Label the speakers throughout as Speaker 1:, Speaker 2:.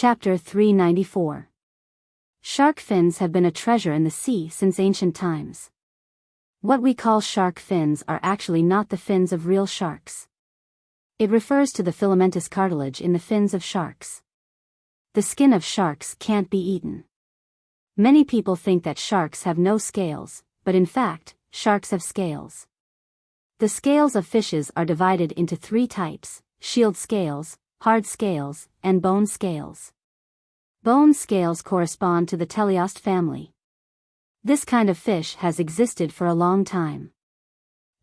Speaker 1: Chapter 394. Shark fins have been a treasure in the sea since ancient times. What we call shark fins are actually not the fins of real sharks. It refers to the filamentous cartilage in the fins of sharks. The skin of sharks can't be eaten. Many people think that sharks have no scales, but in fact, sharks have scales. The scales of fishes are divided into three types: shield scales, hard scales, and bone scales. Bone scales correspond to the teleost family. This kind of fish has existed for a long time.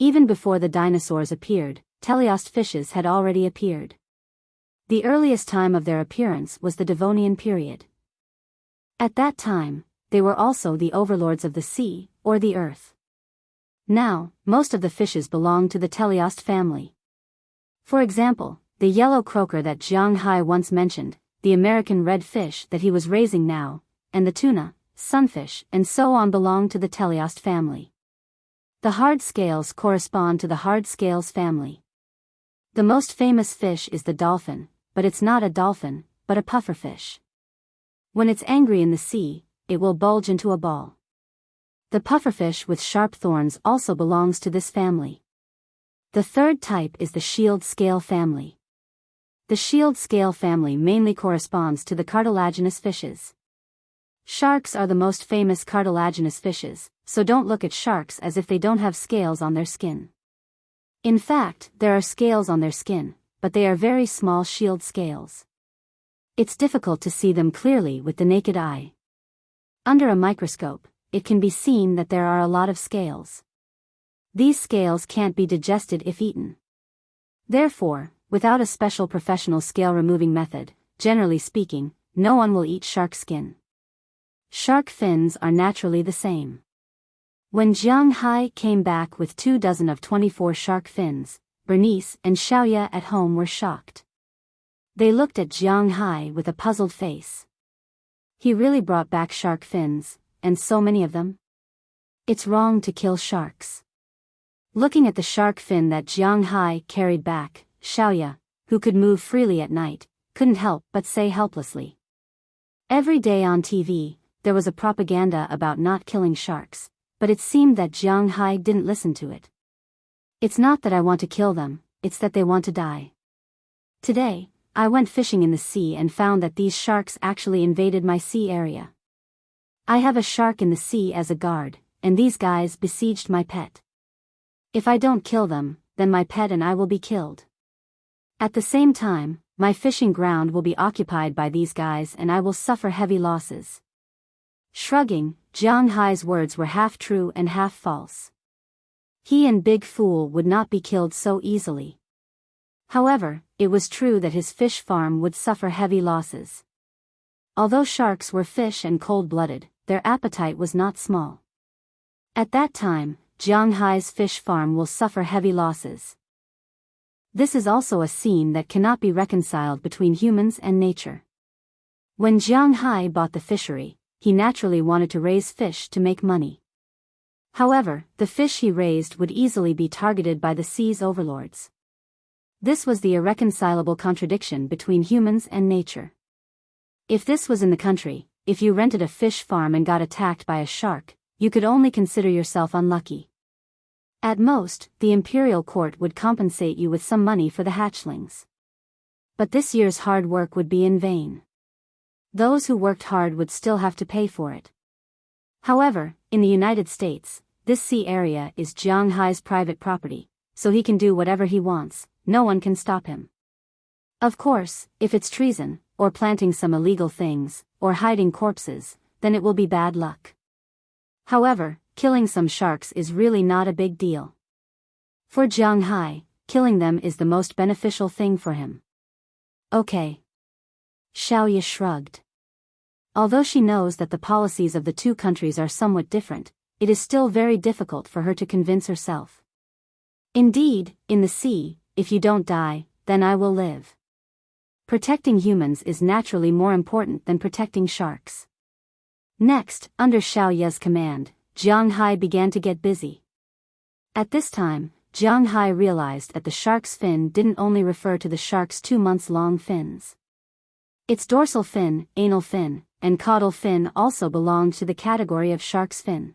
Speaker 1: Even before the dinosaurs appeared, teleost fishes had already appeared. The earliest time of their appearance was the Devonian period. At that time, they were also the overlords of the sea, or the earth. Now, most of the fishes belong to the teleost family. For example, the yellow croaker that Jiang Hai once mentioned, the American red fish that he was raising now, and the tuna, sunfish, and so on belong to the teleost family. The hard scales correspond to the hard scales family. The most famous fish is the dolphin, but it's not a dolphin, but a pufferfish. When it's angry in the sea, it will bulge into a ball. The pufferfish with sharp thorns also belongs to this family. The third type is the shield scale family. The shield scale family mainly corresponds to the cartilaginous fishes. Sharks are the most famous cartilaginous fishes, so don't look at sharks as if they don't have scales on their skin. In fact, there are scales on their skin, but they are very small shield scales. It's difficult to see them clearly with the naked eye. Under a microscope, it can be seen that there are a lot of scales. These scales can't be digested if eaten. Therefore, without a special professional scale removing method, generally speaking, no one will eat shark skin. Shark fins are naturally the same. When Jiang Hai came back with 24 of 24 shark fins, Bernice and Xiaoya at home were shocked. They looked at Jiang Hai with a puzzled face. He really brought back shark fins, and so many of them? It's wrong to kill sharks. Looking at the shark fin that Jiang Hai carried back, Xiaoya, who could move freely at night, couldn't help but say helplessly. Every day on TV, there was a propaganda about not killing sharks, but it seemed that Jiang Hai didn't listen to it. It's not that I want to kill them, it's that they want to die. Today, I went fishing in the sea and found that these sharks actually invaded my sea area. I have a shark in the sea as a guard, and these guys besieged my pet. If I don't kill them, then my pet and I will be killed. At the same time, my fishing ground will be occupied by these guys and I will suffer heavy losses. Shrugging, Jiang Hai's words were half true and half false. He and Big Fool would not be killed so easily. However, it was true that his fish farm would suffer heavy losses. Although sharks were fish and cold-blooded, their appetite was not small. At that time, Jiang Hai's fish farm will suffer heavy losses. This is also a scene that cannot be reconciled between humans and nature. When Jiang Hai bought the fishery, he naturally wanted to raise fish to make money. However, the fish he raised would easily be targeted by the sea's overlords. This was the irreconcilable contradiction between humans and nature. If this was in the country, if you rented a fish farm and got attacked by a shark, you could only consider yourself unlucky. At most, the imperial court would compensate you with some money for the hatchlings. But this year's hard work would be in vain. Those who worked hard would still have to pay for it. However, in the United States, this sea area is Jiang Hai's private property, so he can do whatever he wants, no one can stop him. Of course, if it's treason, or planting some illegal things, or hiding corpses, then it will be bad luck. However, killing some sharks is really not a big deal. For Jiang Hai, killing them is the most beneficial thing for him. Okay. Xiaoya shrugged. Although she knows that the policies of the two countries are somewhat different, it is still very difficult for her to convince herself. Indeed, in the sea, if you don't die, then I will live. Protecting humans is naturally more important than protecting sharks. Next, under Xiaoya's command, Jiang Hai began to get busy. At this time, Jiang Hai realized that the shark's fin didn't only refer to the shark's 2 months-long fins. Its dorsal fin, anal fin, and caudal fin also belonged to the category of shark's fin.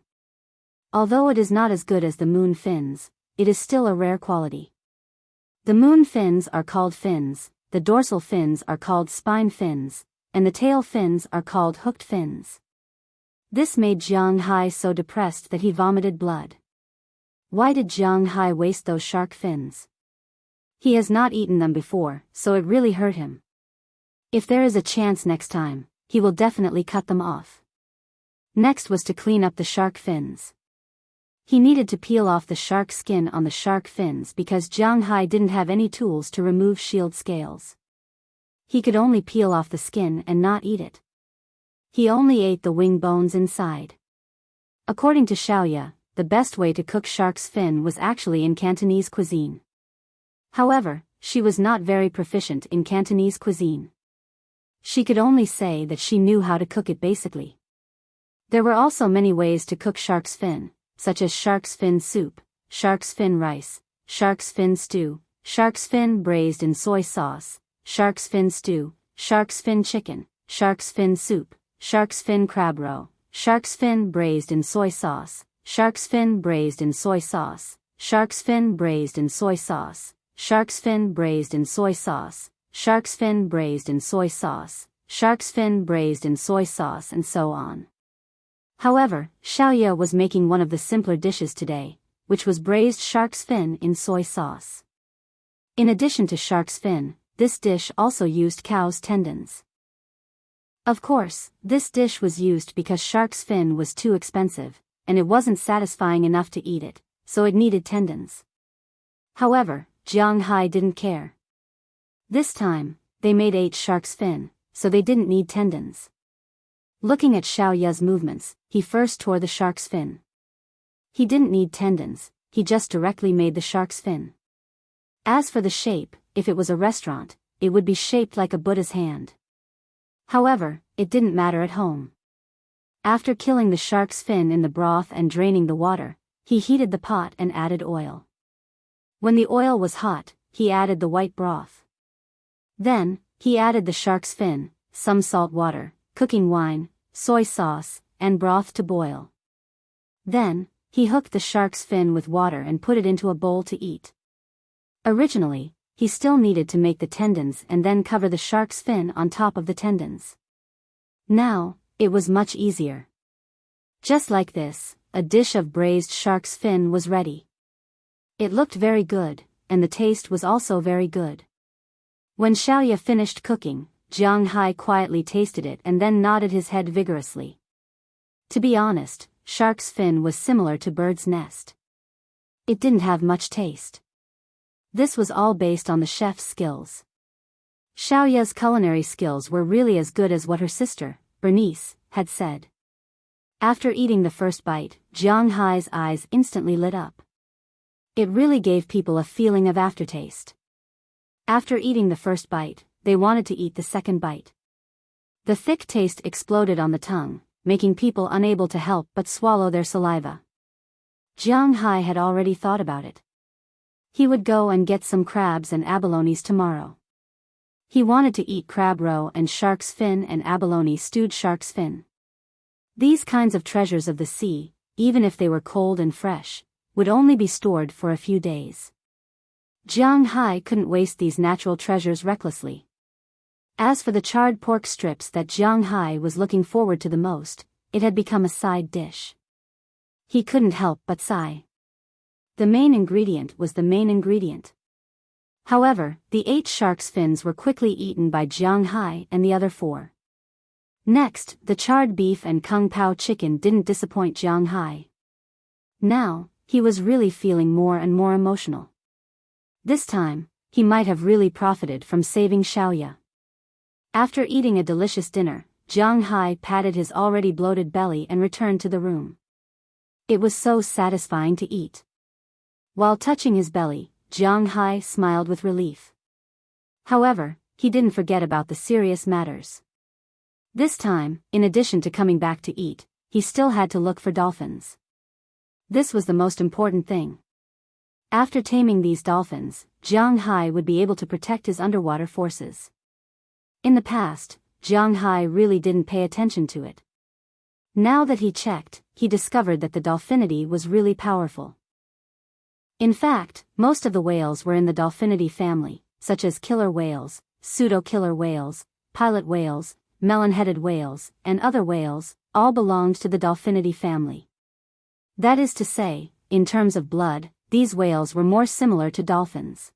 Speaker 1: Although it is not as good as the moon fins, it is still a rare quality. The moon fins are called fins, the dorsal fins are called spine fins, and the tail fins are called hooked fins. This made Jiang Hai so depressed that he vomited blood. Why did Jiang Hai waste those shark fins? He has not eaten them before, so it really hurt him. If there is a chance next time, he will definitely cut them off. Next was to clean up the shark fins. He needed to peel off the shark skin on the shark fins because Jiang Hai didn't have any tools to remove shield scales. He could only peel off the skin and not eat it. He only ate the wing bones inside. According to Xiaoya, the best way to cook shark's fin was actually in Cantonese cuisine. However, she was not very proficient in Cantonese cuisine. She could only say that she knew how to cook it basically. There were also many ways to cook shark's fin, such as shark's fin soup, shark's fin rice, shark's fin stew, shark's fin braised in soy sauce, shark's fin stew, shark's fin chicken, shark's fin soup, shark's fin crab roe, shark's fin braised in soy sauce, shark's fin braised in soy sauce, shark's fin braised in soy sauce, shark's fin braised in soy sauce, shark's fin braised in soy sauce, shark's fin braised in soy sauce, and so on. However, Xiaoya was making one of the simpler dishes today, which was braised shark's fin in soy sauce. In addition to shark's fin, this dish also used cow's tendons. Of course, this dish was used because shark's fin was too expensive, and it wasn't satisfying enough to eat it, so it needed tendons. However, Jiang Hai didn't care. This time, they made 8 shark's fin, so they didn't need tendons. Looking at Xiaoya's movements, he first tore the shark's fin. He didn't need tendons, he just directly made the shark's fin. As for the shape, if it was a restaurant, it would be shaped like a Buddha's hand. However, it didn't matter at home. After killing the shark's fin in the broth and draining the water, he heated the pot and added oil. When the oil was hot, he added the white broth. Then, he added the shark's fin, some salt water, cooking wine, soy sauce, and broth to boil. Then, he hooked the shark's fin with water and put it into a bowl to eat. Originally, he still needed to make the tendons and then cover the shark's fin on top of the tendons. Now, it was much easier. Just like this, a dish of braised shark's fin was ready. It looked very good, and the taste was also very good. When Xiaoya finished cooking, Jiang Hai quietly tasted it and then nodded his head vigorously. To be honest, shark's fin was similar to bird's nest. It didn't have much taste. This was all based on the chef's skills. Xiaoya's culinary skills were really as good as what her sister, Bernice, had said. After eating the first bite, Jiang Hai's eyes instantly lit up. It really gave people a feeling of aftertaste. After eating the first bite, they wanted to eat the second bite. The thick taste exploded on the tongue, making people unable to help but swallow their saliva. Jiang Hai had already thought about it. He would go and get some crabs and abalones tomorrow. He wanted to eat crab roe and shark's fin and abalone stewed shark's fin. These kinds of treasures of the sea, even if they were cold and fresh, would only be stored for a few days. Jiang Hai couldn't waste these natural treasures recklessly. As for the charred pork strips that Jiang Hai was looking forward to the most, it had become a side dish. He couldn't help but sigh. The main ingredient was the main ingredient. However, the 8 shark's fins were quickly eaten by Jiang Hai and the other 4. Next, the charred beef and kung pao chicken didn't disappoint Jiang Hai. Now, he was really feeling more and more emotional. This time, he might have really profited from saving Xiaoya. After eating a delicious dinner, Jiang Hai patted his already bloated belly and returned to the room. It was so satisfying to eat. While touching his belly, Jiang Hai smiled with relief. However, he didn't forget about the serious matters. This time, in addition to coming back to eat, he still had to look for dolphins. This was the most important thing. After taming these dolphins, Jiang Hai would be able to protect his underwater forces. In the past, Jiang Hai really didn't pay attention to it. Now that he checked, he discovered that the dolphinity was really powerful. In fact, most of the whales were in the dolphinity family, such as killer whales, pseudo-killer whales, pilot whales, melon-headed whales, and other whales, all belonged to the dolphinity family. That is to say, in terms of blood, these whales were more similar to dolphins.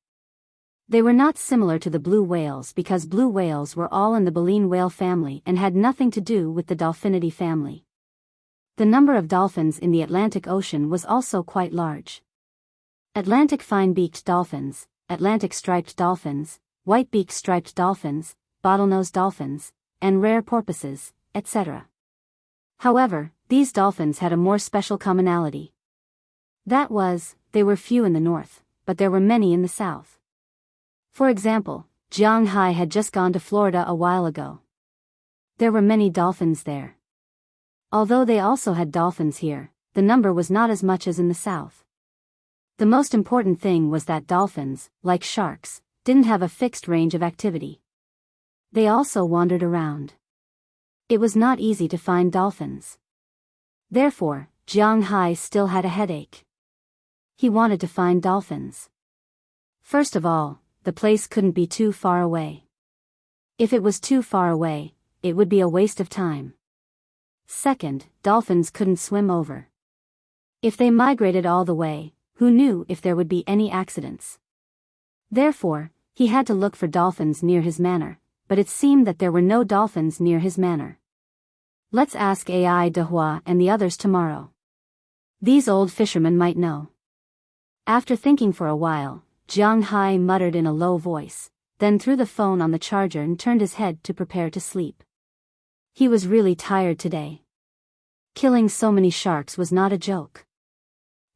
Speaker 1: They were not similar to the blue whales because blue whales were all in the baleen whale family and had nothing to do with the dolphinity family. The number of dolphins in the Atlantic Ocean was also quite large. Atlantic fine-beaked dolphins, Atlantic striped dolphins, white-beaked striped dolphins, bottlenose dolphins, and rare porpoises, etc. However, these dolphins had a more special commonality. That was, they were few in the north, but there were many in the south. For example, Jiang Hai had just gone to Florida a while ago. There were many dolphins there. Although they also had dolphins here, the number was not as much as in the south. The most important thing was that dolphins, like sharks, didn't have a fixed range of activity. They also wandered around. It was not easy to find dolphins. Therefore, Jiang Hai still had a headache. He wanted to find dolphins. First of all, the place couldn't be too far away. If it was too far away, it would be a waste of time. Second, dolphins couldn't swim over. If they migrated all the way, who knew if there would be any accidents? Therefore, he had to look for dolphins near his manor, but it seemed that there were no dolphins near his manor. Let's ask Ai Dehua and the others tomorrow. These old fishermen might know. After thinking for a while, Jiang Hai muttered in a low voice, then threw the phone on the charger and turned his head to prepare to sleep. He was really tired today. Killing so many sharks was not a joke.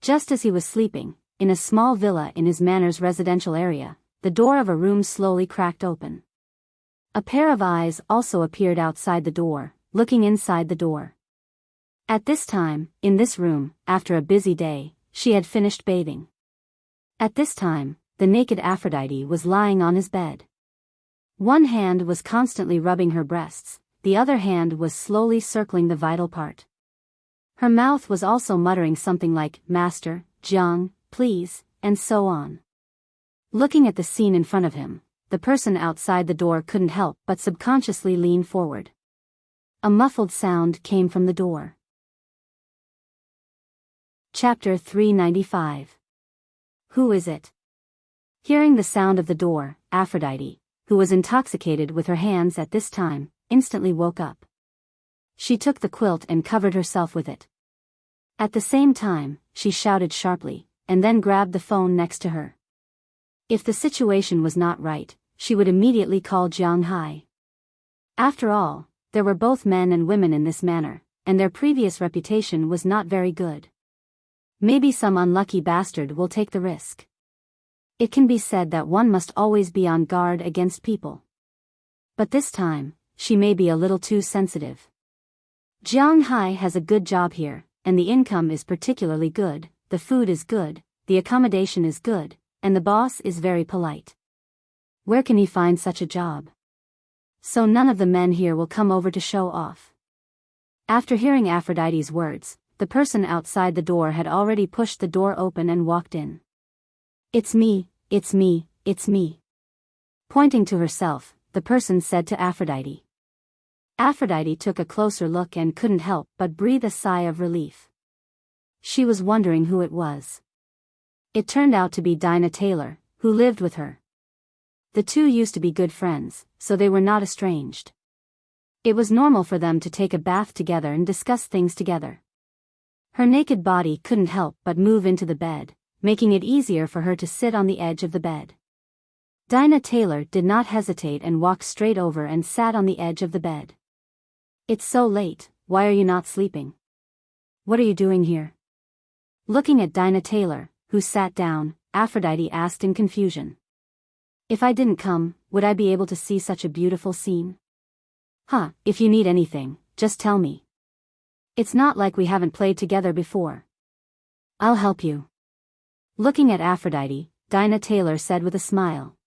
Speaker 1: Just as he was sleeping, in a small villa in his manor's residential area, the door of a room slowly cracked open. A pair of eyes also appeared outside the door, looking inside the door. At this time, in this room, after a busy day, she had finished bathing. At this time, the naked Aphrodite was lying on his bed. One hand was constantly rubbing her breasts, the other hand was slowly circling the vital part. Her mouth was also muttering something like, "Master, Jiang, please," and so on. Looking at the scene in front of him, the person outside the door couldn't help but subconsciously lean forward. A muffled sound came from the door. Chapter 395. Who is it? Hearing the sound of the door, Aphrodite, who was intoxicated with her hands at this time, instantly woke up. She took the quilt and covered herself with it. At the same time, she shouted sharply, and then grabbed the phone next to her. If the situation was not right, she would immediately call Jiang Hai. After all, there were both men and women in this manor, and their previous reputation was not very good. Maybe some unlucky bastard will take the risk. It can be said that one must always be on guard against people. But this time, she may be a little too sensitive. Jiang Hai has a good job here, and the income is particularly good, the food is good, the accommodation is good, and the boss is very polite. Where can he find such a job? So none of the men here will come over to show off. After hearing Aphrodite's words, the person outside the door had already pushed the door open and walked in. "It's me, it's me, it's me." Pointing to herself, the person said to Aphrodite. Aphrodite took a closer look and couldn't help but breathe a sigh of relief. She was wondering who it was. It turned out to be Dinah Taylor, who lived with her. The two used to be good friends, so they were not estranged. It was normal for them to take a bath together and discuss things together. Her naked body couldn't help but move into the bed, making it easier for her to sit on the edge of the bed. Dinah Taylor did not hesitate and walked straight over and sat on the edge of the bed. "It's so late, why are you not sleeping? What are you doing here?" Looking at Dinah Taylor, who sat down, Aphrodite asked in confusion. "If I didn't come, would I be able to see such a beautiful scene?" If you need anything, just tell me. It's not like we haven't played together before. I'll help you." Looking at Aphrodite, Dinah Taylor said with a smile.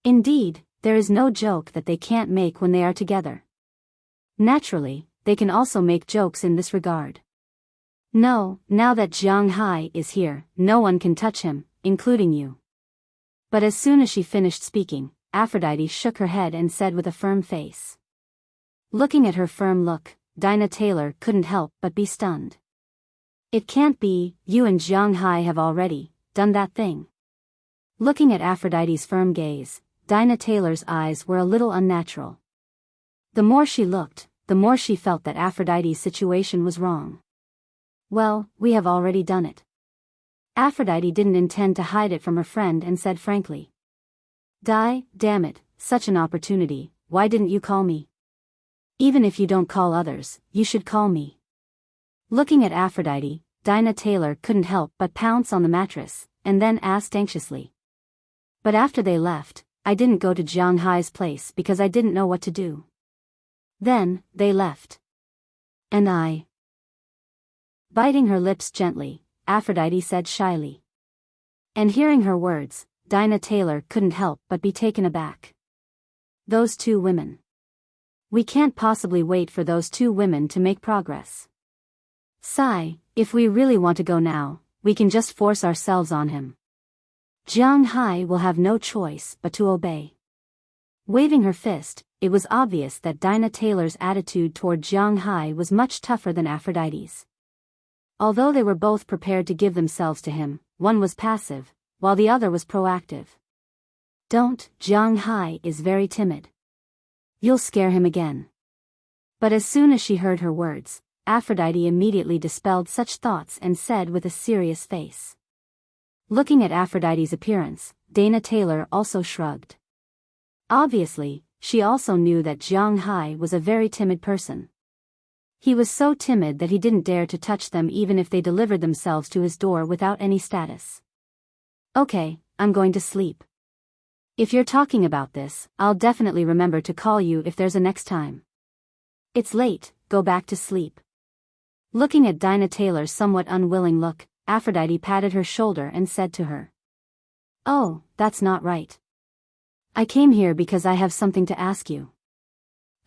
Speaker 1: Indeed, there is no joke that they can't make when they are together. Naturally, they can also make jokes in this regard. No, now that Jiang Hai is here, no one can touch him, including you. But as soon as she finished speaking, Aphrodite shook her head and said with a firm face. Looking at her firm look, Dinah Taylor couldn't help but be stunned. It can't be, you and Jiang Hai have already done that thing. Looking at Aphrodite's firm gaze, Dinah Taylor's eyes were a little unnatural. The more she looked, the more she felt that Aphrodite's situation was wrong. Well, we have already done it. Aphrodite didn't intend to hide it from her friend and said frankly. Damn it, such an opportunity, why didn't you call me? Even if you don't call others, you should call me. Looking at Aphrodite, Dinah Taylor couldn't help but pounce on the mattress, and then asked anxiously. But after they left, I didn't go to Jiang Hai's place because I didn't know what to do. Then, they left. And I. Biting her lips gently, Aphrodite said shyly. And hearing her words, Dinah Taylor couldn't help but be taken aback. Those two women. We can't possibly wait for those two women to make progress. Sigh, if we really want to go now, we can just force ourselves on him. Jiang Hai will have no choice but to obey. Waving her fist, it was obvious that Dinah Taylor's attitude toward Jiang Hai was much tougher than Aphrodite's. Although they were both prepared to give themselves to him, one was passive, while the other was proactive. Don't, Jiang Hai is very timid. You'll scare him again. But as soon as she heard her words, Aphrodite immediately dispelled such thoughts and said with a serious face. Looking at Aphrodite's appearance, Dinah Taylor also shrugged. Obviously, she also knew that Jiang Hai was a very timid person. He was so timid that he didn't dare to touch them even if they delivered themselves to his door without any status. Okay, I'm going to sleep. If you're talking about this, I'll definitely remember to call you if there's a next time. It's late, go back to sleep. Looking at Dinah Taylor's somewhat unwilling look, Aphrodite patted her shoulder and said to her. Oh, that's not right. I came here because I have something to ask you.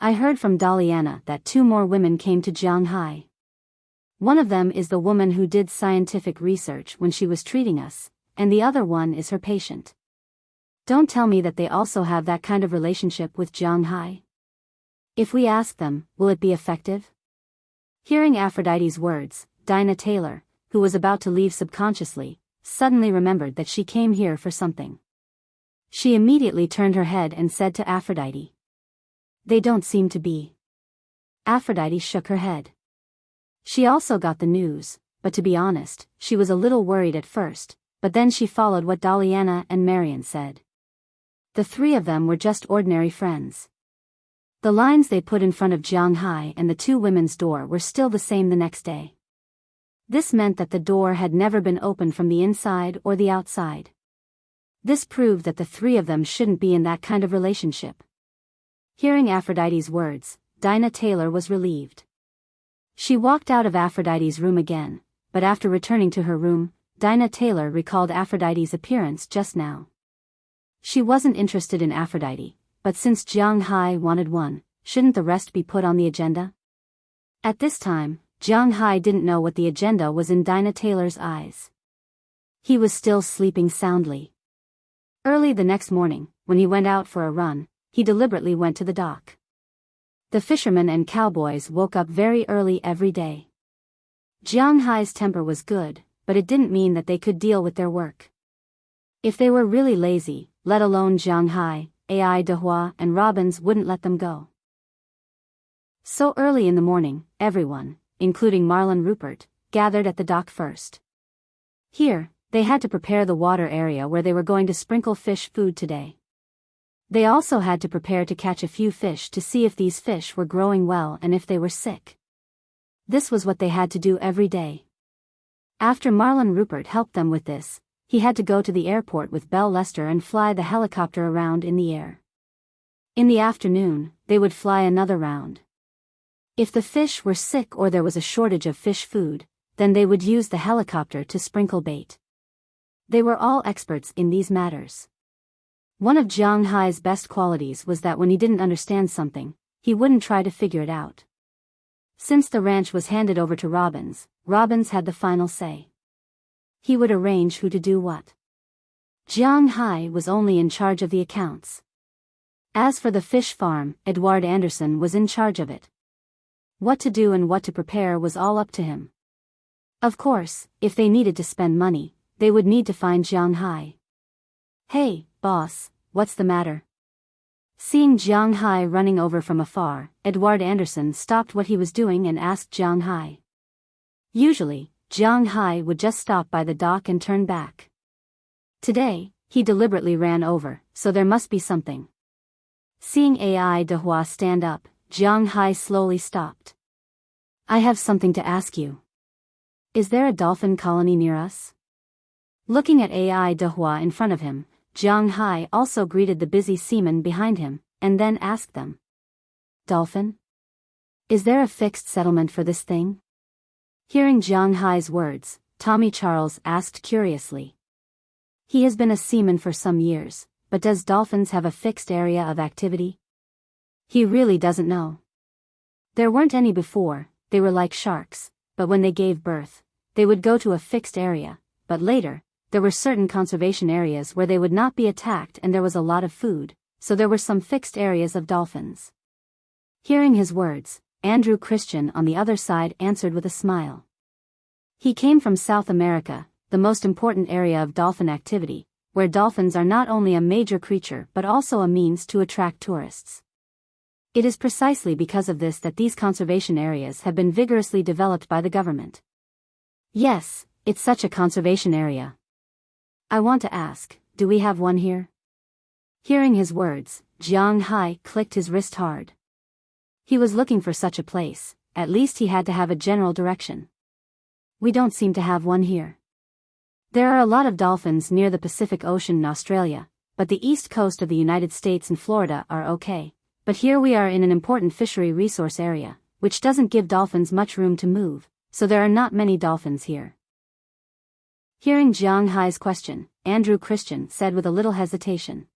Speaker 1: I heard from Daliana that two more women came to Jiang Hai. One of them is the woman who did scientific research when she was treating us, and the other one is her patient. Don't tell me that they also have that kind of relationship with Jiang Hai. If we ask them, will it be effective? Hearing Aphrodite's words, Dinah Taylor, who was about to leave subconsciously, suddenly remembered that she came here for something. She immediately turned her head and said to Aphrodite. They don't seem to be. Aphrodite shook her head. She also got the news, but to be honest, she was a little worried at first, but then she followed what Daliana and Marion said. The three of them were just ordinary friends. The lines they put in front of Jiang Hai and the two women's door were still the same the next day. This meant that the door had never been opened from the inside or the outside. This proved that the three of them shouldn't be in that kind of relationship. Hearing Aphrodite's words, Dinah Taylor was relieved. She walked out of Aphrodite's room again, but after returning to her room, Dinah Taylor recalled Aphrodite's appearance just now. She wasn't interested in Aphrodite, but since Jiang Hai wanted one, shouldn't the rest be put on the agenda? At this time, Jiang Hai didn't know what the agenda was in Dinah Taylor's eyes. He was still sleeping soundly. Early the next morning, when he went out for a run, he deliberately went to the dock. The fishermen and cowboys woke up very early every day. Jiang Hai's temper was good, but it didn't mean that they could deal with their work. If they were really lazy, let alone Jiang Hai, Ai Dehua and Robbins wouldn't let them go. So early in the morning, everyone, including Marlon Rupert, gathered at the dock first. Here, they had to prepare the water area where they were going to sprinkle fish food today. They also had to prepare to catch a few fish to see if these fish were growing well and if they were sick. This was what they had to do every day. After Marlon Rupert helped them with this, he had to go to the airport with Belle Lester and fly the helicopter around in the air. In the afternoon, they would fly another round. If the fish were sick or there was a shortage of fish food, then they would use the helicopter to sprinkle bait. They were all experts in these matters. One of Jiang Hai's best qualities was that when he didn't understand something, he wouldn't try to figure it out. Since the ranch was handed over to Robbins, Robbins had the final say. He would arrange who to do what. Jiang Hai was only in charge of the accounts. As for the fish farm, Edward Anderson was in charge of it. What to do and what to prepare was all up to him. Of course, if they needed to spend money, they would need to find Jiang Hai. "Hey, boss, what's the matter?" Seeing Jiang Hai running over from afar, Edward Anderson stopped what he was doing and asked Jiang Hai. Usually, Jiang Hai would just stop by the dock and turn back. Today, he deliberately ran over, so there must be something. Seeing Ai Dehua stand up, Jiang Hai slowly stopped. "I have something to ask you. Is there a dolphin colony near us?" Looking at Ai Dehua in front of him, Jiang Hai also greeted the busy seamen behind him, and then asked them. "Dolphin? Is there a fixed settlement for this thing?" Hearing Jiang Hai's words, Tommy Charles asked curiously. He has been a seaman for some years, but does dolphins have a fixed area of activity? He really doesn't know. There weren't any before, they were like sharks, but when they gave birth, they would go to a fixed area, but later, there were certain conservation areas where they would not be attacked and there was a lot of food, so there were some fixed areas of dolphins. Hearing his words, Andrew Christian on the other side answered with a smile. He came from South America, the most important area of dolphin activity, where dolphins are not only a major creature but also a means to attract tourists. It is precisely because of this that these conservation areas have been vigorously developed by the government. Yes, it's such a conservation area. I want to ask, do we have one here? Hearing his words, Jiang Hai clicked his wrist hard. He was looking for such a place, at least he had to have a general direction. We don't seem to have one here. There are a lot of dolphins near the Pacific Ocean in Australia, but the east coast of the United States and Florida are okay, but here we are in an important fishery resource area, which doesn't give dolphins much room to move, so there are not many dolphins here. Hearing Jiang Hai's question, Andrew Christian said with a little hesitation.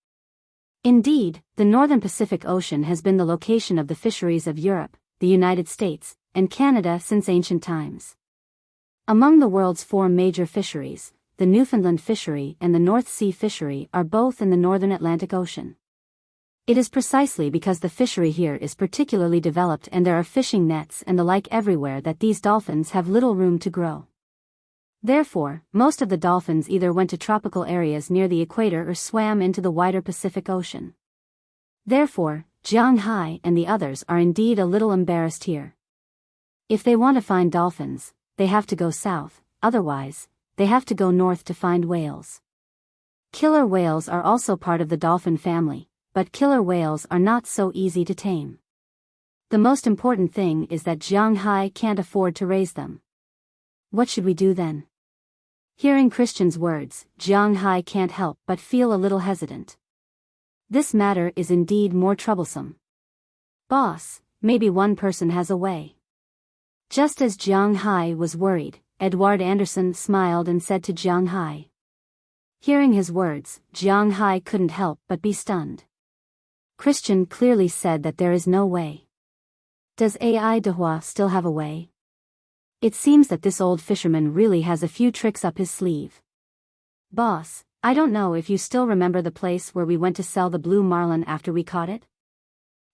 Speaker 1: Indeed, the northern Pacific Ocean has been the location of the fisheries of Europe, the United States, and Canada since ancient times. Among the world's 4 major fisheries, the Newfoundland fishery and the North Sea fishery are both in the northern Atlantic Ocean. It is precisely because the fishery here is particularly developed and there are fishing nets and the like everywhere that these dolphins have little room to grow. Therefore, most of the dolphins either went to tropical areas near the equator or swam into the wider Pacific Ocean. Therefore, Jiang Hai and the others are indeed a little embarrassed here. If they want to find dolphins, they have to go south, otherwise, they have to go north to find whales. Killer whales are also part of the dolphin family, but killer whales are not so easy to tame. The most important thing is that Jiang Hai can't afford to raise them. What should we do then? Hearing Christian's words, Jiang Hai can't help but feel a little hesitant. This matter is indeed more troublesome. Boss, maybe one person has a way. Just as Jiang Hai was worried, Edward Anderson smiled and said to Jiang Hai. Hearing his words, Jiang Hai couldn't help but be stunned. Christian clearly said that there is no way. Does Ai Dehua still have a way? It seems that this old fisherman really has a few tricks up his sleeve. Boss, I don't know if you still remember the place where we went to sell the blue marlin after we caught it?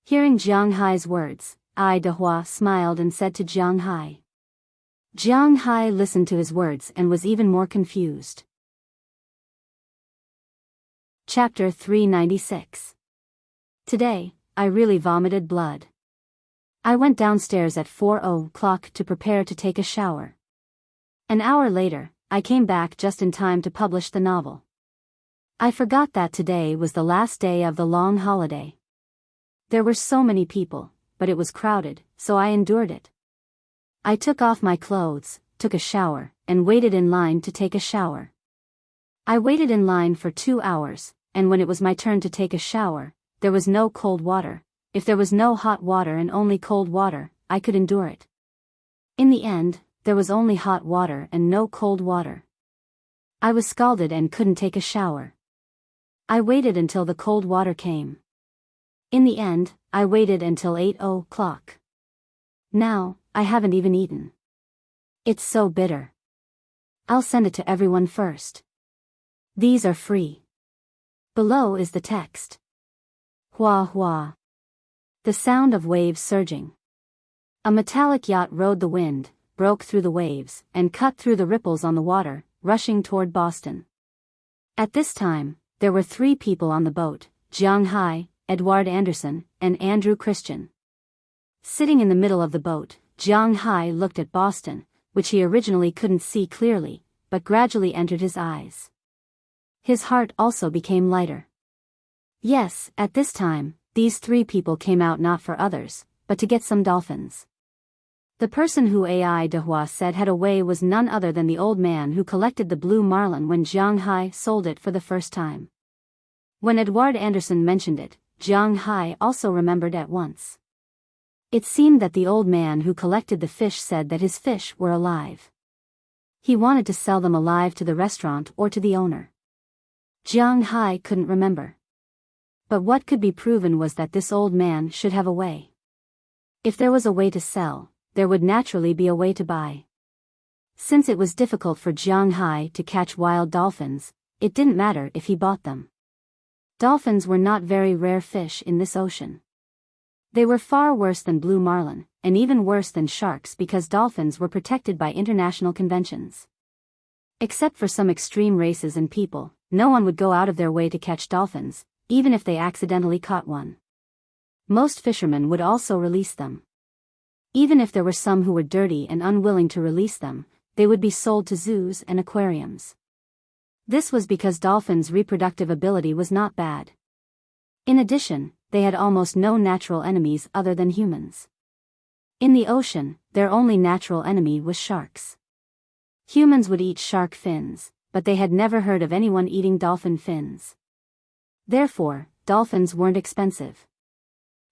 Speaker 1: Hearing Jiang Hai's words, Ai Dehua smiled and said to Jiang Hai. Jiang Hai listened to his words and was even more confused. Chapter 396. Today, I really vomited blood. I went downstairs at 4:00 to prepare to take a shower. An hour later, I came back just in time to publish the novel. I forgot that today was the last day of the long holiday. There were so many people, but it was crowded, so I endured it. I took off my clothes, took a shower, and waited in line to take a shower. I waited in line for 2 hours, and when it was my turn to take a shower, there was no cold water. If there was no hot water and only cold water, I could endure it. In the end, there was only hot water and no cold water. I was scalded and couldn't take a shower. I waited until the cold water came. In the end, I waited until 8 o'clock. Now, I haven't even eaten. It's so bitter. I'll send it to everyone first. These are free. Below is the text. Hua hua. The sound of waves surging. A metallic yacht rode the wind, broke through the waves, and cut through the ripples on the water, rushing toward Boston. At this time, there were 3 people on the boat, Jiang Hai, Edward Anderson, and Andrew Christian. Sitting in the middle of the boat, Jiang Hai looked at Boston, which he originally couldn't see clearly, but gradually entered his eyes. His heart also became lighter. Yes, at this time, these 3 people came out not for others, but to get some dolphins. The person who Ai Dehua said had a way was none other than the old man who collected the blue marlin when Jiang Hai sold it for the first time. When Edward Anderson mentioned it, Jiang Hai also remembered at once. It seemed that the old man who collected the fish said that his fish were alive. He wanted to sell them alive to the restaurant or to the owner. Jiang Hai couldn't remember. But what could be proven was that this old man should have a way. If there was a way to sell, there would naturally be a way to buy. Since it was difficult for Jiang Hai to catch wild dolphins, it didn't matter if he bought them. Dolphins were not very rare fish in this ocean. They were far worse than blue marlin, and even worse than sharks because dolphins were protected by international conventions. Except for some extreme races and people, no one would go out of their way to catch dolphins, even if they accidentally caught one. Most fishermen would also release them. Even if there were some who were dirty and unwilling to release them, they would be sold to zoos and aquariums. This was because dolphins' reproductive ability was not bad. In addition, they had almost no natural enemies other than humans. In the ocean, their only natural enemy was sharks. Humans would eat shark fins, but they had never heard of anyone eating dolphin fins. Therefore, dolphins weren't expensive.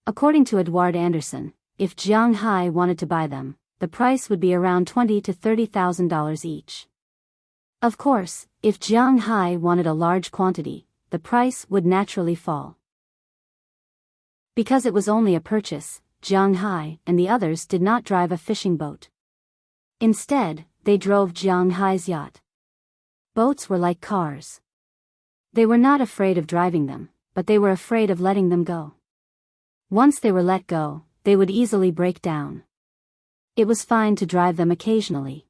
Speaker 1: According to Edward Anderson, if Jiang Hai wanted to buy them, the price would be around $20,000 to $30,000 each. Of course, if Jiang Hai wanted a large quantity, the price would naturally fall. Because it was only a purchase, Jiang Hai and the others did not drive a fishing boat. Instead, they drove Jiang Hai's yacht. Boats were like cars. They were not afraid of driving them, but they were afraid of letting them go. Once they were let go, they would easily break down. It was fine to drive them occasionally.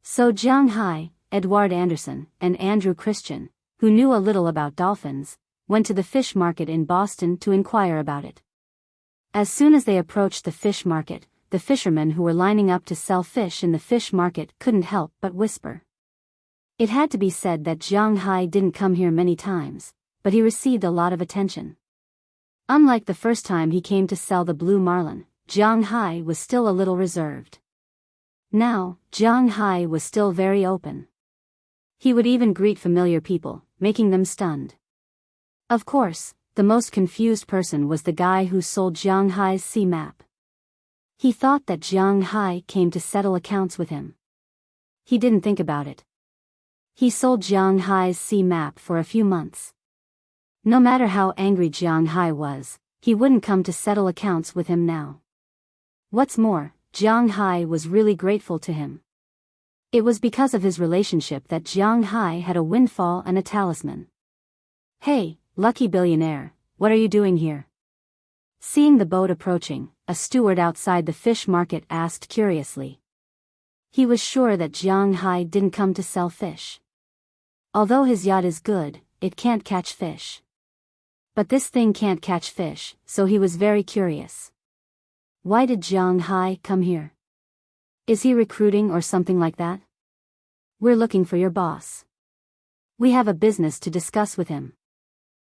Speaker 1: So Jiang Hai, Edward Anderson, and Andrew Christian, who knew a little about dolphins, went to the fish market in Boston to inquire about it. As soon as they approached the fish market, the fishermen who were lining up to sell fish in the fish market couldn't help but whisper. It had to be said that Jiang Hai didn't come here many times, but he received a lot of attention. Unlike the first time he came to sell the blue marlin, Jiang Hai was still a little reserved. Now, Jiang Hai was still very open. He would even greet familiar people, making them stunned. Of course, the most confused person was the guy who sold Jiang Hai's sea map. He thought that Jiang Hai came to settle accounts with him. He didn't think about it. He sold Jiang Hai's sea map for a few months. No matter how angry Jiang Hai was, he wouldn't come to settle accounts with him now. What's more, Jiang Hai was really grateful to him. It was because of his relationship that Jiang Hai had a windfall and a talisman. "Hey, lucky billionaire, what are you doing here?" Seeing the boat approaching, a steward outside the fish market asked curiously. He was sure that Jiang Hai didn't come to sell fish. Although his yacht is good, it can't catch fish. But this thing can't catch fish, so he was very curious. Why did Jiang Hai come here? Is he recruiting or something like that? "We're looking for your boss. We have a business to discuss with him."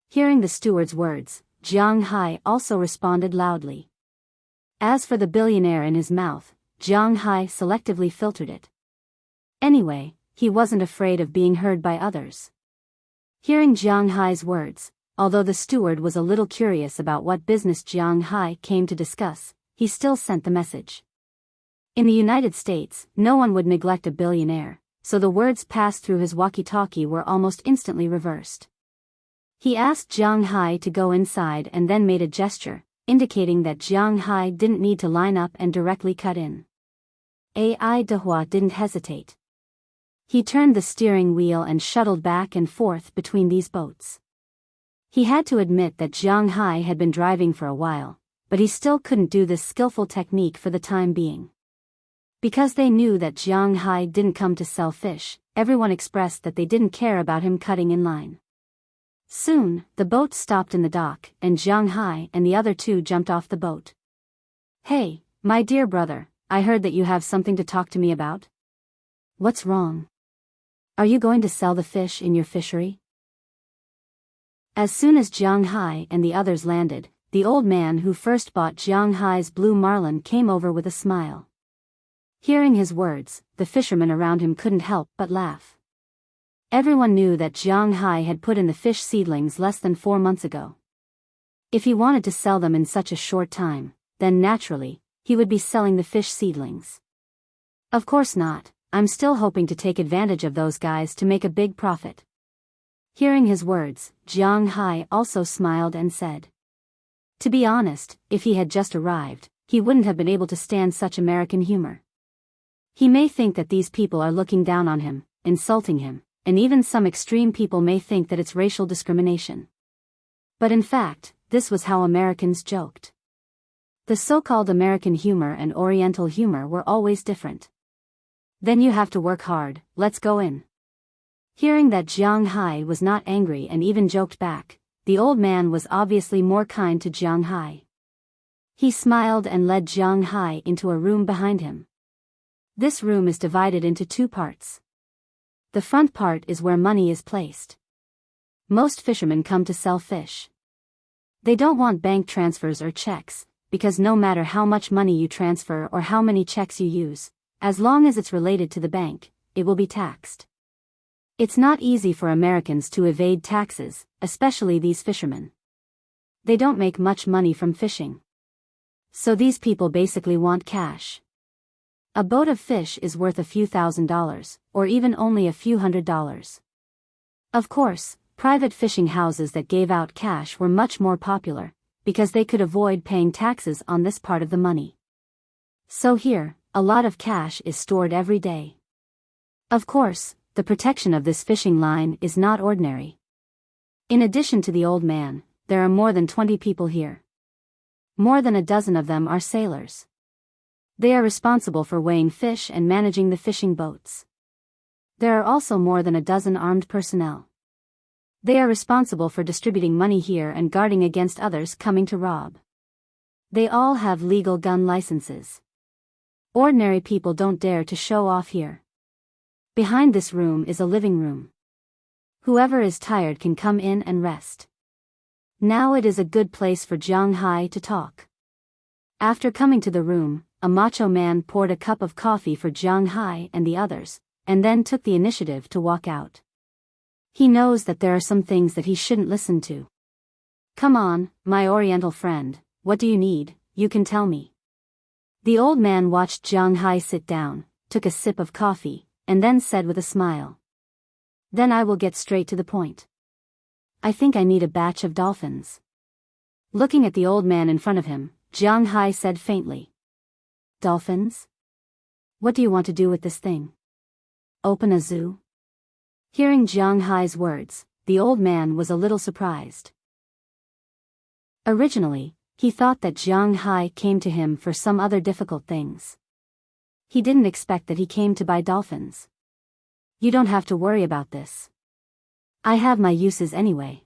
Speaker 1: Hearing the steward's words, Jiang Hai also responded loudly. As for the billionaire in his mouth, Jiang Hai selectively filtered it. Anyway, he wasn't afraid of being heard by others. Hearing Jiang Hai's words, although the steward was a little curious about what business Jiang Hai came to discuss, he still sent the message. In the United States, no one would neglect a billionaire, so the words passed through his walkie-talkie were almost instantly reversed. He asked Jiang Hai to go inside and then made a gesture, indicating that Jiang Hai didn't need to line up and directly cut in. Ai Dehua didn't hesitate. He turned the steering wheel and shuttled back and forth between these boats. He had to admit that Jiang Hai had been driving for a while, but he still couldn't do this skillful technique for the time being. Because they knew that Jiang Hai didn't come to sell fish, everyone expressed that they didn't care about him cutting in line. Soon, the boat stopped in the dock, and Jiang Hai and the other two jumped off the boat. "Hey, my dear brother, I heard that you have something to talk to me about. What's wrong? Are you going to sell the fish in your fishery?" As soon as Jiang Hai and the others landed, the old man who first bought Jiang Hai's blue marlin came over with a smile. Hearing his words, the fishermen around him couldn't help but laugh. Everyone knew that Jiang Hai had put in the fish seedlings less than 4 months ago. If he wanted to sell them in such a short time, then naturally, he would be selling the fish seedlings. Of course not, I'm still hoping to take advantage of those guys to make a big profit. Hearing his words, Jiang Hai also smiled and said. To be honest, if he had just arrived, he wouldn't have been able to stand such American humor. He may think that these people are looking down on him, insulting him, and even some extreme people may think that it's racial discrimination. But in fact, this was how Americans joked. The so-called American humor and Oriental humor were always different. Then you have to work hard, let's go in. Hearing that Jiang Hai was not angry and even joked back, the old man was obviously more kind to Jiang Hai. He smiled and led Jiang Hai into a room behind him. This room is divided into 2 parts. The front part is where money is placed. Most fishermen come to sell fish. They don't want bank transfers or checks, because no matter how much money you transfer or how many checks you use, as long as it's related to the bank, it will be taxed. It's not easy for Americans to evade taxes, especially these fishermen. They don't make much money from fishing. So these people basically want cash. A boat of fish is worth a few $1,000s, or even only a few $100s. Of course, private fishing houses that gave out cash were much more popular, because they could avoid paying taxes on this part of the money. So here, a lot of cash is stored every day. Of course, the protection of this fishing line is not ordinary. In addition to the old man, there are more than 20 people here. More than a dozen of them are sailors. They are responsible for weighing fish and managing the fishing boats. There are also more than a dozen armed personnel. They are responsible for distributing money here and guarding against others coming to rob. They all have legal gun licenses. Ordinary people don't dare to show off here. Behind this room is a living room. Whoever is tired can come in and rest. Now it is a good place for Jiang Hai to talk. After coming to the room, a macho man poured a cup of coffee for Jiang Hai and the others, and then took the initiative to walk out. He knows that there are some things that he shouldn't listen to. Come on, my Oriental friend, what do you need? You can tell me. The old man watched Jiang Hai sit down, took a sip of coffee, and then said with a smile. Then I will get straight to the point. I think I need a batch of dolphins. Looking at the old man in front of him, Jiang Hai said faintly. Dolphins? What do you want to do with this thing? Open a zoo? Hearing Jiang Hai's words, the old man was a little surprised. Originally, he thought that Jiang Hai came to him for some other difficult things. He didn't expect that he came to buy dolphins. You don't have to worry about this. I have my uses anyway.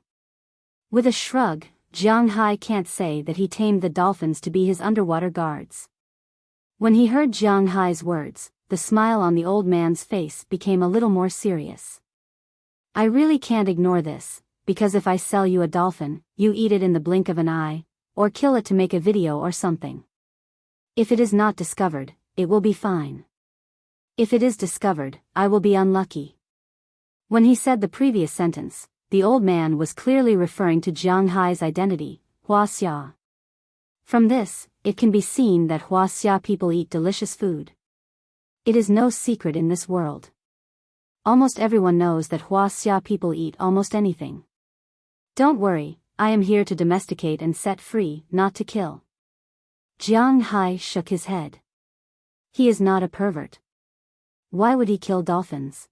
Speaker 1: With a shrug, Jiang Hai can't say that he tamed the dolphins to be his underwater guards. When he heard Jiang Hai's words, the smile on the old man's face became a little more serious. I really can't ignore this, because if I sell you a dolphin, you eat it in the blink of an eye, or kill it to make a video or something. If it is not discovered, it will be fine. If it is discovered, I will be unlucky. When he said the previous sentence, the old man was clearly referring to Jiang Hai's identity, Huaxia. From this, it can be seen that Huaxia people eat delicious food. It is no secret in this world. Almost everyone knows that Huaxia people eat almost anything. Don't worry, I am here to domesticate and set free, not to kill. Jiang Hai shook his head. He is not a pervert. Why would he kill dolphins?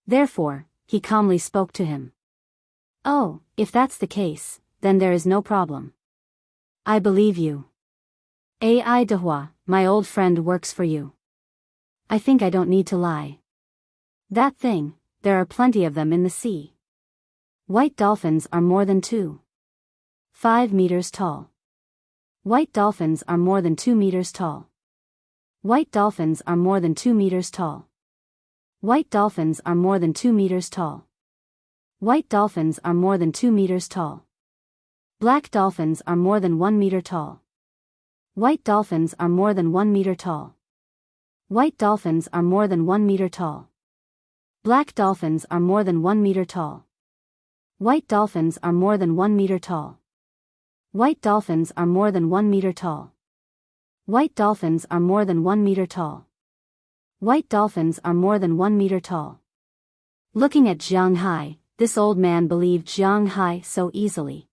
Speaker 1: Therefore, he calmly spoke to him. Oh, if that's the case, then there is no problem. I believe you. Ai Dehua, my old friend works for you. I think I don't need to lie. That thing, there are plenty of them in the sea. White dolphins are more than 2.5 meters tall. White dolphins are more than 2 meters tall. White dolphins are more than 2 meters tall. White dolphins are more than 2 meters tall. White dolphins are more than 2 meters tall. Black dolphins are more than 1 meter tall. White dolphins are more than 1 meter tall. White dolphins are more than 1 meter tall. Black dolphins are more than 1 meter tall. White dolphins are more than 1 meter tall. White dolphins are more than 1 meter tall. White dolphins are more than 1 meter tall. White dolphins are more than 1 meter tall. Looking at Jiang Hai, this old man believed Jiang Hai so easily.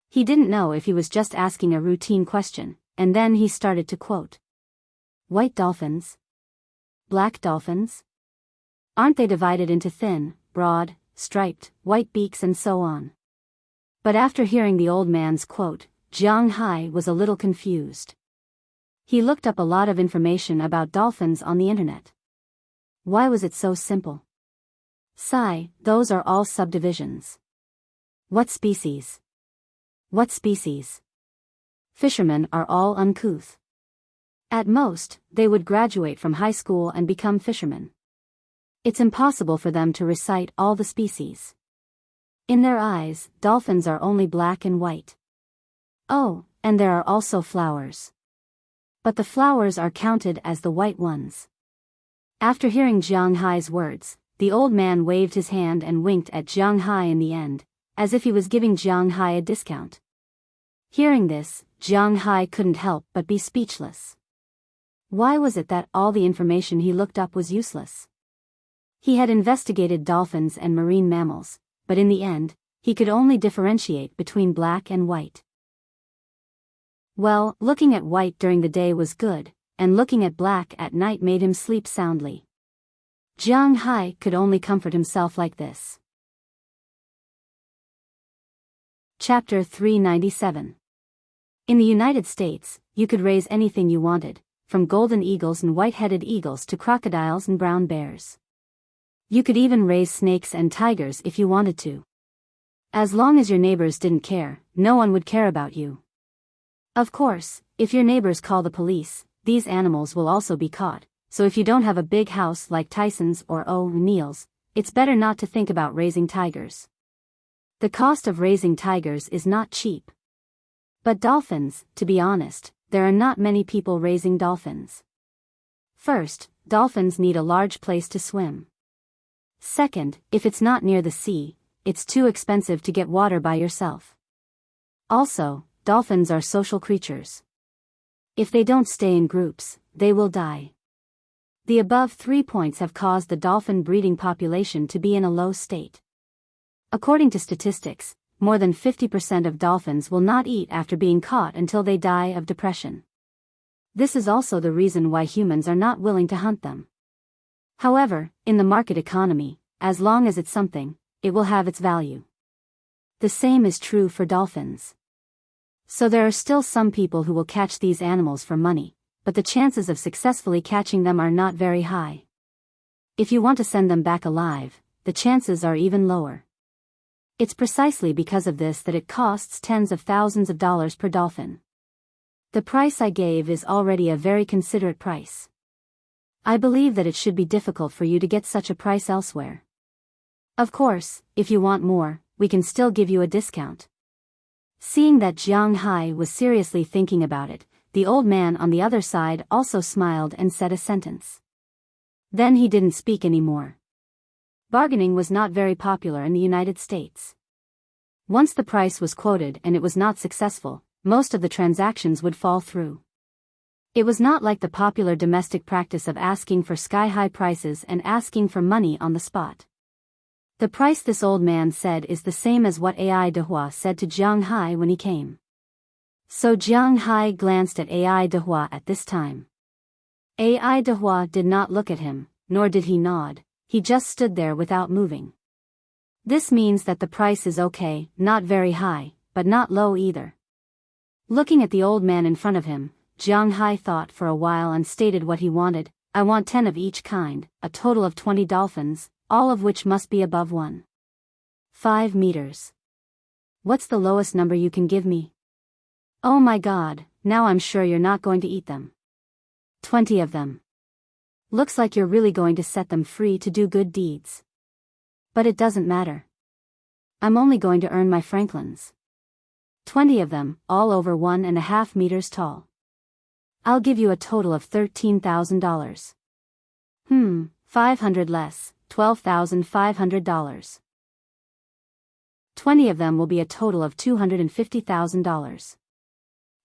Speaker 1: He didn't know if he was just asking a routine question, and then he started to quote. White dolphins? Black dolphins? Aren't they divided into thin, broad, striped, white beaks and so on? But after hearing the old man's quote, Jiang Hai was a little confused. He looked up a lot of information about dolphins on the internet. Why was it so simple? Sigh, those are all subdivisions. What species? What species? Fishermen are all uncouth. At most, they would graduate from high school and become fishermen. It's impossible for them to recite all the species. In their eyes, dolphins are only black and white. Oh, and there are also flowers. But the flowers are counted as the white ones. After hearing Jiang Hai's words, the old man waved his hand and winked at Jiang Hai in the end, as if he was giving Jiang Hai a discount. Hearing this, Jiang Hai couldn't help but be speechless. Why was it that all the information he looked up was useless? He had investigated dolphins and marine mammals, but in the end, he could only differentiate between black and white. Well, looking at white during the day was good, and looking at black at night made him sleep soundly. Jiang Hai could only comfort himself like this. Chapter 397. In the United States, you could raise anything you wanted, from golden eagles and white-headed eagles to crocodiles and brown bears. You could even raise snakes and tigers if you wanted to. As long as your neighbors didn't care, no one would care about you. Of course, if your neighbors call the police, these animals will also be caught, so if you don't have a big house like Tyson's or O'Neill's, it's better not to think about raising tigers. The cost of raising tigers is not cheap. But dolphins, to be honest, there are not many people raising dolphins. First, dolphins need a large place to swim. Second, if it's not near the sea, it's too expensive to get water by yourself. Also, dolphins are social creatures. If they don't stay in groups, they will die. The above 3 points have caused the dolphin breeding population to be in a low state. According to statistics, more than 50% of dolphins will not eat after being caught until they die of depression. This is also the reason why humans are not willing to hunt them. However, in the market economy, as long as it's something, it will have its value. The same is true for dolphins. So there are still some people who will catch these animals for money, but the chances of successfully catching them are not very high. If you want to send them back alive, the chances are even lower. It's precisely because of this that it costs tens of thousands of dollars per dolphin. The price I gave is already a very considerate price. I believe that it should be difficult for you to get such a price elsewhere. Of course, if you want more, we can still give you a discount. Seeing that Jiang Hai was seriously thinking about it, the old man on the other side also smiled and said a sentence. Then he didn't speak anymore. Bargaining was not very popular in the United States. Once the price was quoted and it was not successful, most of the transactions would fall through. It was not like the popular domestic practice of asking for sky-high prices and asking for money on the spot. The price, this old man said, is the same as what Ai Dehua said to Jiang Hai when he came. So Jiang Hai glanced at Ai Dehua at this time. Ai Dehua did not look at him, nor did he nod, he just stood there without moving. This means that the price is okay, not very high, but not low either. Looking at the old man in front of him, Jiang Hai thought for a while and stated what he wanted. I want 10 of each kind, a total of 20 dolphins, all of which must be above 1.5 meters. What's the lowest number you can give me? Oh my God, now I'm sure you're not going to eat them. 20 of them. Looks like you're really going to set them free to do good deeds. But it doesn't matter. I'm only going to earn my franklins. 20 of them, all over 1.5 meters tall. I'll give you a total of $13,000. 500 less, $12,500. 20 of them will be a total of $250,000.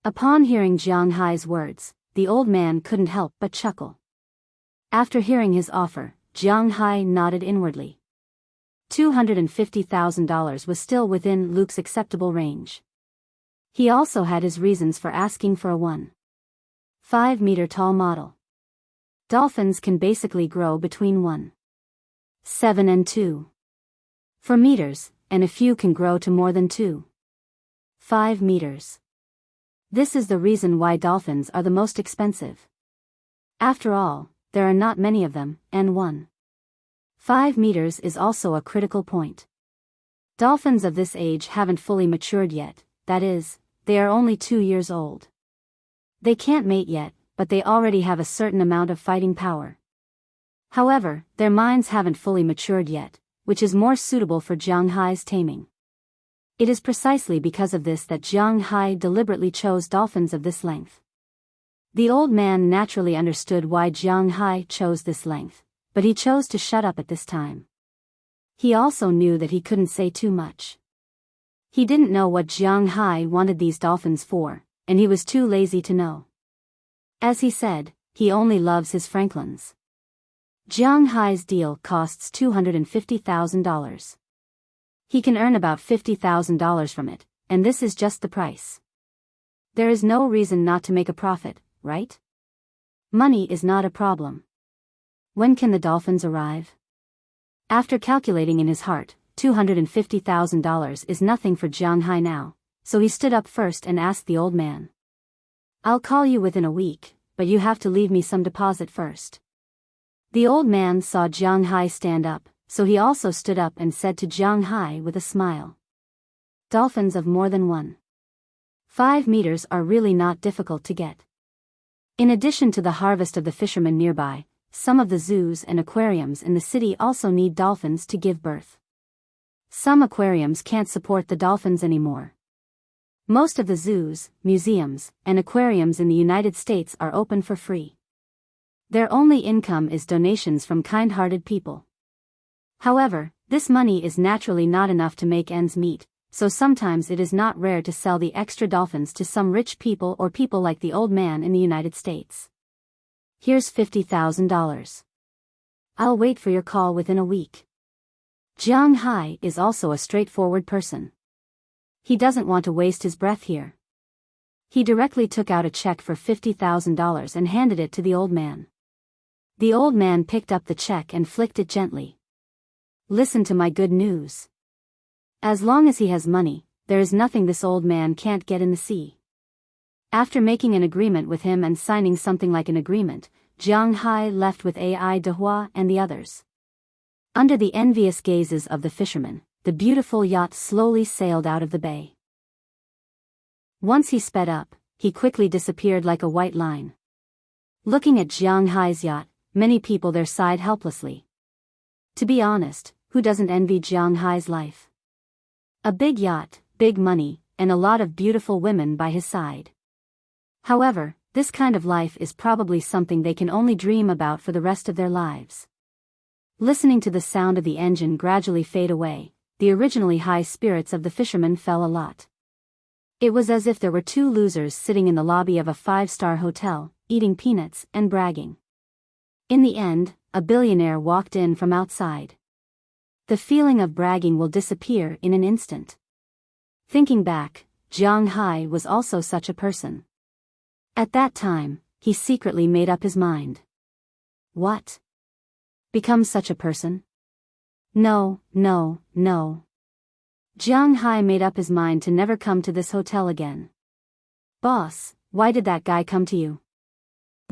Speaker 1: Upon hearing Jiang Hai's words, the old man couldn't help but chuckle. After hearing his offer, Jiang Hai nodded inwardly. $250,000 was still within Luke's acceptable range. He also had his reasons for asking for a 1.5 meter tall model. Dolphins can basically grow between 1.7 and 2.4 meters, and a few can grow to more than 2.5 meters. This is the reason why dolphins are the most expensive. After all, there are not many of them, and 1.5 meters is also a critical point. Dolphins of this age haven't fully matured yet, that is, they are only 2 years old. They can't mate yet, but they already have a certain amount of fighting power. However, their minds haven't fully matured yet, which is more suitable for Jiang Hai's taming. It is precisely because of this that Jiang Hai deliberately chose dolphins of this length. The old man naturally understood why Jiang Hai chose this length, but he chose to shut up at this time. He also knew that he couldn't say too much. He didn't know what Jiang Hai wanted these dolphins for, and he was too lazy to know. As he said, he only loves his franklins. Jiang Hai's deal costs $250,000. He can earn about $50,000 from it, and this is just the price. There is no reason not to make a profit, right? Money is not a problem. When can the dolphins arrive? After calculating in his heart, $250,000 is nothing for Jiang Hai now, so he stood up first and asked the old man. I'll call you within a week, but you have to leave me some deposit first. The old man saw Jiang Hai stand up, so he also stood up and said to Jiang Hai with a smile. Dolphins of more than 1.5 meters are really not difficult to get. In addition to the harvest of the fishermen nearby, some of the zoos and aquariums in the city also need dolphins to give birth. Some aquariums can't support the dolphins anymore. Most of the zoos, museums, and aquariums in the United States are open for free. Their only income is donations from kind-hearted people. However, this money is naturally not enough to make ends meet, so sometimes it is not rare to sell the extra dolphins to some rich people or people like the old man in the United States. Here's $50,000. I'll wait for your call within a week. Jiang Hai is also a straightforward person. He doesn't want to waste his breath here. He directly took out a check for $50,000 and handed it to the old man. The old man picked up the check and flicked it gently. Listen to my good news. As long as he has money, there is nothing this old man can't get in the sea. After making an agreement with him and signing something like an agreement, Jiang Hai left with Ai Dehua and the others. Under the envious gazes of the fishermen, the beautiful yacht slowly sailed out of the bay. Once he sped up, he quickly disappeared like a white line. Looking at Jiang Hai's yacht, many people there sighed helplessly. To be honest, who doesn't envy Jiang Hai's life? A big yacht, big money, and a lot of beautiful women by his side. However, this kind of life is probably something they can only dream about for the rest of their lives. Listening to the sound of the engine gradually fade away, the originally high spirits of the fishermen fell a lot. It was as if there were two losers sitting in the lobby of a 5-star hotel, eating peanuts and bragging. In the end, a billionaire walked in from outside. The feeling of bragging will disappear in an instant. Thinking back, Jiang Hai was also such a person. At that time, he secretly made up his mind. What? Become such a person? No, no, no. Jiang Hai made up his mind to never come to this hotel again. Boss, why did that guy come to you?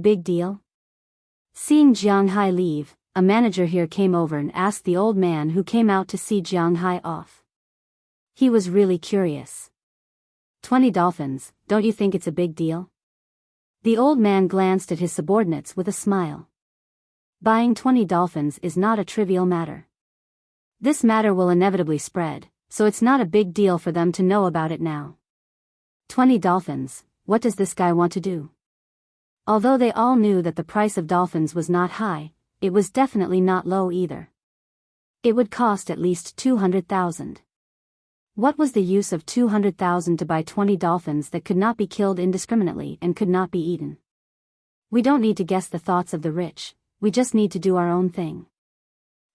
Speaker 1: Big deal? Seeing Jiang Hai leave, a manager here came over and asked the old man who came out to see Jiang Hai off. He was really curious. 20 dolphins, don't you think it's a big deal? The old man glanced at his subordinates with a smile. Buying 20 dolphins is not a trivial matter. This matter will inevitably spread, so it's not a big deal for them to know about it now. 20 dolphins, what does this guy want to do? Although they all knew that the price of dolphins was not high, it was definitely not low either. It would cost at least 200,000. What was the use of 200,000 to buy 20 dolphins that could not be killed indiscriminately and could not be eaten? We don't need to guess the thoughts of the rich, we just need to do our own thing.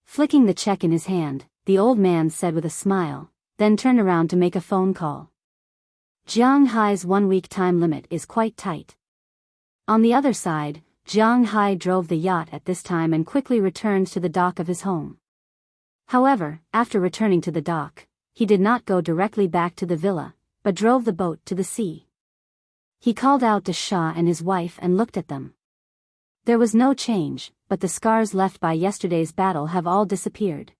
Speaker 1: Flicking the check in his hand, the old man said with a smile, then turned around to make a phone call. Jiang Hai's 1-week time limit is quite tight. On the other side, Jiang Hai drove the yacht at this time and quickly returned to the dock of his home. However, after returning to the dock, he did not go directly back to the villa, but drove the boat to the sea. He called out to Shah and his wife and looked at them. There was no change, but the scars left by yesterday's battle have all disappeared.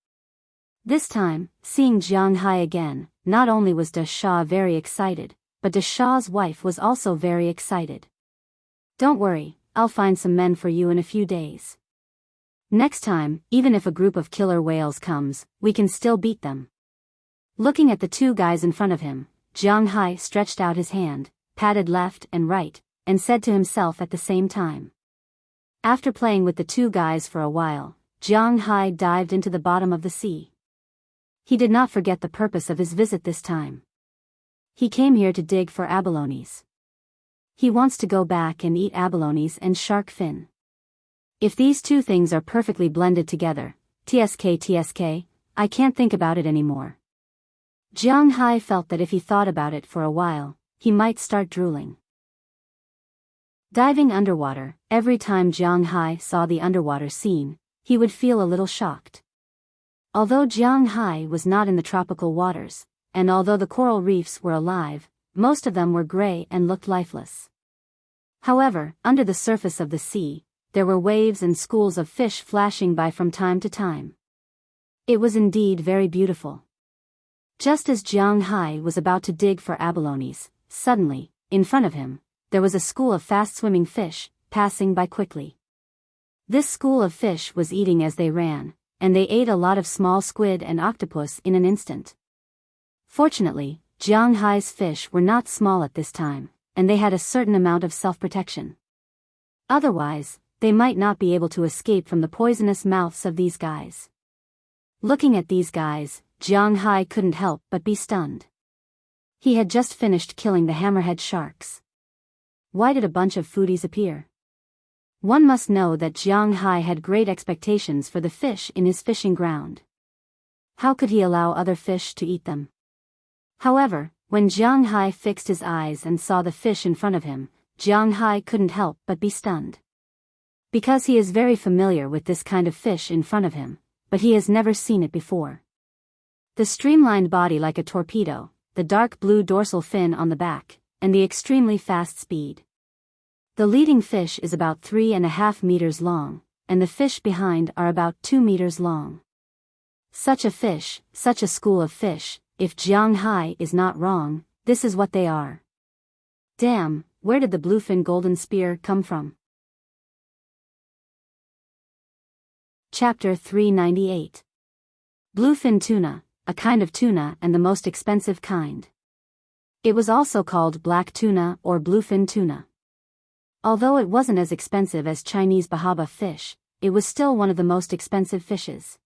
Speaker 1: This time, seeing Jiang Hai again, not only was Da Shah very excited, but Da Shah's wife was also very excited. Don't worry, I'll find some men for you in a few days. Next time, even if a group of killer whales comes, we can still beat them. Looking at the two guys in front of him, Jiang Hai stretched out his hand, patted left and right, and said to himself at the same time. After playing with the two guys for a while, Jiang Hai dived into the bottom of the sea. He did not forget the purpose of his visit this time. He came here to dig for abalones. He wants to go back and eat abalones and shark fin. If these two things are perfectly blended together, TSK, I can't think about it anymore. Jiang Hai felt that if he thought about it for a while, he might start drooling. Diving underwater, every time Jiang Hai saw the underwater scene, he would feel a little shocked. Although Jiang Hai was not in the tropical waters, and although the coral reefs were alive, most of them were gray and looked lifeless. However, under the surface of the sea, there were waves and schools of fish flashing by from time to time. It was indeed very beautiful. Just as Jiang Hai was about to dig for abalones, suddenly, in front of him, there was a school of fast-swimming fish, passing by quickly. This school of fish was eating as they ran, and they ate a lot of small squid and octopus in an instant. Fortunately, Jiang Hai's fish were not small at this time, and they had a certain amount of self-protection. Otherwise, they might not be able to escape from the poisonous mouths of these guys. Looking at these guys, Jiang Hai couldn't help but be stunned. He had just finished killing the hammerhead sharks. Why did a bunch of foodies appear? One must know that Jiang Hai had great expectations for the fish in his fishing ground. How could he allow other fish to eat them? However, when Jiang Hai fixed his eyes and saw the fish in front of him, Jiang Hai couldn't help but be stunned. Because he is very familiar with this kind of fish in front of him, but he has never seen it before. The streamlined body like a torpedo, the dark blue dorsal fin on the back, and the extremely fast speed. The leading fish is about 3.5 meters long, and the fish behind are about 2 meters long. Such a fish, such a school of fish, if Jiang Hai is not wrong, this is what they are. Damn, where did the bluefin golden spear come from? Chapter 398. Bluefin tuna, a kind of tuna and the most expensive kind. It was also called black tuna or bluefin tuna. Although it wasn't as expensive as Chinese bahaba fish, it was still one of the most expensive fishes.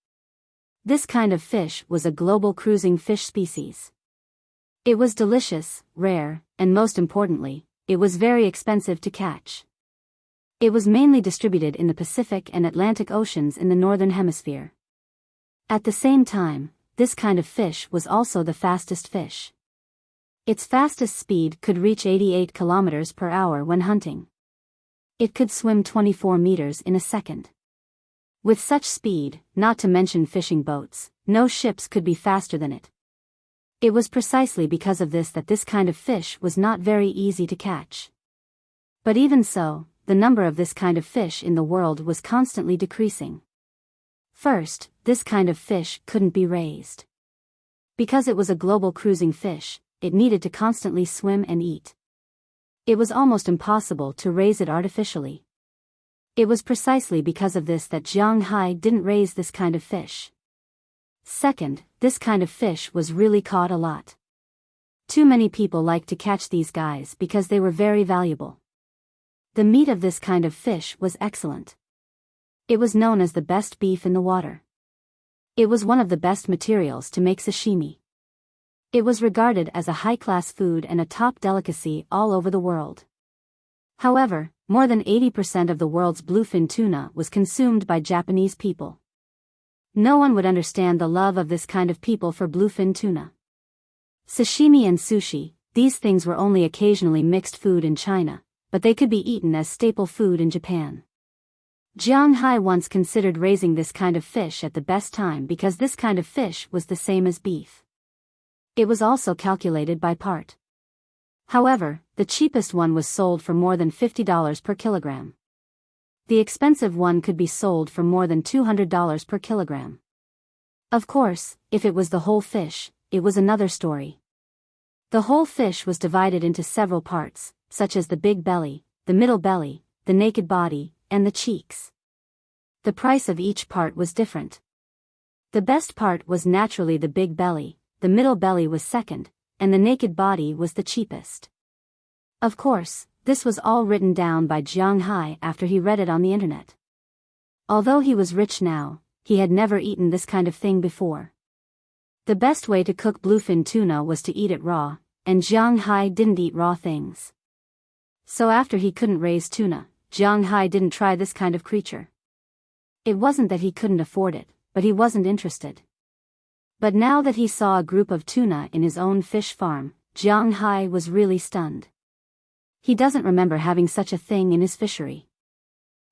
Speaker 1: This kind of fish was a global cruising fish species. It was delicious, rare, and most importantly, it was very expensive to catch. It was mainly distributed in the Pacific and Atlantic Oceans in the Northern Hemisphere. At the same time, this kind of fish was also the fastest fish. Its fastest speed could reach 88 kilometers per hour when hunting. It could swim 24 meters in a second. With such speed, not to mention fishing boats, no ships could be faster than it. It was precisely because of this that this kind of fish was not very easy to catch. But even so, the number of this kind of fish in the world was constantly decreasing. First, this kind of fish couldn't be raised. Because it was a global cruising fish, it needed to constantly swim and eat. It was almost impossible to raise it artificially. It was precisely because of this that Jiang Hai didn't raise this kind of fish. Second, this kind of fish was really caught a lot. Too many people liked to catch these guys because they were very valuable. The meat of this kind of fish was excellent. It was known as the best beef in the water. It was one of the best materials to make sashimi. It was regarded as a high-class food and a top delicacy all over the world. However, more than 80% of the world's bluefin tuna was consumed by Japanese people. No one would understand the love of this kind of people for bluefin tuna. Sashimi and sushi, these things were only occasionally mixed food in China, but they could be eaten as staple food in Japan. Jiang Hai once considered raising this kind of fish at the best time because this kind of fish was the same as beef. It was also calculated by part. However, the cheapest one was sold for more than $50 per kilogram. The expensive one could be sold for more than $200 per kilogram. Of course, if it was the whole fish, it was another story. The whole fish was divided into several parts, such as the big belly, the middle belly, the naked body, and the cheeks. The price of each part was different. The best part was naturally the big belly, the middle belly was second, and the naked body was the cheapest. Of course, this was all written down by Jiang Hai after he read it on the internet. Although he was rich now, he had never eaten this kind of thing before. The best way to cook bluefin tuna was to eat it raw, and Jiang Hai didn't eat raw things. So after he couldn't raise tuna, Jiang Hai didn't try this kind of creature. It wasn't that he couldn't afford it, but he wasn't interested. But now that he saw a group of tuna in his own fish farm, Jiang Hai was really stunned. He doesn't remember having such a thing in his fishery.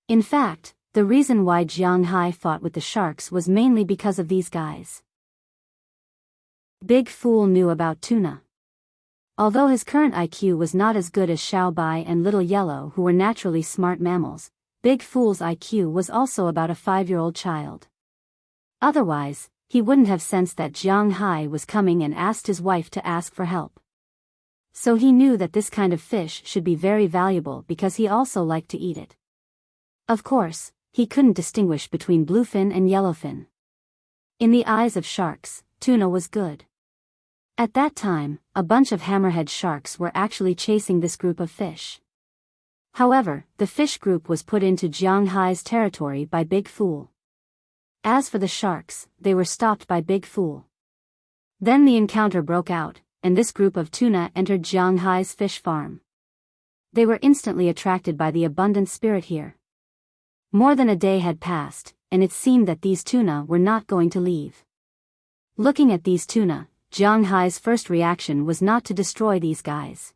Speaker 1: In fact, the reason why Jiang Hai fought with the sharks was mainly because of these guys. Big Fool knew about tuna. Although his current IQ was not as good as Xiao Bai and Little Yellow, who were naturally smart mammals, Big Fool's IQ was also about a 5-year-old child. Otherwise, he wouldn't have sensed that Jiang Hai was coming and asked his wife to ask for help. So he knew that this kind of fish should be very valuable because he also liked to eat it. Of course, he couldn't distinguish between bluefin and yellowfin. In the eyes of sharks, tuna was good. At that time, a bunch of hammerhead sharks were actually chasing this group of fish. However, the fish group was put into Jiang Hai's territory by Big Fool. As for the sharks, they were stopped by Big Fool. Then the encounter broke out, and this group of tuna entered Jiang Hai's fish farm. They were instantly attracted by the abundant spirit here. More than a day had passed, and it seemed that these tuna were not going to leave. Looking at these tuna, Jiang Hai's first reaction was not to destroy these guys.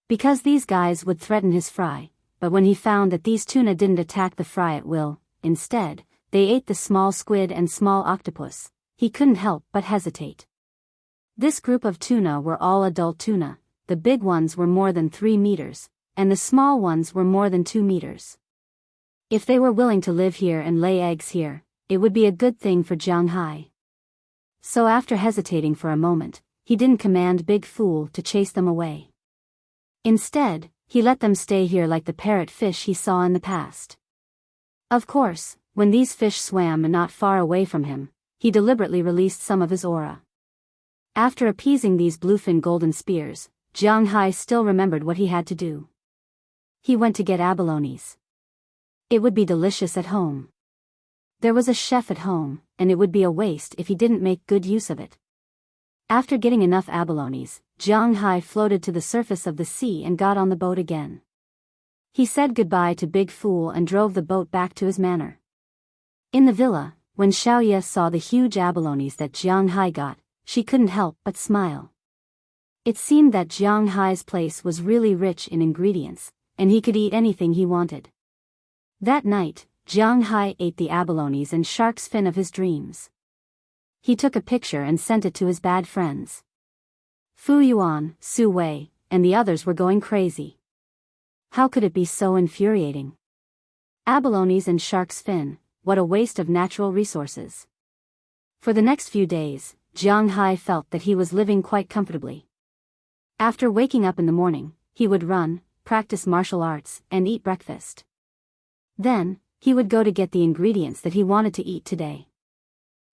Speaker 1: Because these guys would threaten his fry, but when he found that these tuna didn't attack the fry at will, instead, they ate the small squid and small octopus, he couldn't help but hesitate. This group of tuna were all adult tuna, the big ones were more than 3 meters, and the small ones were more than 2 meters. If they were willing to live here and lay eggs here, it would be a good thing for Jiang Hai. So after hesitating for a moment, he didn't command Big Fool to chase them away. Instead, he let them stay here like the parrot fish he saw in the past. Of course, when these fish swam not far away from him, he deliberately released some of his aura. After appeasing these bluefin golden spears, Jiang Hai still remembered what he had to do. He went to get abalones. It would be delicious at home. There was a chef at home, and it would be a waste if he didn't make good use of it. After getting enough abalones, Jiang Hai floated to the surface of the sea and got on the boat again. He said goodbye to Big Fool and drove the boat back to his manor. In the villa, when Xiaoya saw the huge abalones that Jiang Hai got, she couldn't help but smile. It seemed that Jiang Hai's place was really rich in ingredients, and he could eat anything he wanted. That night, Jiang Hai ate the abalones and shark's fin of his dreams. He took a picture and sent it to his bad friends. Fu Yuan, Su Wei, and the others were going crazy. How could it be so infuriating? Abalones and shark's fin, what a waste of natural resources. For the next few days, Jiang Hai felt that he was living quite comfortably. After waking up in the morning, he would run, practice martial arts, and eat breakfast. Then, he would go to get the ingredients that he wanted to eat today.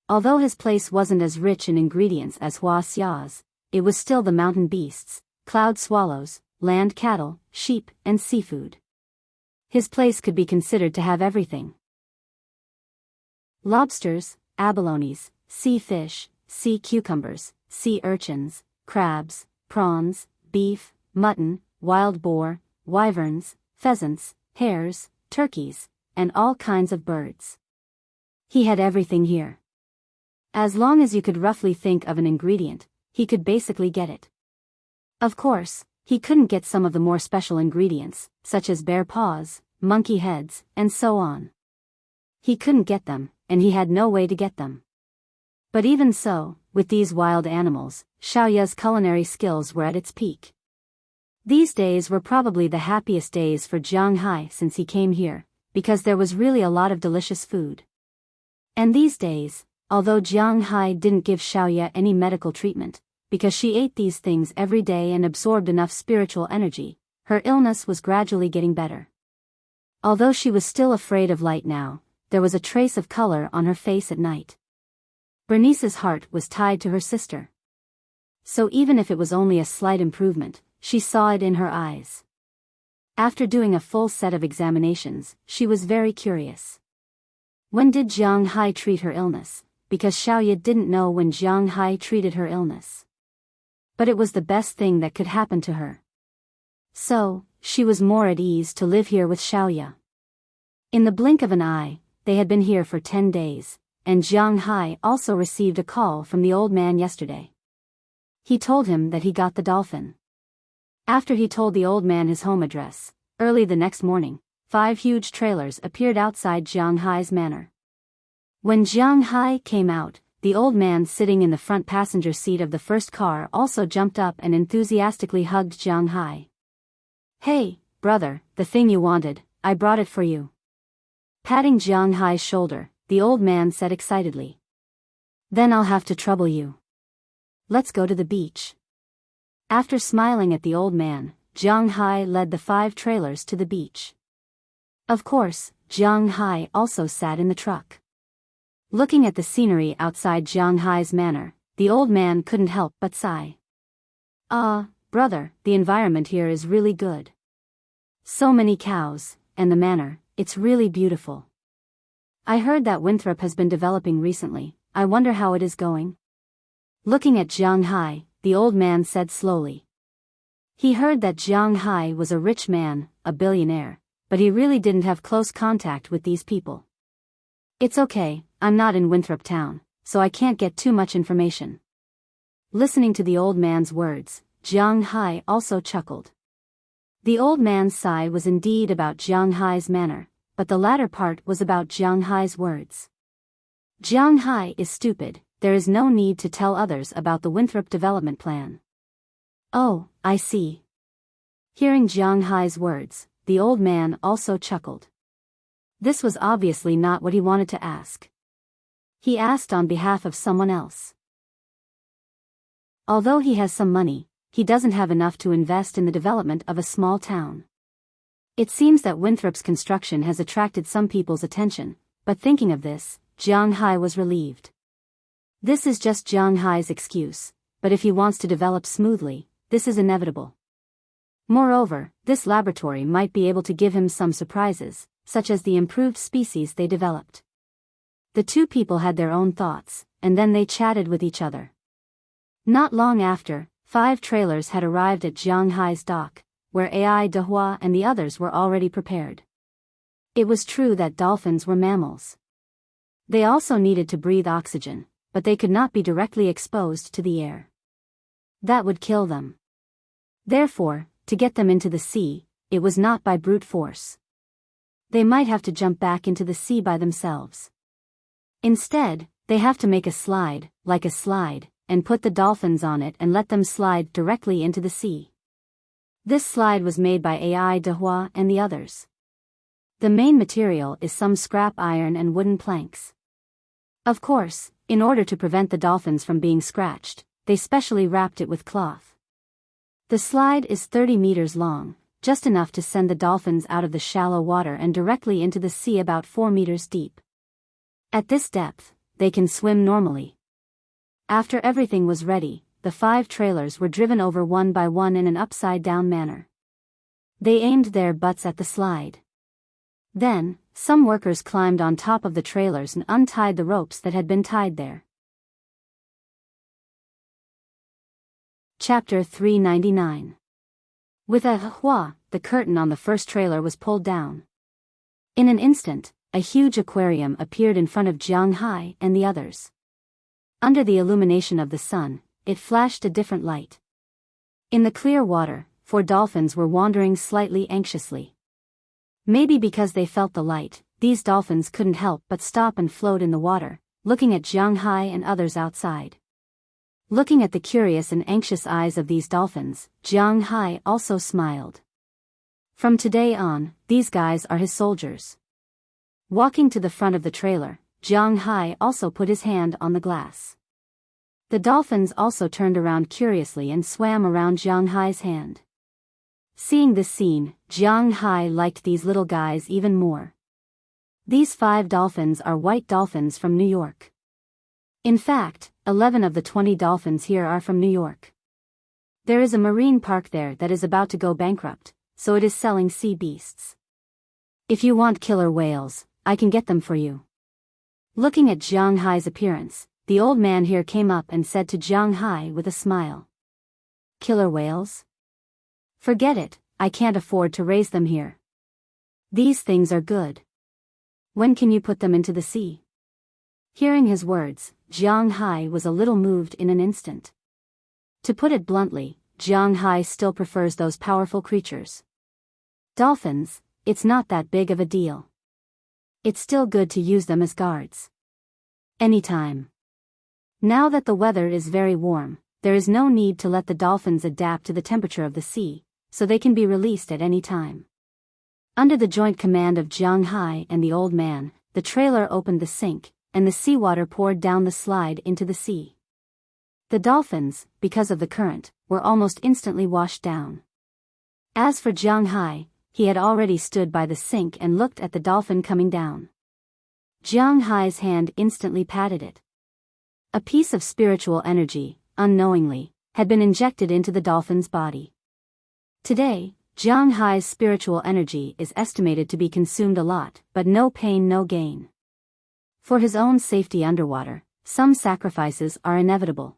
Speaker 1: Although his place wasn't as rich in ingredients as Hua Xia's, it was still the mountain beasts, cloud swallows, land cattle, sheep, and seafood. His place could be considered to have everything. Lobsters, abalones, sea fish, sea cucumbers, sea urchins, crabs, prawns, beef, mutton, wild boar, wyverns, pheasants, hares, turkeys, and all kinds of birds. He had everything here. As long as you could roughly think of an ingredient, he could basically get it. Of course, he couldn't get some of the more special ingredients, such as bear paws, monkey heads, and so on. He couldn't get them, and he had no way to get them. But even so, with these wild animals, Xiaoya's culinary skills were at its peak. These days were probably the happiest days for Jiang Hai since he came here, because there was really a lot of delicious food. And these days, although Jiang Hai didn't give Xiaoya any medical treatment, because she ate these things every day and absorbed enough spiritual energy, her illness was gradually getting better. Although she was still afraid of light now, there was a trace of color on her face at night. Bernice's heart was tied to her sister. So even if it was only a slight improvement, she saw it in her eyes. After doing a full set of examinations, she was very curious. When did Jiang Hai treat her illness? Because Xiaoya didn't know when Jiang Hai treated her illness. But it was the best thing that could happen to her. So, she was more at ease to live here with Xiaoya. In the blink of an eye, they had been here for 10 days, and Jiang Hai also received a call from the old man yesterday. He told him that he got the dolphin. After he told the old man his home address, early the next morning, 5 huge trailers appeared outside Jiang Hai's manor. When Jiang Hai came out, the old man sitting in the front passenger seat of the first car also jumped up and enthusiastically hugged Jiang Hai. "Hey, brother, the thing you wanted, I brought it for you." Patting Jiang Hai's shoulder, the old man said excitedly. "Then I'll have to trouble you. Let's go to the beach." After smiling at the old man, Jiang Hai led the 5 trailers to the beach. Of course, Jiang Hai also sat in the truck. Looking at the scenery outside Jiang Hai's manor, the old man couldn't help but sigh. Brother, the environment here is really good. So many cows, and the manor, it's really beautiful. I heard that Winthrop has been developing recently, I wonder how it is going?" Looking at Jiang Hai, the old man said slowly. He heard that Jiang Hai was a rich man, a billionaire, but he really didn't have close contact with these people. "It's okay, I'm not in Winthrop town, so I can't get too much information." Listening to the old man's words, Jiang Hai also chuckled. The old man's sigh was indeed about Jiang Hai's manner, but the latter part was about Jiang Hai's words. Jiang Hai is stupid, there is no need to tell others about the Winthrop development plan. "Oh, I see." Hearing Jiang Hai's words, the old man also chuckled. This was obviously not what he wanted to ask. He asked on behalf of someone else. Although he has some money, he doesn't have enough to invest in the development of a small town. It seems that Winthrop's construction has attracted some people's attention, but thinking of this, Jiang Hai was relieved. This is just Jiang Hai's excuse, but if he wants to develop smoothly, this is inevitable. Moreover, this laboratory might be able to give him some surprises, such as the improved species they developed. The 2 people had their own thoughts, and then they chatted with each other. Not long after, 5 trailers had arrived at Jiang Hai's dock, where Ai Dehua and the others were already prepared. It was true that dolphins were mammals. They also needed to breathe oxygen, but they could not be directly exposed to the air. That would kill them. Therefore, to get them into the sea, it was not by brute force. They might have to jump back into the sea by themselves. Instead, they have to make a slide, like a slide, and put the dolphins on it and let them slide directly into the sea. This slide was made by Ai Dehua and the others. The main material is some scrap iron and wooden planks. Of course, in order to prevent the dolphins from being scratched, they specially wrapped it with cloth. The slide is 30 meters long, just enough to send the dolphins out of the shallow water and directly into the sea about 4 meters deep. At this depth, they can swim normally. After everything was ready, the 5 trailers were driven over one by one in an upside-down manner. They aimed their butts at the slide. Then, some workers climbed on top of the trailers and untied the ropes that had been tied there. Chapter 399. With a hua, the curtain on the first trailer was pulled down. In an instant, a huge aquarium appeared in front of Jiang Hai and the others. Under the illumination of the sun, it flashed a different light. In the clear water, 4 dolphins were wandering slightly anxiously. Maybe because they felt the light, these dolphins couldn't help but stop and float in the water, looking at Jiang Hai and others outside. Looking at the curious and anxious eyes of these dolphins, Jiang Hai also smiled. From today on, these guys are his soldiers. Walking to the front of the trailer, Jiang Hai also put his hand on the glass. The dolphins also turned around curiously and swam around Jiang Hai's hand. Seeing this scene, Jiang Hai liked these little guys even more. These 5 dolphins are white dolphins from New York. In fact, 11 of the 20 dolphins here are from New York. There is a marine park there that is about to go bankrupt, so it is selling sea beasts. If you want killer whales, I can get them for you. Looking at Jiang Hai's appearance, the old man here came up and said to Jiang Hai with a smile. Killer whales? Forget it, I can't afford to raise them here. These things are good. When can you put them into the sea? Hearing his words, Jiang Hai was a little moved in an instant. To put it bluntly, Jiang Hai still prefers those powerful creatures. Dolphins, it's not that big of a deal. It's still good to use them as guards. Anytime. Now that the weather is very warm, there is no need to let the dolphins adapt to the temperature of the sea, so they can be released at any time. Under the joint command of Jiang Hai and the old man, the trailer opened the sink, and the seawater poured down the slide into the sea. The dolphins, because of the current, were almost instantly washed down. As for Jiang Hai, he had already stood by the sink and looked at the dolphin coming down. Jiang Hai's hand instantly patted it. A piece of spiritual energy, unknowingly, had been injected into the dolphin's body. Today, Jiang Hai's spiritual energy is estimated to be consumed a lot, but no pain, no gain. For his own safety underwater, some sacrifices are inevitable.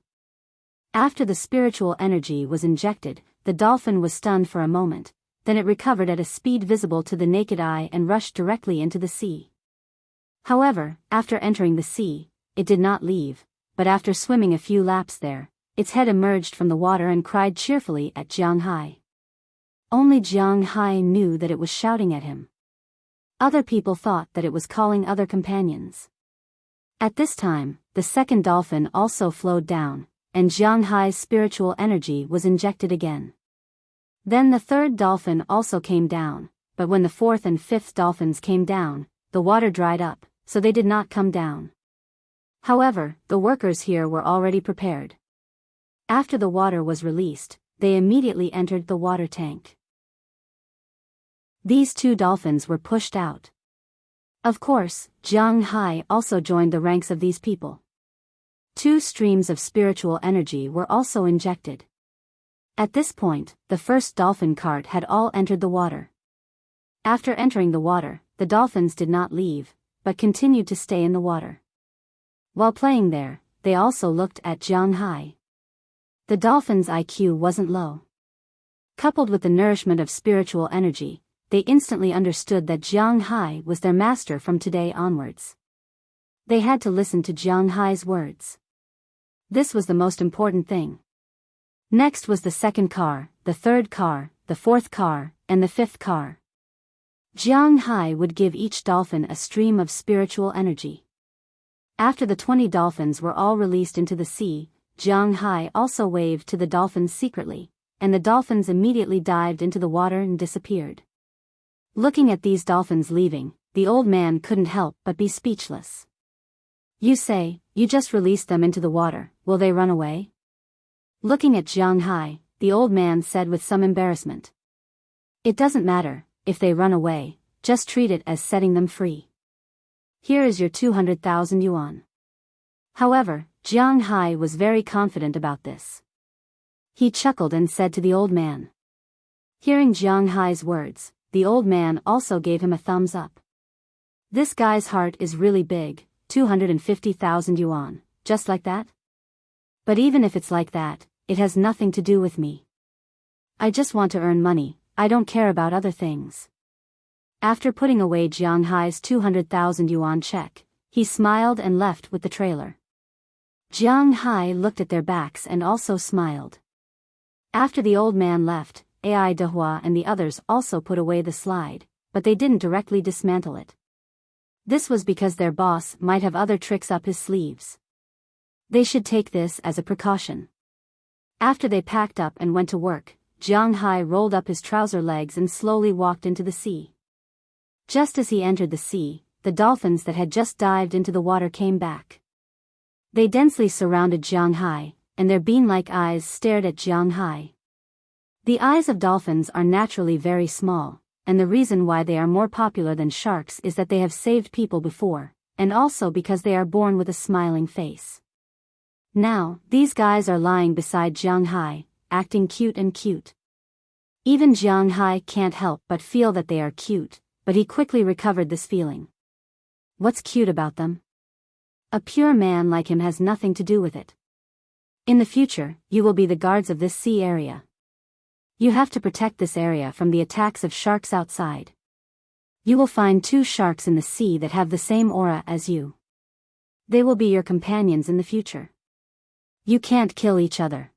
Speaker 1: After the spiritual energy was injected, the dolphin was stunned for a moment, then it recovered at a speed visible to the naked eye and rushed directly into the sea. However, after entering the sea, it did not leave, but after swimming a few laps there, its head emerged from the water and cried cheerfully at Jiang Hai. Only Jiang Hai knew that it was shouting at him. Other people thought that it was calling other companions. At this time, the second dolphin also flowed down, and Jiang Hai's spiritual energy was injected again. Then the third dolphin also came down, but when the 4th and 5th dolphins came down, the water dried up, so they did not come down. However, the workers here were already prepared. After the water was released, they immediately entered the water tank. These 2 dolphins were pushed out. Of course, Jiang Hai also joined the ranks of these people. 2 streams of spiritual energy were also injected. At this point, the first dolphin cart had all entered the water. After entering the water, the dolphins did not leave, but continued to stay in the water. While playing there, they also looked at Jiang Hai. The dolphins' IQ wasn't low. Coupled with the nourishment of spiritual energy, they instantly understood that Jiang Hai was their master from today onwards. They had to listen to Jiang Hai's words. This was the most important thing. Next was the second car, the third car, the fourth car, and the fifth car. Jiang Hai would give each dolphin a stream of spiritual energy. After the 20 dolphins were all released into the sea, Jiang Hai also waved to the dolphins secretly, and the dolphins immediately dived into the water and disappeared. Looking at these dolphins leaving, the old man couldn't help but be speechless. You say, you just released them into the water, will they run away? Looking at Jiang Hai, the old man said with some embarrassment. It doesn't matter, if they run away, just treat it as setting them free. Here is your 200,000 yuan. However, Jiang Hai was very confident about this. He chuckled and said to the old man. Hearing Jiang Hai's words, the old man also gave him a thumbs up. This guy's heart is really big, 250,000 yuan, just like that? But even if it's like that, it has nothing to do with me. I just want to earn money, I don't care about other things. After putting away Jiang Hai's 200,000 yuan check, he smiled and left with the trailer. Jiang Hai looked at their backs and also smiled. After the old man left, Ai Dehua and the others also put away the slide, but they didn't directly dismantle it. This was because their boss might have other tricks up his sleeves. They should take this as a precaution. After they packed up and went to work, Jiang Hai rolled up his trouser legs and slowly walked into the sea. Just as he entered the sea, the dolphins that had just dived into the water came back. They densely surrounded Jiang Hai, and their bean-like eyes stared at Jiang Hai. The eyes of dolphins are naturally very small, and the reason why they are more popular than sharks is that they have saved people before, and also because they are born with a smiling face. Now, these guys are lying beside Jiang Hai, acting cute and cute. Even Jiang Hai can't help but feel that they are cute, but he quickly recovered this feeling. What's cute about them? A pure man like him has nothing to do with it. In the future, you will be the guards of this sea area. You have to protect this area from the attacks of sharks outside. You will find 2 sharks in the sea that have the same aura as you. They will be your companions in the future. You can't kill each other.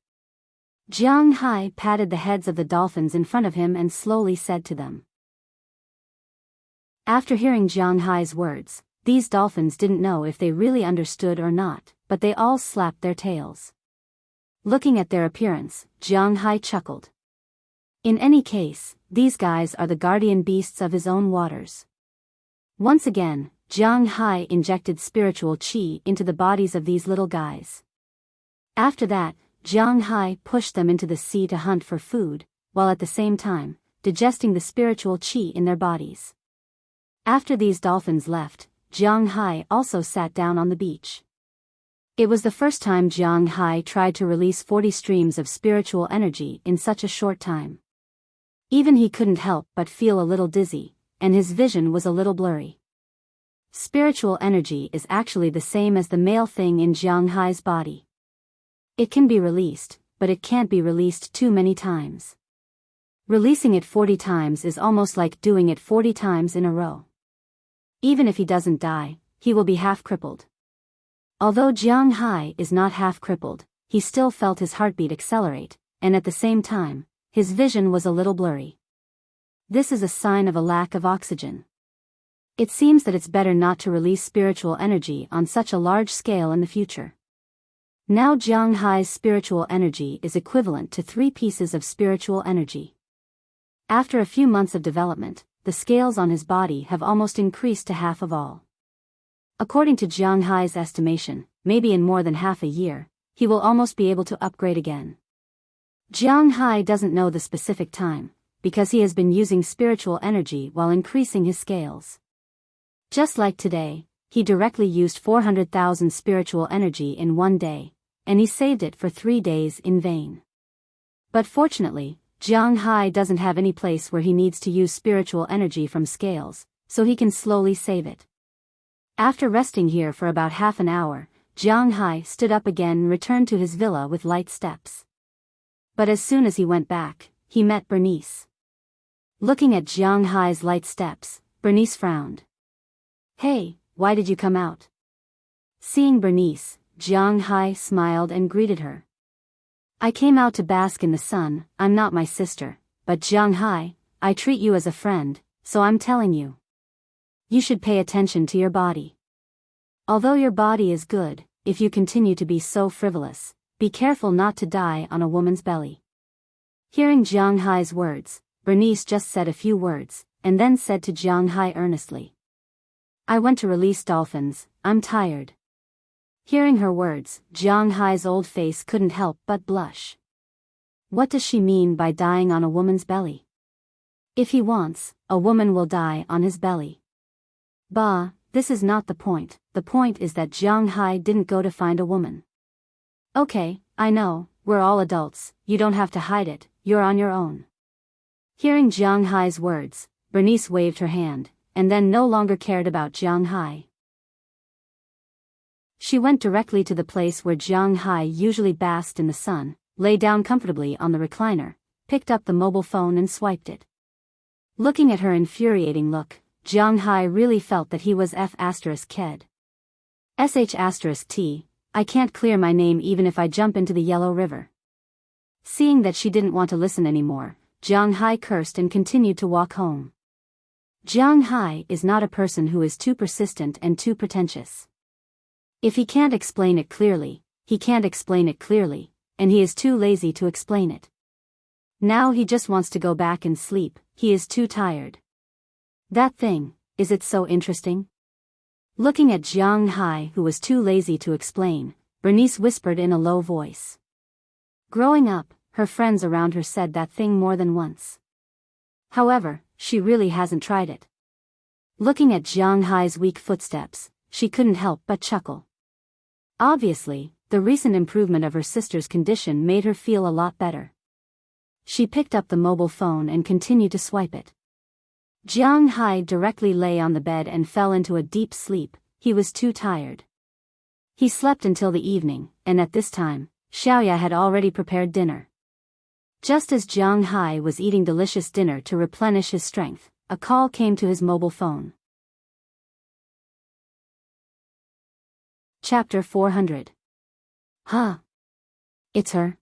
Speaker 1: Jiang Hai patted the heads of the dolphins in front of him and slowly said to them. After hearing Jiang Hai's words, these dolphins didn't know if they really understood or not, but they all slapped their tails. Looking at their appearance, Jiang Hai chuckled. In any case, these guys are the guardian beasts of his own waters. Once again, Jiang Hai injected spiritual qi into the bodies of these little guys. After that, Jiang Hai pushed them into the sea to hunt for food, while at the same time, digesting the spiritual qi in their bodies. After these dolphins left, Jiang Hai also sat down on the beach. It was the first time Jiang Hai tried to release 40 streams of spiritual energy in such a short time. Even he couldn't help but feel a little dizzy, and his vision was a little blurry. Spiritual energy is actually the same as the male thing in Jiang Hai's body. It can be released, but it can't be released too many times. Releasing it 40 times is almost like doing it 40 times in a row. Even if he doesn't die, he will be half crippled. Although Jiang Hai is not half crippled, he still felt his heartbeat accelerate, and at the same time, his vision was a little blurry. This is a sign of a lack of oxygen. It seems that it's better not to release spiritual energy on such a large scale in the future. Now Jiang Hai's spiritual energy is equivalent to 3 pieces of spiritual energy. After a few months of development, the scales on his body have almost increased to half of all. According to Jiang Hai's estimation, maybe in more than half a year, he will almost be able to upgrade again. Jiang Hai doesn't know the specific time, because he has been using spiritual energy while increasing his scales. Just like today, he directly used 400,000 spiritual energy in one day, and he saved it for 3 days in vain. But fortunately, Jiang Hai doesn't have any place where he needs to use spiritual energy from scales, so he can slowly save it. After resting here for about half an hour, Jiang Hai stood up again and returned to his villa with light steps. But as soon as he went back, he met Bernice. Looking at Jiang Hai's light steps, Bernice frowned. Hey, why did you come out? Seeing Bernice, Jiang Hai smiled and greeted her. I came out to bask in the sun. I'm not my sister, but Jiang Hai, I treat you as a friend, so I'm telling you. You should pay attention to your body. Although your body is good, if you continue to be so frivolous, be careful not to die on a woman's belly. Hearing Jiang Hai's words, Bernice just said a few words, and then said to Jiang Hai earnestly. I went to release dolphins, I'm tired. Hearing her words, Jiang Hai's old face couldn't help but blush. What does she mean by dying on a woman's belly? If he wants, a woman will die on his belly. Bah, this is not the point is that Jiang Hai didn't go to find a woman. Okay, I know, we're all adults, you don't have to hide it, you're on your own. Hearing Jiang Hai's words, Bernice waved her hand, and then no longer cared about Jiang Hai. She went directly to the place where Jiang Hai usually basked in the sun, lay down comfortably on the recliner, picked up the mobile phone and swiped it. Looking at her infuriating look, Jiang Hai really felt that he was F***ked. *T, I can't clear my name even if I jump into the Yellow River. Seeing that she didn't want to listen anymore, Jiang Hai cursed and continued to walk home. Jiang Hai is not a person who is too persistent and too pretentious. If he can't explain it clearly, he can't explain it clearly, and he is too lazy to explain it. Now he just wants to go back and sleep, he is too tired. That thing, is it so interesting? Looking at Jiang Hai, who was too lazy to explain, Bernice whispered in a low voice. Growing up, her friends around her said that thing more than once. However, she really hasn't tried it. Looking at Jiang Hai's weak footsteps, she couldn't help but chuckle. Obviously, the recent improvement of her sister's condition made her feel a lot better. She picked up the mobile phone and continued to swipe it. Jiang Hai directly lay on the bed and fell into a deep sleep, he was too tired. He slept until the evening, and at this time, Xiaoya had already prepared dinner. Just as Jiang Hai was eating delicious dinner to replenish his strength, a call came to his mobile phone. Chapter 400. Huh. It's her.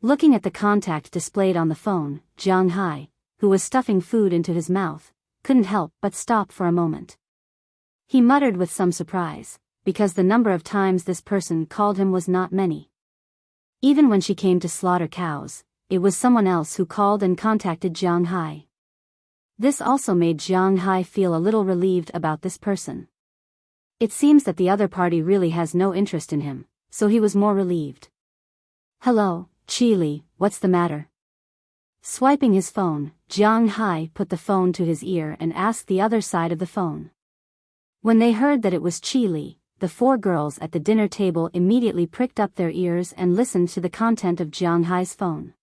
Speaker 1: Looking at the contact displayed on the phone, Jiang Hai, who was stuffing food into his mouth, couldn't help but stop for a moment. He muttered with some surprise, because the number of times this person called him was not many. Even when she came to slaughter cows, it was someone else who called and contacted Jiang Hai. This also made Jiang Hai feel a little relieved about this person. It seems that the other party really has no interest in him, so he was more relieved. Hello, Chili, what's the matter? Swiping his phone, Jiang Hai put the phone to his ear and asked the other side of the phone. When they heard that it was Chili, the four girls at the dinner table immediately pricked up their ears and listened to the content of Jiang Hai's phone.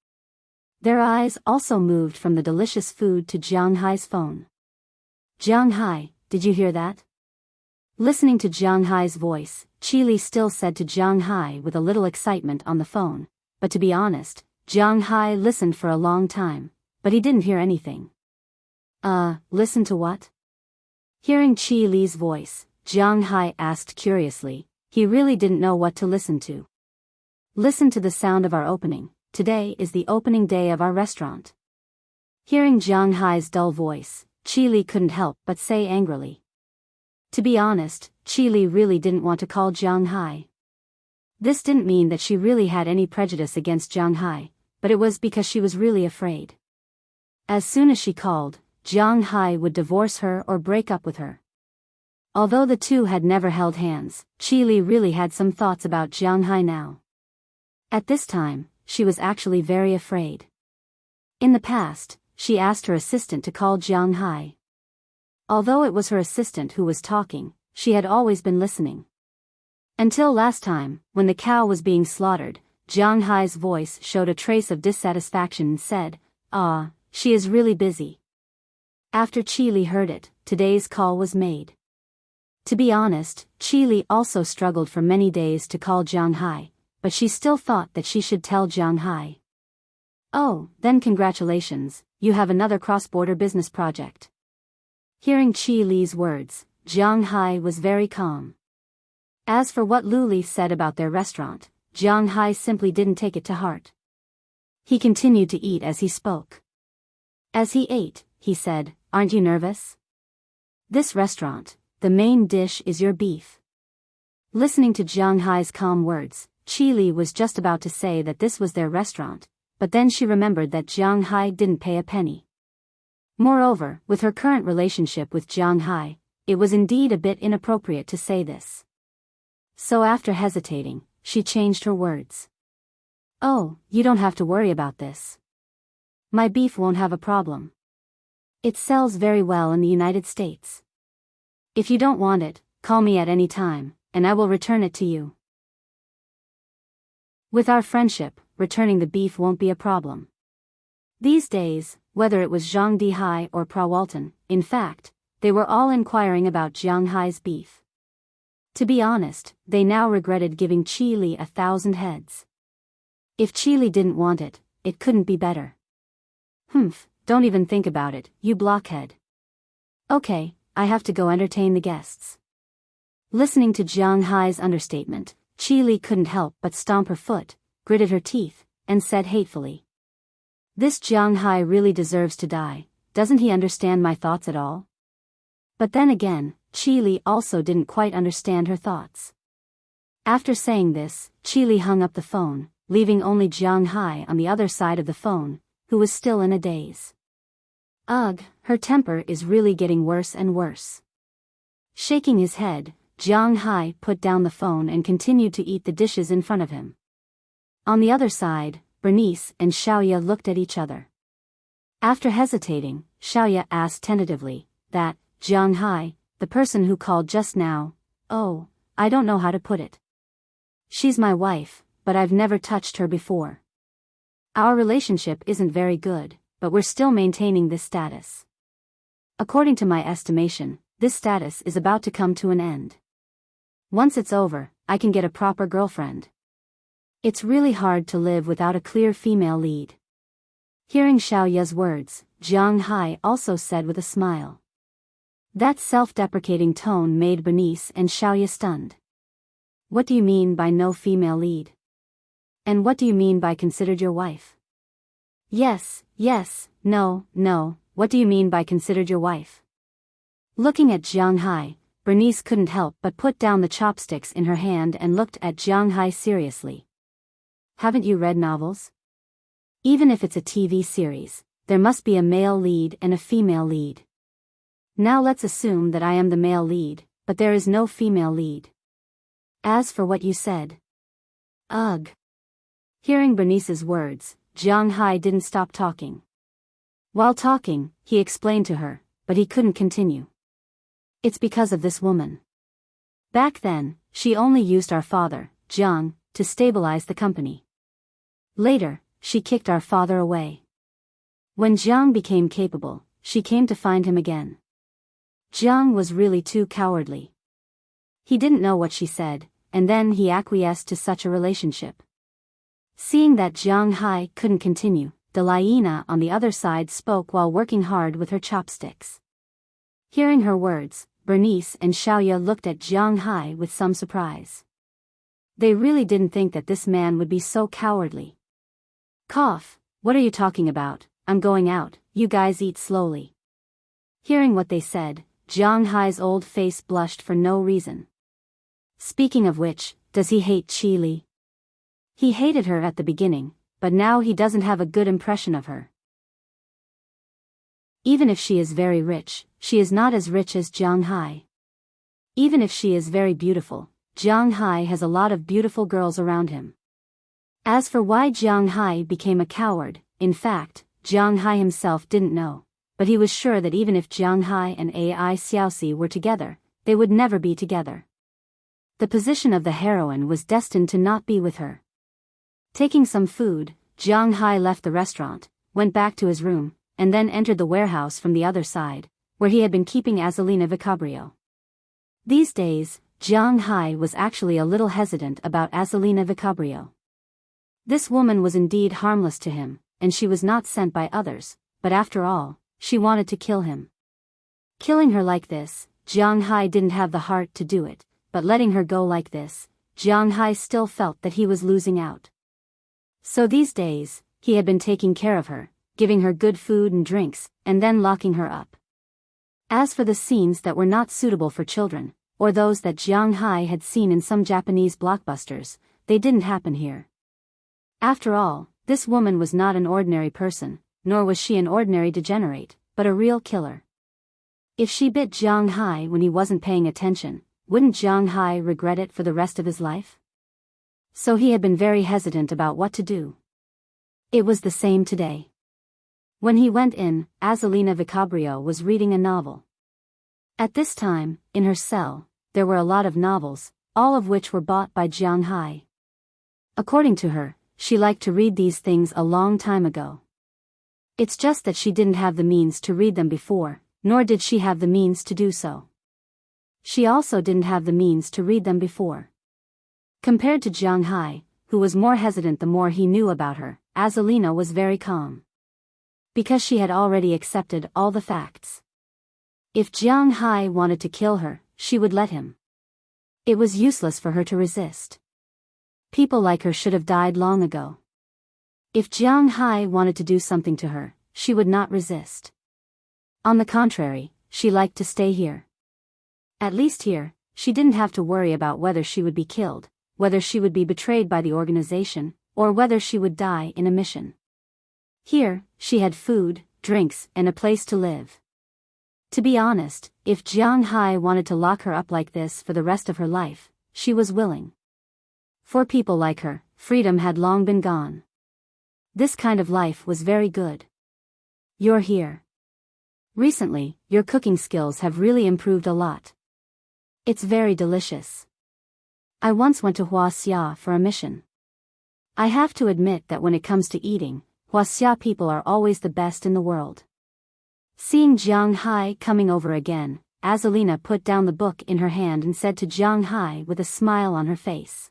Speaker 1: Their eyes also moved from the delicious food to Jiang Hai's phone. Jiang Hai, did you hear that? Listening to Jiang Hai's voice, Chili still said to Jiang Hai with a little excitement on the phone, but to be honest, Jiang Hai listened for a long time, but he didn't hear anything. Listen to what? Hearing Chi Li's voice, Jiang Hai asked curiously, he really didn't know what to listen to. Listen to the sound of our opening, today is the opening day of our restaurant. Hearing Jiang Hai's dull voice, Chi Li couldn't help but say angrily. To be honest, Chi Li really didn't want to call Jiang Hai. This didn't mean that she really had any prejudice against Jiang Hai, but it was because she was really afraid. As soon as she called, Jiang Hai would divorce her or break up with her. Although the two had never held hands, Chi Li really had some thoughts about Jiang Hai now. At this time, she was actually very afraid. In the past, she asked her assistant to call Jiang Hai. Although it was her assistant who was talking, she had always been listening. Until last time, when the cow was being slaughtered, Jiang Hai's voice showed a trace of dissatisfaction and said, she is really busy. After Chi Li heard it, today's call was made. To be honest, Chi Li also struggled for many days to call Jiang Hai, but she still thought that she should tell Jiang Hai. Oh, then congratulations, you have another cross-border business project. Hearing Chi Li's words, Jiang Hai was very calm. As for what Luli said about their restaurant, Jiang Hai simply didn't take it to heart. He continued to eat as he spoke. As he ate, he said, "Aren't you nervous? This restaurant, the main dish is your beef." Listening to Jiang Hai's calm words, Qi Li was just about to say that this was their restaurant, but then she remembered that Jiang Hai didn't pay a penny. Moreover, with her current relationship with Jiang Hai, it was indeed a bit inappropriate to say this. So after hesitating, she changed her words. "Oh, you don't have to worry about this. My beef won't have a problem. It sells very well in the United States. If you don't want it, call me at any time, and I will return it to you. With our friendship, returning the beef won't be a problem." These days, whether it was Zhang Dihai or Prawalton, in fact, they were all inquiring about Jiang Hai's beef. To be honest, they now regretted giving Qi Li 1,000 heads. If Qi Li didn't want it, it couldn't be better. Don't even think about it, you blockhead. Okay, I have to go entertain the guests. Listening to Jiang Hai's understatement, Qi Li couldn't help but stomp her foot, gritted her teeth, and said hatefully, "This Jiang Hai really deserves to die. Doesn't he understand my thoughts at all?" But then again, Qi Li also didn't quite understand her thoughts. After saying this, Qi Li hung up the phone, leaving only Jiang Hai on the other side of the phone, who was still in a daze. Ugh, her temper is really getting worse and worse. Shaking his head, Jiang Hai put down the phone and continued to eat the dishes in front of him. On the other side, Bernice and Xiaoya looked at each other. After hesitating, Xiaoya asked tentatively, "That, Jiang Hai, the person who called just now, oh, I don't know how to put it. She's my wife, but I've never touched her before. Our relationship isn't very good, but we're still maintaining this status. According to my estimation, this status is about to come to an end. Once it's over, I can get a proper girlfriend. It's really hard to live without a clear female lead." Hearing Xiaoya's words, Jiang Hai also said with a smile. That self-deprecating tone made Bernice and Xiaoya stunned. "What do you mean by no female lead? And what do you mean by considered your wife?" Yes, no, what do you mean by considered your wife?" Looking at Jiang Hai, Bernice couldn't help but put down the chopsticks in her hand and looked at Jiang Hai seriously. "Haven't you read novels? Even if it's a TV series, there must be a male lead and a female lead. Now let's assume that I am the male lead, but there is no female lead. As for what you said..." Ugh. Hearing Bernice's words, Jiang Hai didn't stop talking. While talking, he explained to her, but he couldn't continue. "It's because of this woman. Back then, she only used our father, Jiang, to stabilize the company. Later, she kicked our father away. When Jiang became capable, she came to find him again. Jiang was really too cowardly. He didn't know what she said, and then he acquiesced to such a relationship." Seeing that Jiang Hai couldn't continue, Delaina on the other side spoke while working hard with her chopsticks. Hearing her words, Bernice and Xiaoya looked at Jiang Hai with some surprise. They really didn't think that this man would be so cowardly. "Cough, what are you talking about? I'm going out, you guys eat slowly." Hearing what they said, Jiang Hai's old face blushed for no reason. Speaking of which, does he hate Qi Li? He hated her at the beginning, but now he doesn't have a good impression of her. Even if she is very rich, she is not as rich as Jiang Hai. Even if she is very beautiful, Jiang Hai has a lot of beautiful girls around him. As for why Jiang Hai became a coward, in fact, Jiang Hai himself didn't know, but he was sure that even if Jiang Hai and Ai Xiaoxi were together, they would never be together. The position of the heroine was destined to not be with her. Taking some food, Jiang Hai left the restaurant, went back to his room, and then entered the warehouse from the other side, where he had been keeping Azalina Vicabrio. These days, Jiang Hai was actually a little hesitant about Azalina Vicabrio. This woman was indeed harmless to him, and she was not sent by others, but after all, she wanted to kill him. Killing her like this, Jiang Hai didn't have the heart to do it, but letting her go like this, Jiang Hai still felt that he was losing out. So these days, he had been taking care of her, giving her good food and drinks, and then locking her up. As for the scenes that were not suitable for children, or those that Jiang Hai had seen in some Japanese blockbusters, they didn't happen here. After all, this woman was not an ordinary person, nor was she an ordinary degenerate, but a real killer. If she bit Jiang Hai when he wasn't paying attention, wouldn't Jiang Hai regret it for the rest of his life? So he had been very hesitant about what to do. It was the same today. When he went in, Azalina Vicabrio was reading a novel. At this time, in her cell, there were a lot of novels, all of which were bought by Jiang Hai. According to her, she liked to read these things a long time ago. It's just that she didn't have the means to read them before, nor did she have the means to do so. She also didn't have the means to read them before. Compared to Jiang Hai, who was more hesitant the more he knew about her, Azalina was very calm. Because she had already accepted all the facts. If Jiang Hai wanted to kill her, she would let him. It was useless for her to resist. People like her should have died long ago. If Jiang Hai wanted to do something to her, she would not resist. On the contrary, she liked to stay here. At least here, she didn't have to worry about whether she would be killed, whether she would be betrayed by the organization, or whether she would die in a mission. Here, she had food, drinks, and a place to live. To be honest, if Jiang Hai wanted to lock her up like this for the rest of her life, she was willing. For people like her, freedom had long been gone. This kind of life was very good. You're here. Recently, your cooking skills have really improved a lot. It's very delicious. I once went to Huaxia for a mission. I have to admit that when it comes to eating, Huaxia people are always the best in the world. Seeing Jiang Hai coming over again, Azalina put down the book in her hand and said to Jiang Hai with a smile on her face.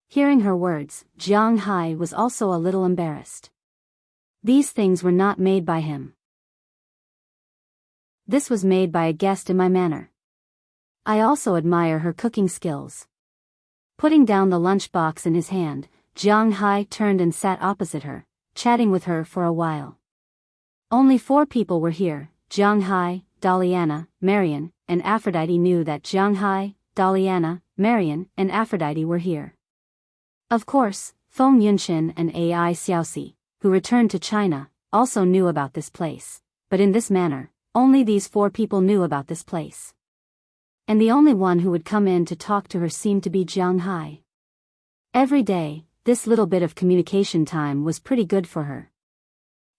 Speaker 1: Hearing her words, Jiang Hai was also a little embarrassed. These things were not made by him. This was made by a guest in my manor. I also admire her cooking skills. Putting down the lunchbox in his hand, Jiang Hai turned and sat opposite her, chatting with her for a while. Only 4 people were here. Jiang Hai, Daliana, Marian, and Aphrodite knew that Jiang Hai, Daliana, Marian, and Aphrodite were here. Of course, Feng Yunxin and Ai Xiaoxi, who returned to China, also knew about this place, but in this manner, only these 4 people knew about this place. And the only one who would come in to talk to her seemed to be Jiang Hai. Every day, this little bit of communication time was pretty good for her.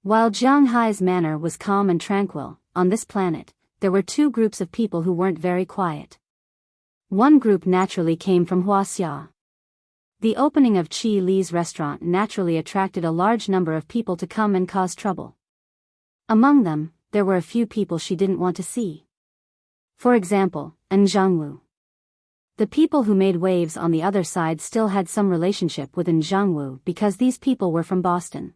Speaker 1: While Jiang Hai's manner was calm and tranquil, on this planet, there were 2 groups of people who weren't very quiet. One group naturally came from Huaxia. The opening of Qi Li's restaurant naturally attracted a large number of people to come and cause trouble. Among them, there were a few people she didn't want to see. For example, Zhangwu. The people who made waves on the other side still had some relationship with Zhangwu because these people were from Boston.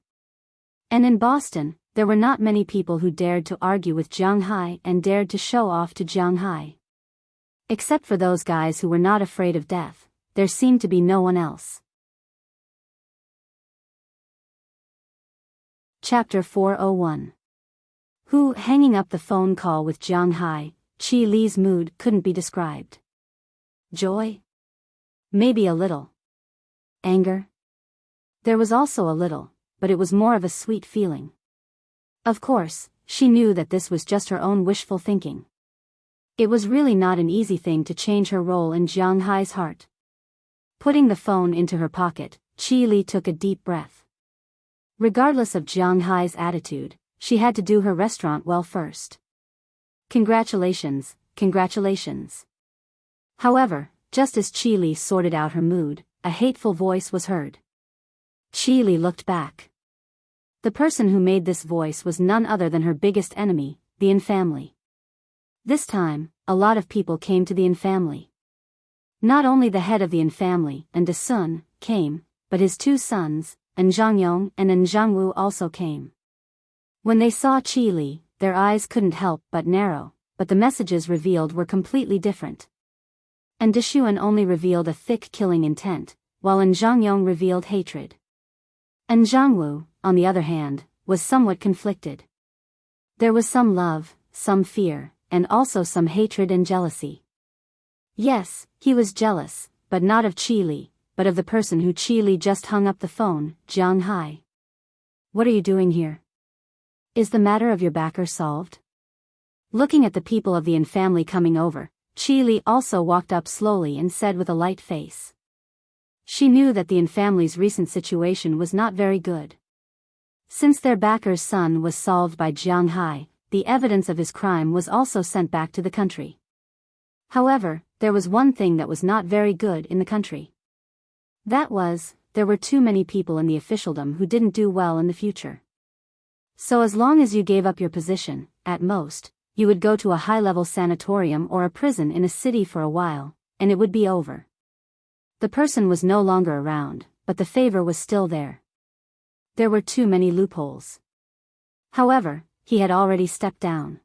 Speaker 1: And in Boston, there were not many people who dared to argue with Jiang Hai and dared to show off to Jiang Hai. Except for those guys who were not afraid of death, there seemed to be no one else. Chapter 401. Who, hanging up the phone call with Jiang Hai, Qi Li's mood couldn't be described. Joy? Maybe a little. Anger? There was also a little, but it was more of a sweet feeling. Of course, she knew that this was just her own wishful thinking. It was really not an easy thing to change her role in Jiang Hai's heart. Putting the phone into her pocket, Qi Li took a deep breath. Regardless of Jiang Hai's attitude, she had to do her restaurant well first. Congratulations, congratulations. However, just as Qi Li sorted out her mood, a hateful voice was heard. Qi Li looked back. The person who made this voice was none other than her biggest enemy, the Yin family. This time, a lot of people came to the Yin family. Not only the head of the Yin family, Sun, came, but his 2 sons, Zhangyong and Zhangwu also came. When they saw Qi Li, their eyes couldn't help but narrow, but the messages revealed were completely different. and Deshuan only revealed a thick killing intent, while Zhangyong revealed hatred. And Zhangwu, on the other hand, was somewhat conflicted. There was some love, some fear, and also some hatred and jealousy. Yes, he was jealous, but not of Qi Li, but of the person who Qi Li just hung up the phone, Jiang Hai. What are you doing here? Is the matter of your backer solved? Looking at the people of the Yin family coming over, Qi Li also walked up slowly and said with a light face. She knew that the Yin family's recent situation was not very good. Since their backer's son was solved by Jiang Hai, the evidence of his crime was also sent back to the country. However, there was one thing that was not very good in the country. That was, there were too many people in the officialdom who didn't do well in the future. So as long as you gave up your position, at most, you would go to a high-level sanatorium or a prison in a city for a while, and it would be over. The person was no longer around, but the favor was still there. There were too many loopholes. However, he had already stepped down.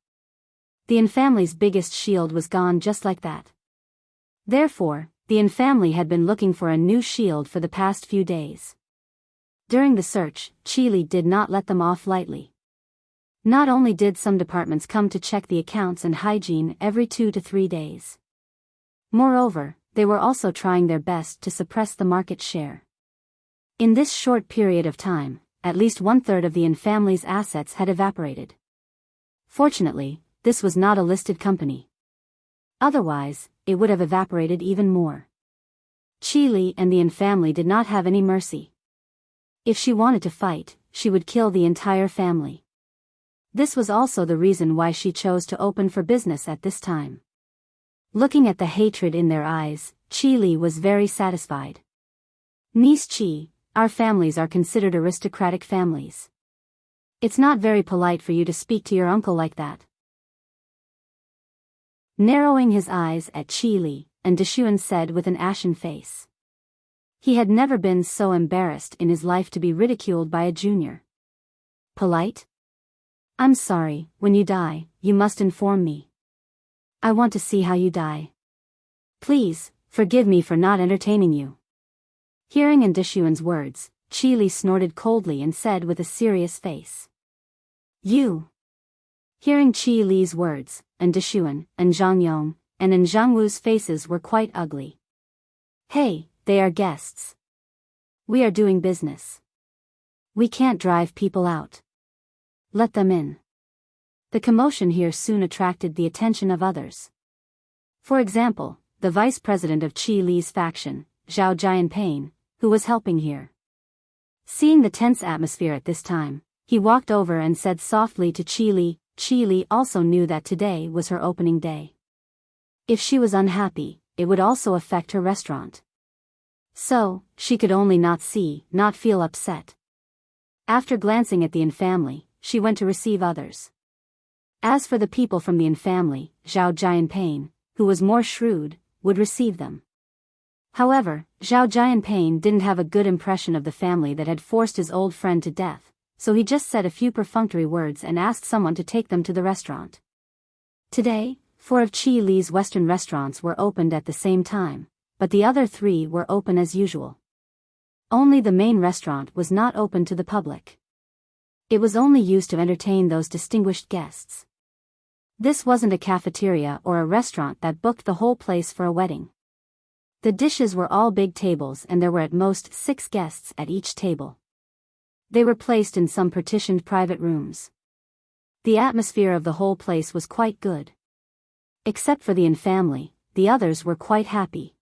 Speaker 1: The Yin family's biggest shield was gone just like that. Therefore, the Yin family had been looking for a new shield for the past few days. During the search, Qi Li did not let them off lightly. Not only did some departments come to check the accounts and hygiene every 2 to 3 days. Moreover, they were also trying their best to suppress the market share. In this short period of time, at least 1/3 of the Yin family's assets had evaporated. Fortunately, this was not a listed company. Otherwise, it would have evaporated even more. Qi Li and the Yin family did not have any mercy. If she wanted to fight, she would kill the entire family. This was also the reason why she chose to open for business at this time. Looking at the hatred in their eyes, Qi Li was very satisfied. Niece Qi, our families are considered aristocratic families. It's not very polite for you to speak to your uncle like that. Narrowing his eyes at Qi Li, and Deshuan said with an ashen face. He had never been so embarrassed in his life to be ridiculed by a junior. Polite? I'm sorry, when you die, you must inform me. I want to see how you die. Please, forgive me for not entertaining you. Hearing Deshuan's words, Qi Li snorted coldly and said with a serious face. You. Hearing Qi Li's words, Deshuan, Zhangyong, and Zhangwu's faces were quite ugly. Hey, they are guests. We are doing business. We can't drive people out. Let them in. The commotion here soon attracted the attention of others. For example, the vice president of Qi Li's faction, Zhao Jianpain, who was helping here. Seeing the tense atmosphere at this time, he walked over and said softly to Qi Li. Qi Li also knew that today was her opening day. If she was unhappy, it would also affect her restaurant. So, she could only not feel upset. After glancing at the Yin family, she went to receive others. As for the people from the Yin family, Zhao Jianpain, who was more shrewd, would receive them. However, Zhao Jianpain didn't have a good impression of the family that had forced his old friend to death, so he just said a few perfunctory words and asked someone to take them to the restaurant. Today, 4 of Qi Li's Western restaurants were opened at the same time, but the other 3 were open as usual. Only the main restaurant was not open to the public. It was only used to entertain those distinguished guests. This wasn't a cafeteria or a restaurant that booked the whole place for a wedding. The dishes were all big tables and there were at most 6 guests at each table. They were placed in some partitioned private rooms. The atmosphere of the whole place was quite good. Except for the Yin family, the others were quite happy.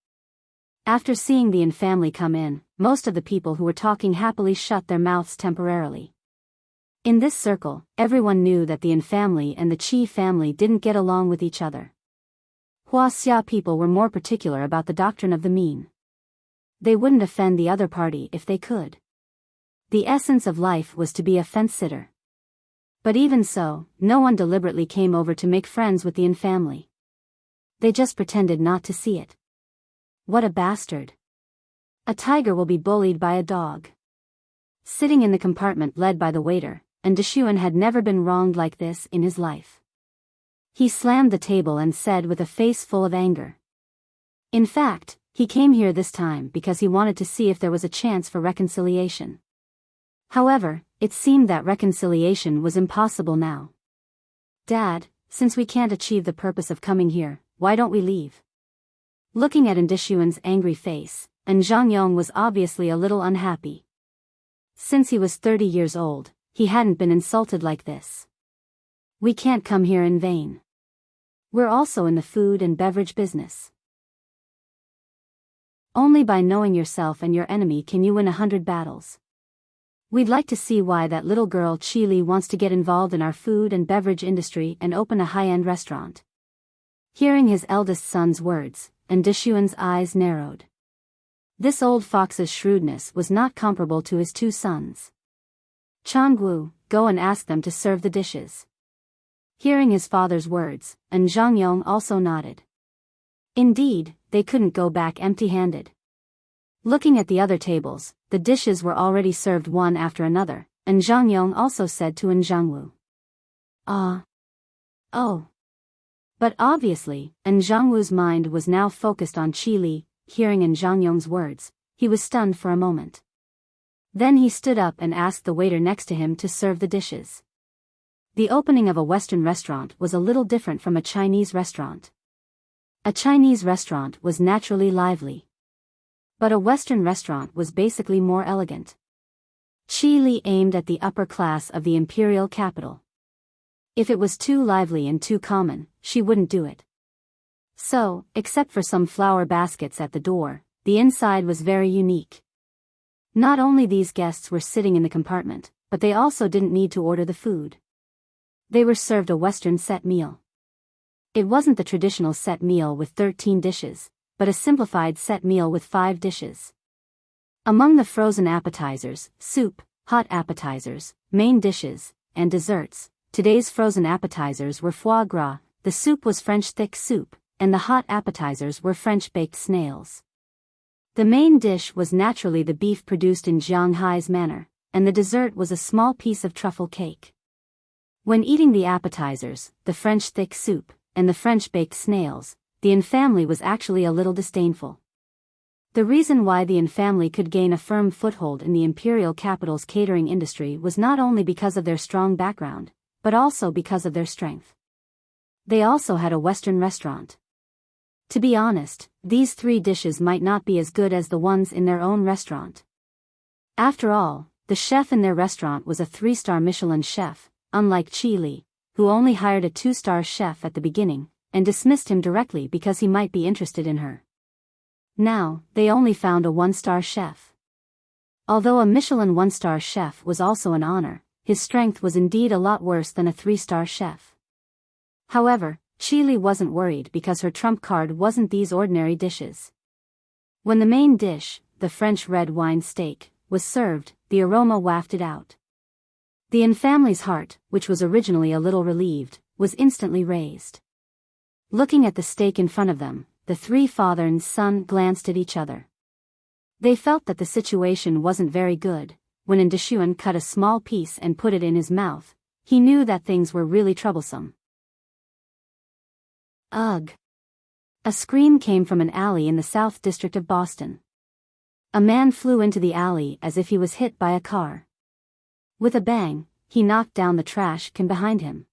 Speaker 1: After seeing the Yin family come in, most of the people who were talking happily shut their mouths temporarily. In this circle, everyone knew that the Yin family and the Qi family didn't get along with each other. Huaxia people were more particular about the doctrine of the mean. They wouldn't offend the other party if they could. The essence of life was to be a fence-sitter. But even so, no one deliberately came over to make friends with the Yin family. They just pretended not to see it. What a bastard. A tiger will be bullied by a dog. Sitting in the compartment led by the waiter, Deshuan had never been wronged like this in his life. He slammed the table and said with a face full of anger. In fact, he came here this time because he wanted to see if there was a chance for reconciliation. However, it seemed that reconciliation was impossible now. Dad, since we can't achieve the purpose of coming here, why don't we leave? Looking at Indishuan's angry face, and Zhang Yong was obviously a little unhappy. Since he was 30 years old, he hadn't been insulted like this. We can't come here in vain. We're also in the food and beverage business. Only by knowing yourself and your enemy can you win 100 battles. We'd like to see why that little girl Chi Li wants to get involved in our food and beverage industry and open a high-end restaurant. Hearing his eldest son's words, Indishuan's eyes narrowed. This old fox's shrewdness was not comparable to his two sons. Changwu, go and ask them to serve the dishes. Hearing his father's words, and Zhang Yong also nodded. Indeed, they couldn't go back empty-handed. Looking at the other tables, the dishes were already served one after another, and Zhang Yong also said to Zhangwu. Oh. But obviously, Zhangwu's mind was now focused on Chi Li. Hearing Zhang Yong's words, he was stunned for a moment. Then he stood up and asked the waiter next to him to serve the dishes. The opening of a Western restaurant was a little different from a Chinese restaurant. A Chinese restaurant was naturally lively. But a Western restaurant was basically more elegant. Chi Li aimed at the upper class of the imperial capital. If it was too lively and too common, she wouldn't do it. So, except for some flower baskets at the door, the inside was very unique. Not only these guests were sitting in the compartment, but they also didn't need to order the food. They were served a Western set meal. It wasn't the traditional set meal with 13 dishes, but a simplified set meal with 5 dishes. Among the frozen appetizers, soup, hot appetizers, main dishes, and desserts, today's frozen appetizers were foie gras, the soup was French thick soup, and the hot appetizers were French-baked snails. The main dish was naturally the beef produced in Jianghai's manner, and the dessert was a small piece of truffle cake. When eating the appetizers, the French thick soup, and the French-baked snails, the Yin family was actually a little disdainful. The reason why the Yin family could gain a firm foothold in the imperial capital's catering industry was not only because of their strong background, but also because of their strength. They also had a Western restaurant. To be honest, these 3 dishes might not be as good as the ones in their own restaurant. After all, the chef in their restaurant was a 3-star Michelin chef, unlike Chi Li, who only hired a 2-star chef at the beginning, and dismissed him directly because he might be interested in her. Now, they only found a 1-star chef. Although a Michelin 1-star chef was also an honor, his strength was indeed a lot worse than a 3-star chef. However, Chi Li wasn't worried because her trump card wasn't these ordinary dishes. When the main dish, the French red wine steak, was served, the aroma wafted out. The Yin family's heart, which was originally a little relieved, was instantly raised. Looking at the steak in front of them, the 3 father and son glanced at each other. They felt that the situation wasn't very good. When Indishuan cut a small piece and put it in his mouth, he knew that things were really troublesome. Ugh! A scream came from an alley in the South District of Boston. A man flew into the alley as if he was hit by a car. With a bang, he knocked down the trash can behind him.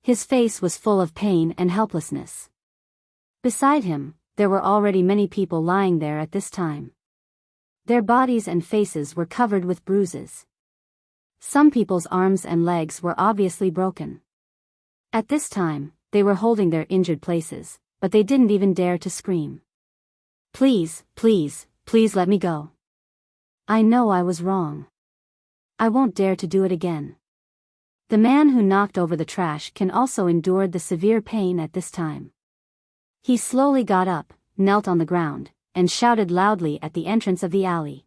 Speaker 1: His face was full of pain and helplessness. Beside him, there were already many people lying there at this time. Their bodies and faces were covered with bruises. Some people's arms and legs were obviously broken. At this time, they were holding their injured places, but they didn't even dare to scream. Please, please, please let me go. I know I was wrong. I won't dare to do it again. The man who knocked over the trash can also endured the severe pain at this time. He slowly got up, knelt on the ground, and shouted loudly at the entrance of the alley.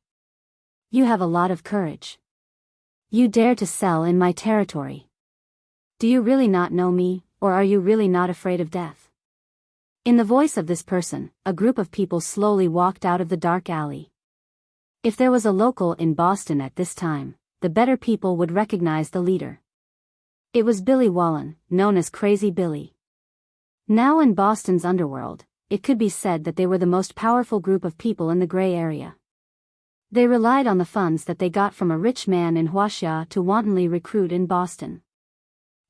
Speaker 1: You have a lot of courage. You dare to sell in my territory. Do you really not know me, or are you really not afraid of death? In the voice of this person, a group of people slowly walked out of the dark alley. If there was a local in Boston at this time, the better people would recognize the leader. It was Billy Wallen, known as Crazy Billy. Now in Boston's underworld, it could be said that they were the most powerful group of people in the gray area. They relied on the funds that they got from a rich man in Huaxia to wantonly recruit in Boston.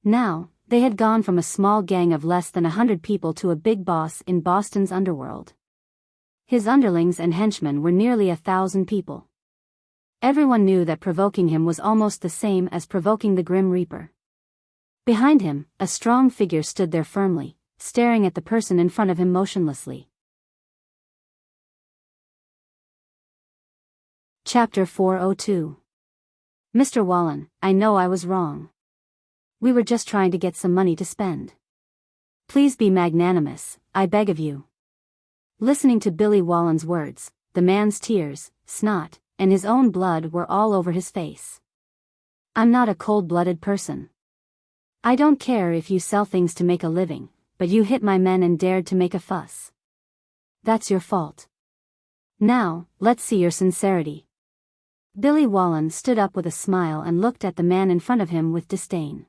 Speaker 1: Now, they had gone from a small gang of less than 100 people to a big boss in Boston's underworld. His underlings and henchmen were nearly 1,000 people. Everyone knew that provoking him was almost the same as provoking the Grim Reaper. Behind him, a strong figure stood there firmly, staring at the person in front of him motionlessly. Chapter 402. Mr. Wallen, I know I was wrong. We were just trying to get some money to spend. Please be magnanimous, I beg of you. Listening to Billy Wallen's words, the man's tears, snot, and his own blood were all over his face. I'm not a cold-blooded person. I don't care if you sell things to make a living, but you hit my men and dared to make a fuss. That's your fault. Now, let's see your sincerity. Billy Wallen stood up with a smile and looked at the man in front of him with disdain.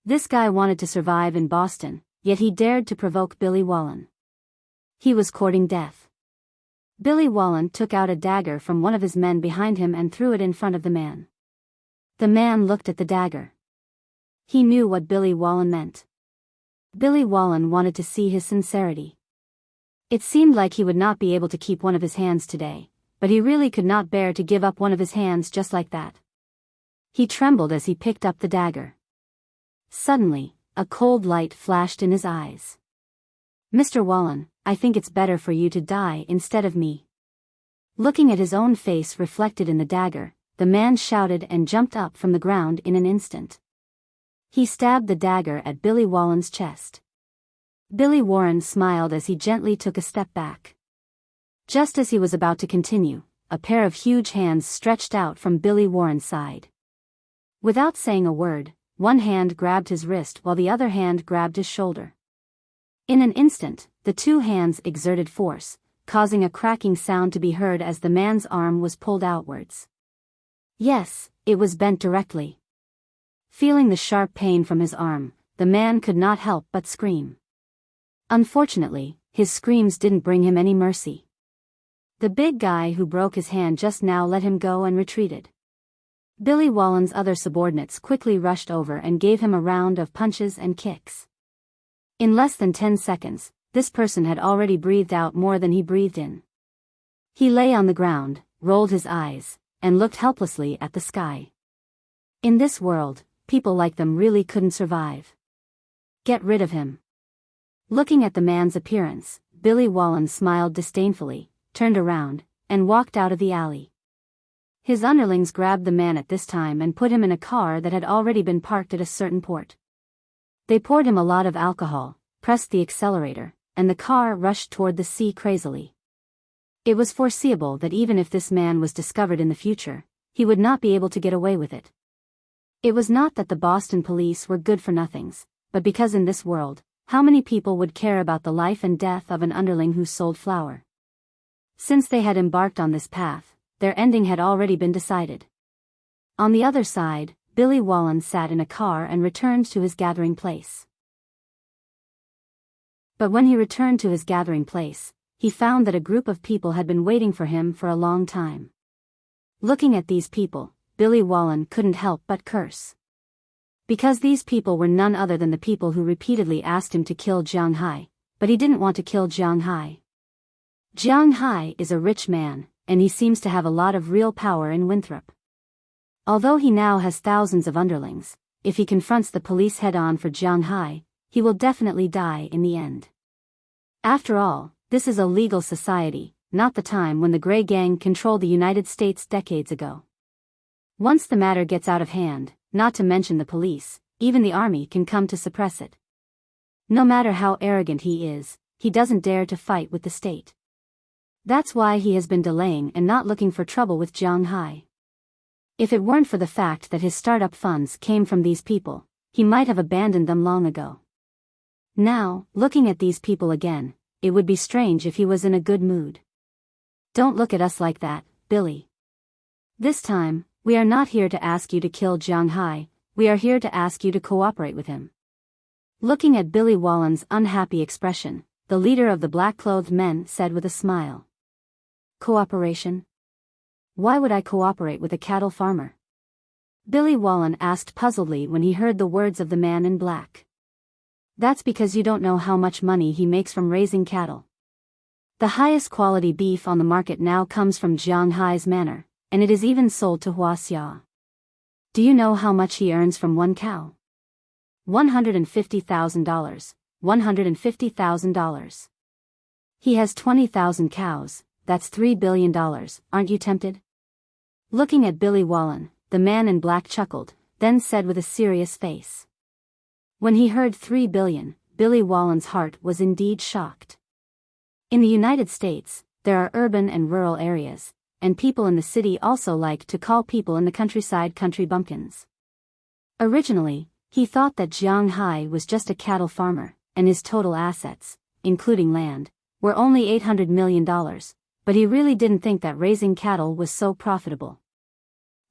Speaker 1: This guy wanted to survive in Boston, yet he dared to provoke Billy Wallen. He was courting death. Billy Wallen took out a dagger from one of his men behind him and threw it in front of the man. The man looked at the dagger. He knew what Billy Wallen meant. Billy Wallen wanted to see his sincerity. It seemed like he would not be able to keep one of his hands today, but he really could not bear to give up one of his hands just like that. He trembled as he picked up the dagger. Suddenly, a cold light flashed in his eyes. Mr. Wallen, I think it's better for you to die instead of me. Looking at his own face reflected in the dagger, the man shouted and jumped up from the ground in an instant. He stabbed the dagger at Billy Wallen's chest. Billy Warren smiled as he gently took a step back. Just as he was about to continue, a pair of huge hands stretched out from Billy Warren's side. Without saying a word, one hand grabbed his wrist while the other hand grabbed his shoulder. In an instant, the two hands exerted force, causing a cracking sound to be heard as the man's arm was pulled outwards. Yes, it was bent directly. Feeling the sharp pain from his arm, the man could not help but scream. Unfortunately, his screams didn't bring him any mercy. The big guy who broke his hand just now let him go and retreated. Billy Wallen's other subordinates quickly rushed over and gave him a round of punches and kicks. In less than 10 seconds, this person had already breathed out more than he breathed in. He lay on the ground, rolled his eyes, and looked helplessly at the sky. In this world, people like them really couldn't survive. Get rid of him. Looking at the man's appearance, Billy Wallen smiled disdainfully, turned around, and walked out of the alley. His underlings grabbed the man at this time and put him in a car that had already been parked at a certain port. They poured him a lot of alcohol, pressed the accelerator, and the car rushed toward the sea crazily. It was foreseeable that even if this man was discovered in the future, he would not be able to get away with it. It was not that the Boston police were good-for-nothings, but because in this world, how many people would care about the life and death of an underling who sold flour? Since they had embarked on this path, their ending had already been decided. On the other side, Billy Wallen sat in a car and returned to his gathering place. But when he returned to his gathering place, he found that a group of people had been waiting for him for a long time. Looking at these people, Billy Wallen couldn't help but curse. Because these people were none other than the people who repeatedly asked him to kill Jiang Hai, but he didn't want to kill Jiang Hai. Jiang Hai is a rich man, and he seems to have a lot of real power in Winthrop. Although he now has thousands of underlings, if he confronts the police head-on for Jiang Hai, he will definitely die in the end. After all, this is a legal society, not the time when the Gray Gang controlled the United States decades ago. Once the matter gets out of hand, not to mention the police, even the army can come to suppress it. No matter how arrogant he is, he doesn't dare to fight with the state. That's why he has been delaying and not looking for trouble with Jiang Hai. If it weren't for the fact that his startup funds came from these people, he might have abandoned them long ago. Now, looking at these people again, it would be strange if he was in a good mood. Don't look at us like that, Billy. This time, we are not here to ask you to kill Jiang Hai, we are here to ask you to cooperate with him. Looking at Billy Wallen's unhappy expression, the leader of the black-clothed men said with a smile. Cooperation? Why would I cooperate with a cattle farmer? Billy Wallen asked puzzledly when he heard the words of the man in black. That's because you don't know how much money he makes from raising cattle. The highest quality beef on the market now comes from Jiang Hai's manor, and it is even sold to Huaxia. Do you know how much he earns from one cow? $150,000. $150,000. He has 20,000 cows, that's $3 billion, aren't you tempted? Looking at Billy Wallen, the man in black chuckled, then said with a serious face. When he heard 3 billion, Billy Wallen's heart was indeed shocked. In the United States, there are urban and rural areas, and people in the city also like to call people in the countryside country bumpkins. Originally, he thought that Jiang Hai was just a cattle farmer, and his total assets, including land, were only $800 million, but he really didn't think that raising cattle was so profitable.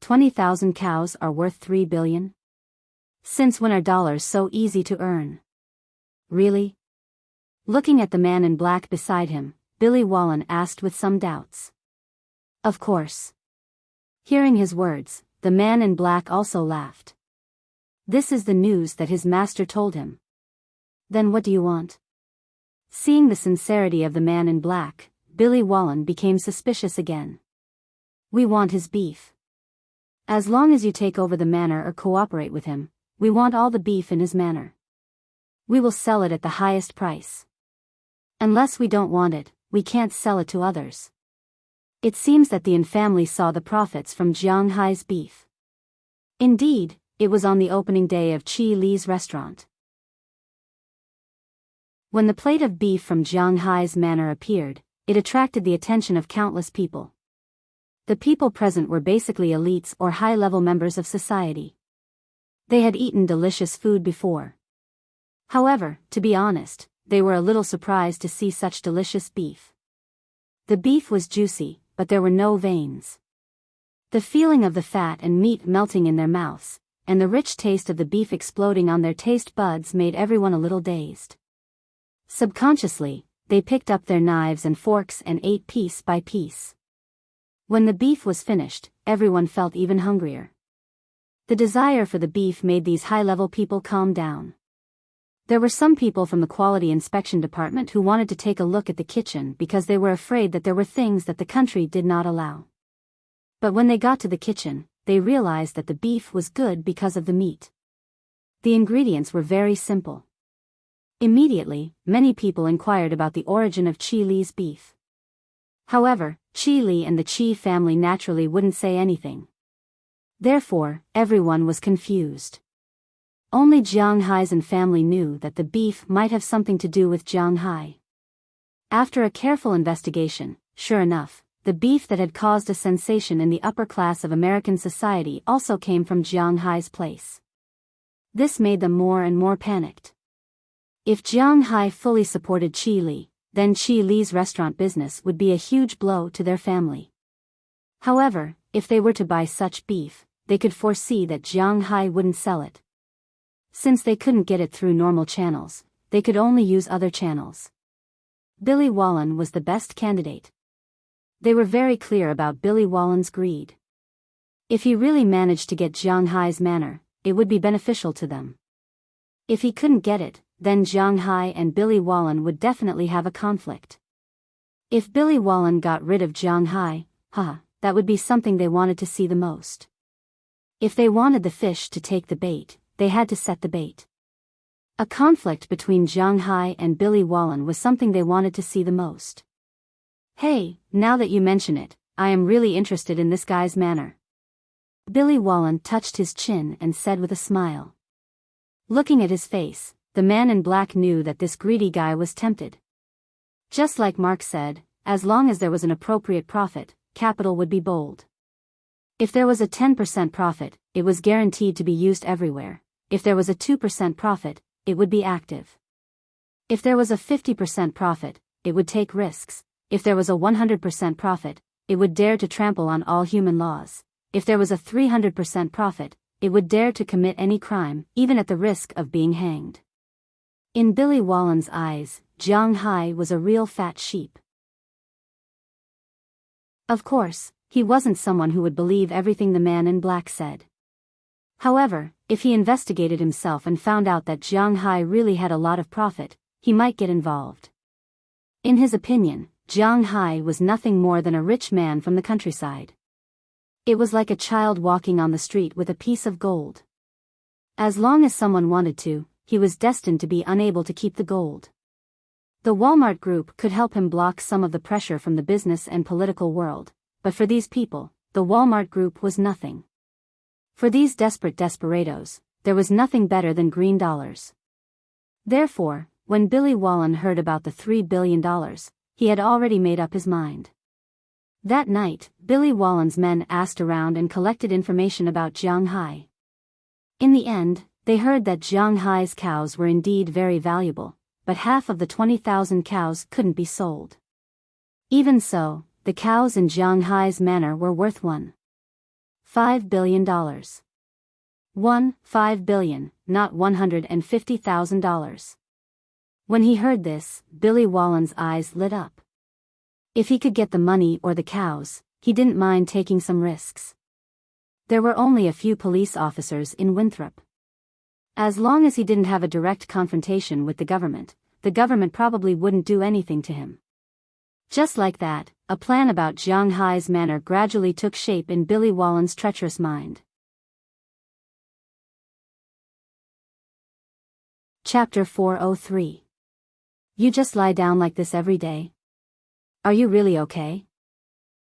Speaker 1: 20,000 cows are worth $3 billion? Since when are dollars so easy to earn? Really? Looking at the man in black beside him, Billy Wallen asked with some doubts. Of course. Hearing his words, the man in black also laughed. This is the news that his master told him. Then what do you want? Seeing the sincerity of the man in black, Billy Wallen became suspicious again. We want his beef. As long as you take over the manor or cooperate with him, we want all the beef in his manor. We will sell it at the highest price. Unless we don't want it, we can't sell it to others. It seems that the Yin family saw the profits from Jiang Hai's beef. Indeed, it was on the opening day of Chi Li's restaurant. When the plate of beef from Jiang Hai's manor appeared, it attracted the attention of countless people. The people present were basically elites or high-level members of society. They had eaten delicious food before. However, to be honest, they were a little surprised to see such delicious beef. The beef was juicy, but there were no veins. The feeling of the fat and meat melting in their mouths, and the rich taste of the beef exploding on their taste buds made everyone a little dazed. Subconsciously, they picked up their knives and forks and ate piece by piece. When the beef was finished, everyone felt even hungrier. The desire for the beef made these high-level people calm down. There were some people from the quality inspection department who wanted to take a look at the kitchen because they were afraid that there were things that the country did not allow. But when they got to the kitchen, they realized that the beef was good because of the meat. The ingredients were very simple. Immediately, many people inquired about the origin of Chi Li's beef. However, Chi Li and the Chi family naturally wouldn't say anything. Therefore, everyone was confused. Only Jiang Hai's family knew that the beef might have something to do with Jiang Hai. After a careful investigation, sure enough, the beef that had caused a sensation in the upper class of American society also came from Jiang Hai's place. This made them more and more panicked. If Jiang Hai fully supported Chi Li, then Chi Li's restaurant business would be a huge blow to their family. However, if they were to buy such beef, they could foresee that Jiang Hai wouldn't sell it. Since they couldn't get it through normal channels, they could only use other channels. Billy Wallen was the best candidate. They were very clear about Billy Wallen's greed. If he really managed to get Jiang Hai's manor, it would be beneficial to them. If he couldn't get it, then Jiang Hai and Billy Wallen would definitely have a conflict. If Billy Wallen got rid of Jiang Hai, that would be something they wanted to see the most. If they wanted the fish to take the bait, they had to set the bait. A conflict between Jiang Hai and Billy Wallen was something they wanted to see the most. Hey, now that you mention it, I am really interested in this guy's manner. Billy Wallen touched his chin and said with a smile. Looking at his face, the man in black knew that this greedy guy was tempted. Just like Mark said, as long as there was an appropriate profit, capital would be bold. If there was a 10% profit, it was guaranteed to be used everywhere. If there was a 2% profit, it would be active. If there was a 50% profit, it would take risks. If there was a 100% profit, it would dare to trample on all human laws. If there was a 300% profit, it would dare to commit any crime, even at the risk of being hanged. In Billy Wallen's eyes, Jiang Hai was a real fat sheep. Of course, he wasn't someone who would believe everything the man in black said. However, if he investigated himself and found out that Jiang Hai really had a lot of profit, he might get involved. In his opinion, Jiang Hai was nothing more than a rich man from the countryside. It was like a child walking on the street with a piece of gold. As long as someone wanted to, he was destined to be unable to keep the gold. The Walmart Group could help him block some of the pressure from the business and political world, but for these people, the Walmart Group was nothing. For these desperate desperados, there was nothing better than green dollars. Therefore, when Billy Wallen heard about the $3 billion, he had already made up his mind. That night, Billy Wallen's men asked around and collected information about Jiang Hai. In the end, they heard that Jiang Hai's cows were indeed very valuable, but half of the 20,000 cows couldn't be sold. Even so, the cows in Jiang Hai's manor were worth $1.5 billion. $1.5 billion, not $150,000. When he heard this, Billy Wallen's eyes lit up. If he could get the money or the cows, he didn't mind taking some risks. There were only a few police officers in Winthrop. As long as he didn't have a direct confrontation with the government probably wouldn't do anything to him. Just like that, a plan about Jiang Hai's manor gradually took shape in Billy Wallen's treacherous mind. Chapter 403. You just lie down like this every day? Are you really okay?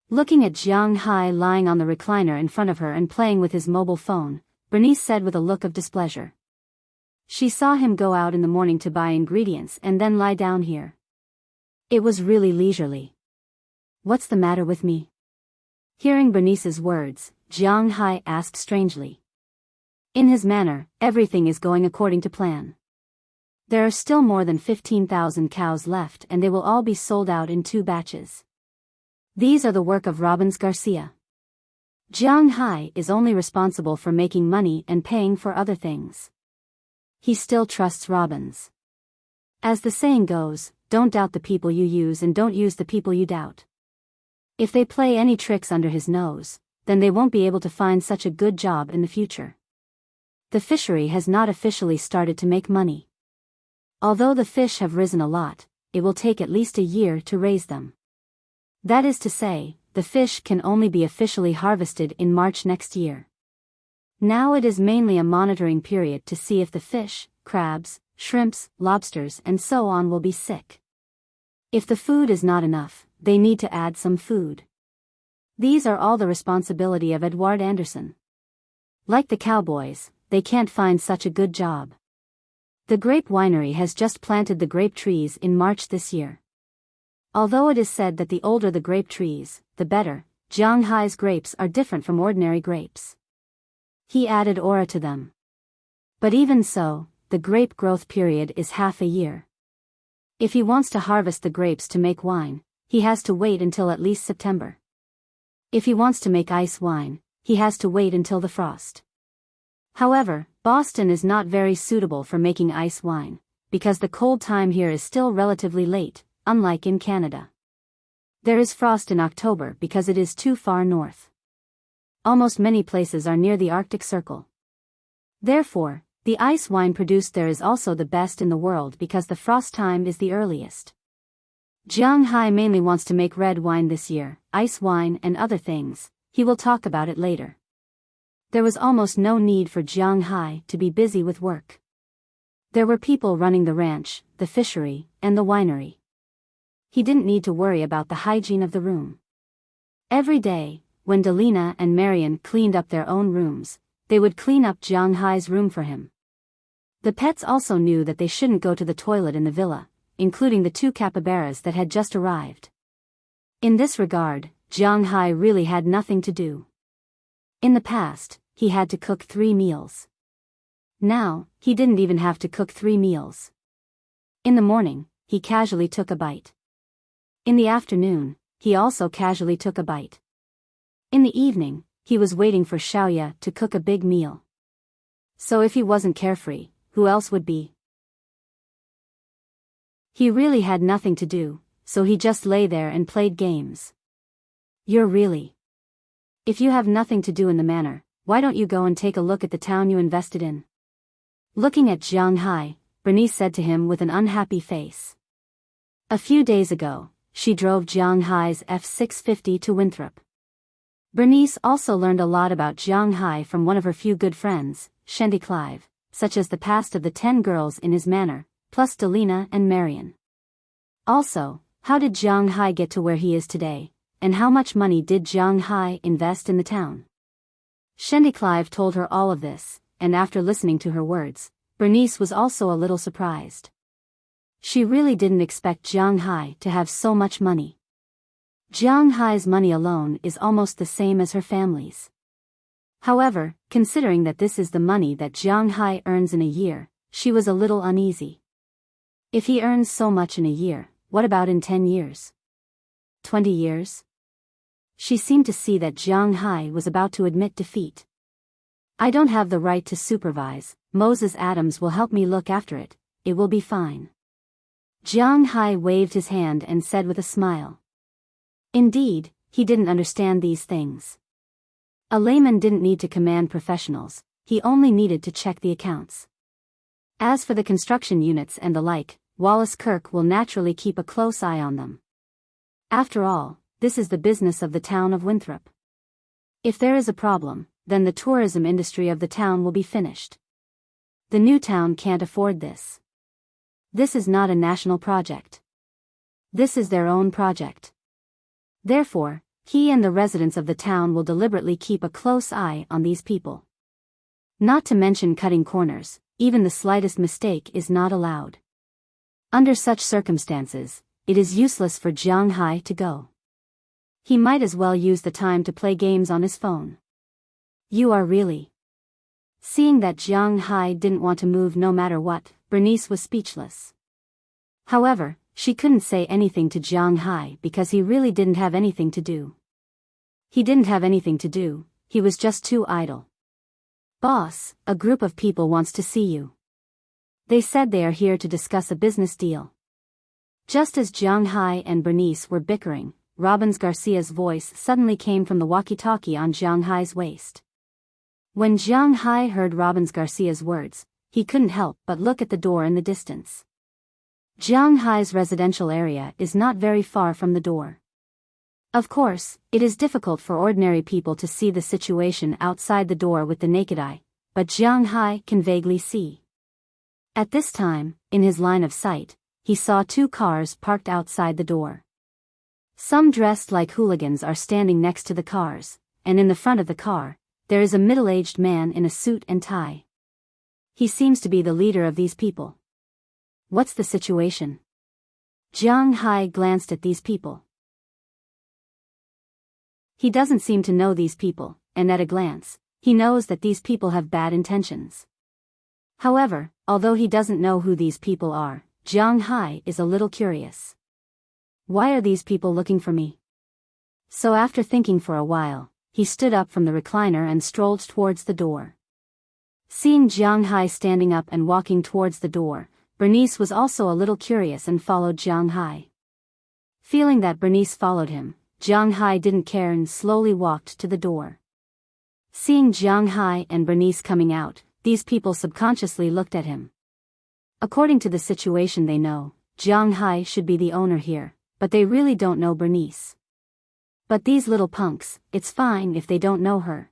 Speaker 1: Looking at Jiang Hai lying on the recliner in front of her and playing with his mobile phone, Bernice said with a look of displeasure. She saw him go out in the morning to buy ingredients and then lie down here. It was really leisurely. What's the matter with me? Hearing Bernice's words, Jiang Hai asked strangely. In his manner, everything is going according to plan. There are still more than 15,000 cows left and they will all be sold out in 2 batches. These are the work of Robbins Garcia. Jiang Hai is only responsible for making money and paying for other things. He still trusts Robbins. As the saying goes, don't doubt the people you use and don't use the people you doubt. If they play any tricks under his nose, then they won't be able to find such a good job in the future. The fishery has not officially started to make money. Although the fish have risen a lot, it will take at least a year to raise them. That is to say, the fish can only be officially harvested in March next year. Now it is mainly a monitoring period to see if the fish, crabs, shrimps, lobsters and so on will be sick. If the food is not enough, they need to add some food. These are all the responsibility of Edward Anderson. Like the cowboys, they can't find such a good job. The grape winery has just planted the grape trees in March this year. Although it is said that the older the grape trees, the better, Jiang Hai's grapes are different from ordinary grapes. He added aura to them. But even so, the grape growth period is half a year. If he wants to harvest the grapes to make wine, he has to wait until at least September. If he wants to make ice wine, he has to wait until the frost. However, Boston is not very suitable for making ice wine, because the cold time here is still relatively late, unlike in Canada. There is frost in October because it is too far north. Almost many places are near the Arctic Circle. Therefore, the ice wine produced there is also the best in the world because the frost time is the earliest. Jiang Hai mainly wants to make red wine this year, ice wine and other things. He will talk about it later. There was almost no need for Jiang Hai to be busy with work. There were people running the ranch, the fishery, and the winery. He didn't need to worry about the hygiene of the room. Every day, when Delina and Marion cleaned up their own rooms, they would clean up Jiang Hai's room for him. The pets also knew that they shouldn't go to the toilet in the villa, including the 2 capybaras that had just arrived. In this regard, Jiang Hai really had nothing to do. In the past, he had to cook 3 meals. Now, he didn't even have to cook 3 meals. In the morning, he casually took a bite. In the afternoon, he also casually took a bite. In the evening, he was waiting for Xiaoya to cook a big meal. So if he wasn't carefree, who else would be? He really had nothing to do, so he just lay there and played games. You're really. If you have nothing to do in the manor, why don't you go and take a look at the town you invested in? Looking at Jiang Hai, Bernice said to him with an unhappy face. A few days ago, she drove Jiang Hai's F650 to Winthrop. Bernice also learned a lot about Jiang Hai from one of her few good friends, Shendy Clive, such as the past of the 10 girls in his manor, plus Delina and Marion. Also, how did Jiang Hai get to where he is today, and how much money did Jiang Hai invest in the town? Shendy Clive told her all of this, and after listening to her words, Bernice was also a little surprised. She really didn't expect Jiang Hai to have so much money. Jiang Hai's money alone is almost the same as her family's. However, considering that this is the money that Jiang Hai earns in a year, she was a little uneasy. If he earns so much in a year, what about in 10 years? 20 years? She seemed to see that Jiang Hai was about to admit defeat. I don't have the right to supervise, Moses Adams will help me look after it, it will be fine. Jiang Hai waved his hand and said with a smile. Indeed, he didn't understand these things. A layman didn't need to command professionals, he only needed to check the accounts. As for the construction units and the like, Wallace Kirk will naturally keep a close eye on them. After all, this is the business of the town of Winthrop. If there is a problem, then the tourism industry of the town will be finished. The new town can't afford this. This is not a national project. This is their own project. Therefore, he and the residents of the town will deliberately keep a close eye on these people. Not to mention cutting corners, even the slightest mistake is not allowed. Under such circumstances, it is useless for Jiang Hai to go. He might as well use the time to play games on his phone. You are really. Seeing that Jiang Hai didn't want to move no matter what, Bernice was speechless. However, she couldn't say anything to Jiang Hai because he really didn't have anything to do. He didn't have anything to do, he was just too idle. Boss, a group of people wants to see you. They said they are here to discuss a business deal. Just as Jiang Hai and Bernice were bickering, Robbins Garcia's voice suddenly came from the walkie-talkie on Jiang Hai's waist. When Jiang Hai heard Robbins Garcia's words, he couldn't help but look at the door in the distance. Jiang Hai's residential area is not very far from the door. Of course, it is difficult for ordinary people to see the situation outside the door with the naked eye, but Jiang Hai can vaguely see. At this time, in his line of sight, he saw 2 cars parked outside the door. Some dressed like hooligans are standing next to the cars, and in the front of the car, there is a middle-aged man in a suit and tie. He seems to be the leader of these people. What's the situation? Jiang Hai glanced at these people. He doesn't seem to know these people, and at a glance, he knows that these people have bad intentions. However, although he doesn't know who these people are, Jiang Hai is a little curious. Why are these people looking for me? So after thinking for a while, he stood up from the recliner and strolled towards the door. Seeing Jiang Hai standing up and walking towards the door, Bernice was also a little curious and followed Jiang Hai. Feeling that Bernice followed him, Jiang Hai didn't care and slowly walked to the door. Seeing Jiang Hai and Bernice coming out, these people subconsciously looked at him. According to the situation they know, Jiang Hai should be the owner here, but they really don't know Bernice. But these little punks, it's fine if they don't know her.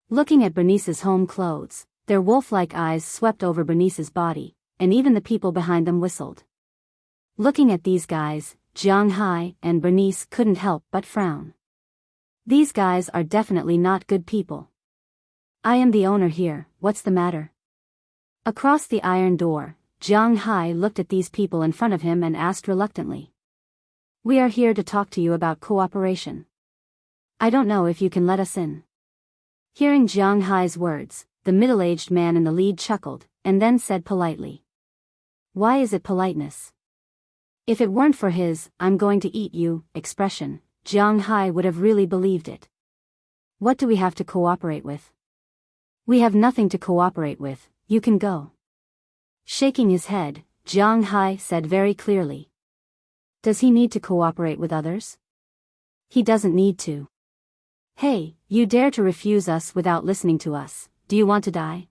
Speaker 1: Looking at Bernice's home clothes, their wolf-like eyes swept over Bernice's body, and even the people behind them whistled. Looking at these guys, Jiang Hai and Bernice couldn't help but frown. These guys are definitely not good people. I am the owner here, what's the matter? Across the iron door, Jiang Hai looked at these people in front of him and asked reluctantly. We are here to talk to you about cooperation. I don't know if you can let us in. Hearing Jiang Hai's words, the middle-aged man in the lead chuckled, and then said politely. Why is it politeness? If it weren't for his, I'm going to eat you, expression, Jiang Hai would have really believed it. What do we have to cooperate with? We have nothing to cooperate with, you can go. Shaking his head, Jiang Hai said very clearly. Does he need to cooperate with others? He doesn't need to. Hey, you dare to refuse us without listening to us, do you want to die?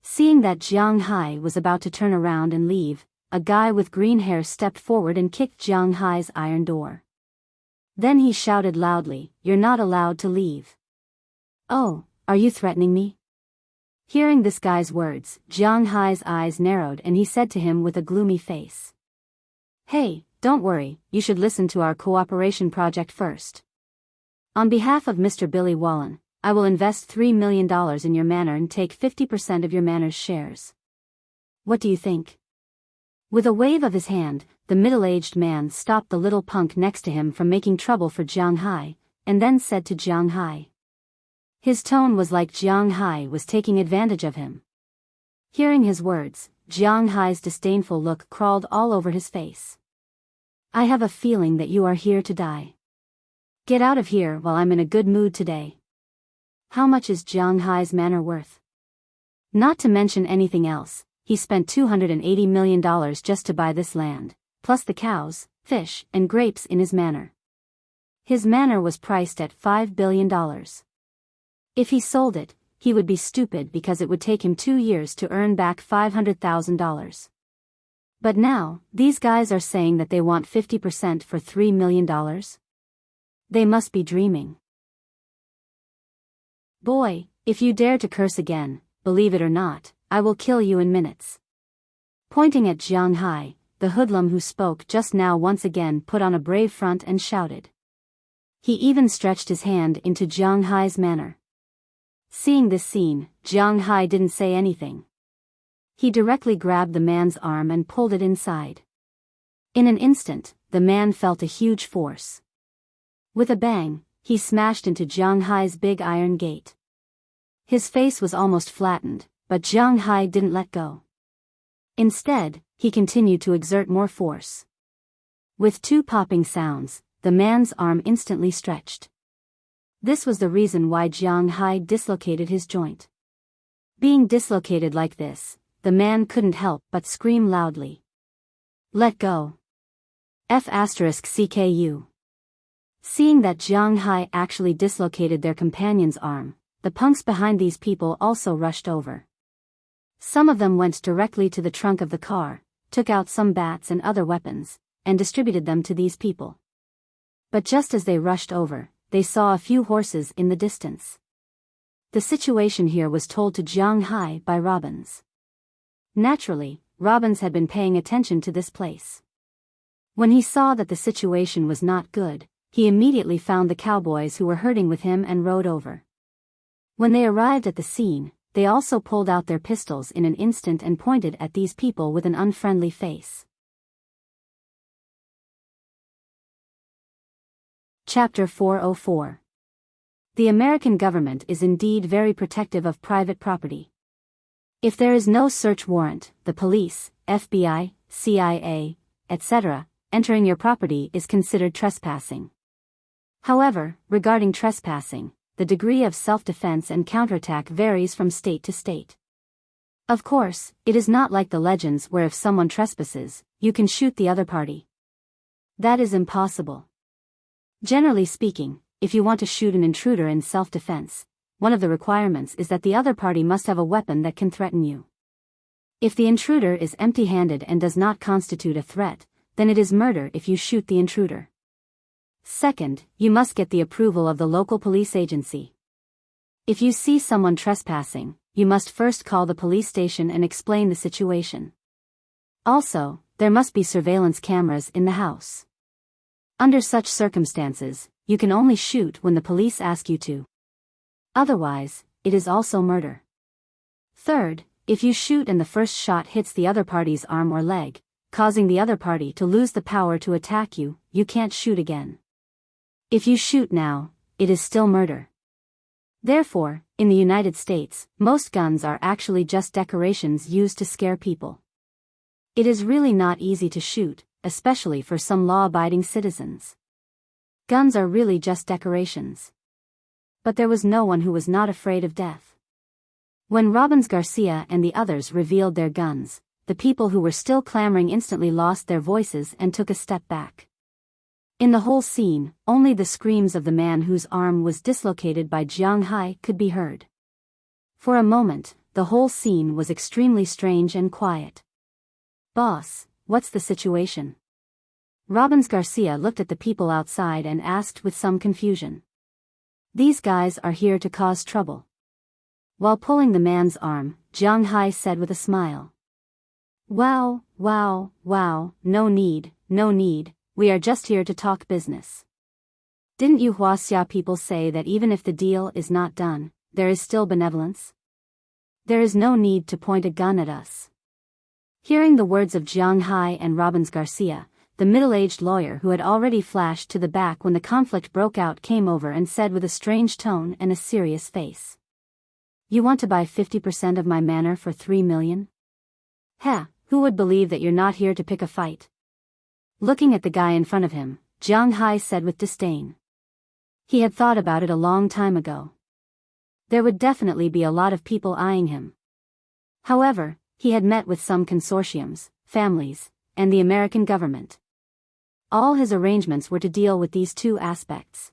Speaker 1: Seeing that Jiang Hai was about to turn around and leave, a guy with green hair stepped forward and kicked Jiang Hai's iron door. Then he shouted loudly, "You're not allowed to leave." "Oh, are you threatening me?" Hearing this guy's words, Jiang Hai's eyes narrowed and he said to him with a gloomy face. "Hey, don't worry, you should listen to our cooperation project first. On behalf of Mr. Billy Wallen, I will invest $3 million in your manor and take 50% of your manor's shares. What do you think?" With a wave of his hand, the middle-aged man stopped the little punk next to him from making trouble for Jiang Hai, and then said to Jiang Hai. His tone was like Jiang Hai was taking advantage of him. Hearing his words, Jiang Hai's disdainful look crawled all over his face. "I have a feeling that you are here to die. Get out of here while I'm in a good mood today." How much is Jiang Hai's manor worth? Not to mention anything else, he spent $280 million just to buy this land, plus the cows, fish, and grapes in his manor. His manor was priced at $5 billion. If he sold it, he would be stupid because it would take him 2 years to earn back $500,000. But now, these guys are saying that they want 50% for $3 million? They must be dreaming. "Boy, if you dare to curse again, believe it or not, I will kill you in minutes." Pointing at Jiang Hai, the hoodlum who spoke just now once again put on a brave front and shouted. He even stretched his hand into Jiang Hai's manor. Seeing this scene, Jiang Hai didn't say anything. He directly grabbed the man's arm and pulled it inside. In an instant, the man felt a huge force. With a bang, he smashed into Jiang Hai's big iron gate. His face was almost flattened, but Jiang Hai didn't let go. Instead, he continued to exert more force. With 2 popping sounds, the man's arm instantly stretched. This was the reason why Jiang Hai dislocated his joint. Being dislocated like this, the man couldn't help but scream loudly. "Let go. F***CKU. Seeing that Jiang Hai actually dislocated their companion's arm, the punks behind these people also rushed over. Some of them went directly to the trunk of the car, took out some bats and other weapons, and distributed them to these people. But just as they rushed over, they saw a few horses in the distance. The situation here was told to Jiang Hai by Robbins. Naturally, Robbins had been paying attention to this place. When he saw that the situation was not good, he immediately found the cowboys who were herding with him and rode over. When they arrived at the scene, they also pulled out their pistols in an instant and pointed at these people with an unfriendly face. Chapter 404. The American government is indeed very protective of private property. If there is no search warrant, the police, FBI, CIA, etc., entering your property is considered trespassing. However, regarding trespassing, the degree of self-defense and counterattack varies from state to state. Of course, it is not like the legends where if someone trespasses, you can shoot the other party. That is impossible. Generally speaking, if you want to shoot an intruder in self-defense, one of the requirements is that the other party must have a weapon that can threaten you. If the intruder is empty-handed and does not constitute a threat, then it is murder if you shoot the intruder. Second, you must get the approval of the local police agency. If you see someone trespassing, you must first call the police station and explain the situation. Also, there must be surveillance cameras in the house. Under such circumstances, you can only shoot when the police ask you to. Otherwise, it is also murder. Third, if you shoot and the first shot hits the other party's arm or leg, causing the other party to lose the power to attack you, you can't shoot again. If you shoot now, it is still murder. Therefore, in the United States, most guns are actually just decorations used to scare people. It is really not easy to shoot, especially for some law-abiding citizens. Guns are really just decorations. But there was no one who was not afraid of death. When Robbins Garcia and the others revealed their guns, the people who were still clamoring instantly lost their voices and took a step back. In the whole scene, only the screams of the man whose arm was dislocated by Jiang Hai could be heard. For a moment, the whole scene was extremely strange and quiet. "Boss, what's the situation?" Robbins Garcia looked at the people outside and asked with some confusion. "These guys are here to cause trouble." While pulling the man's arm, Jiang Hai said with a smile. Wow, no need, we are just here to talk business. Didn't you Huaxia people say that even if the deal is not done, there is still benevolence? There is no need to point a gun at us." Hearing the words of Jiang Hai and Robbins Garcia, the middle-aged lawyer who had already flashed to the back when the conflict broke out came over and said with a strange tone and a serious face. "You want to buy 50% of my manor for 3 million? Heh, who would believe that you're not here to pick a fight?" Looking at the guy in front of him, Jiang Hai said with disdain. He had thought about it a long time ago. There would definitely be a lot of people eyeing him. However, he had met with some consortiums, families, and the American government. All his arrangements were to deal with these two aspects.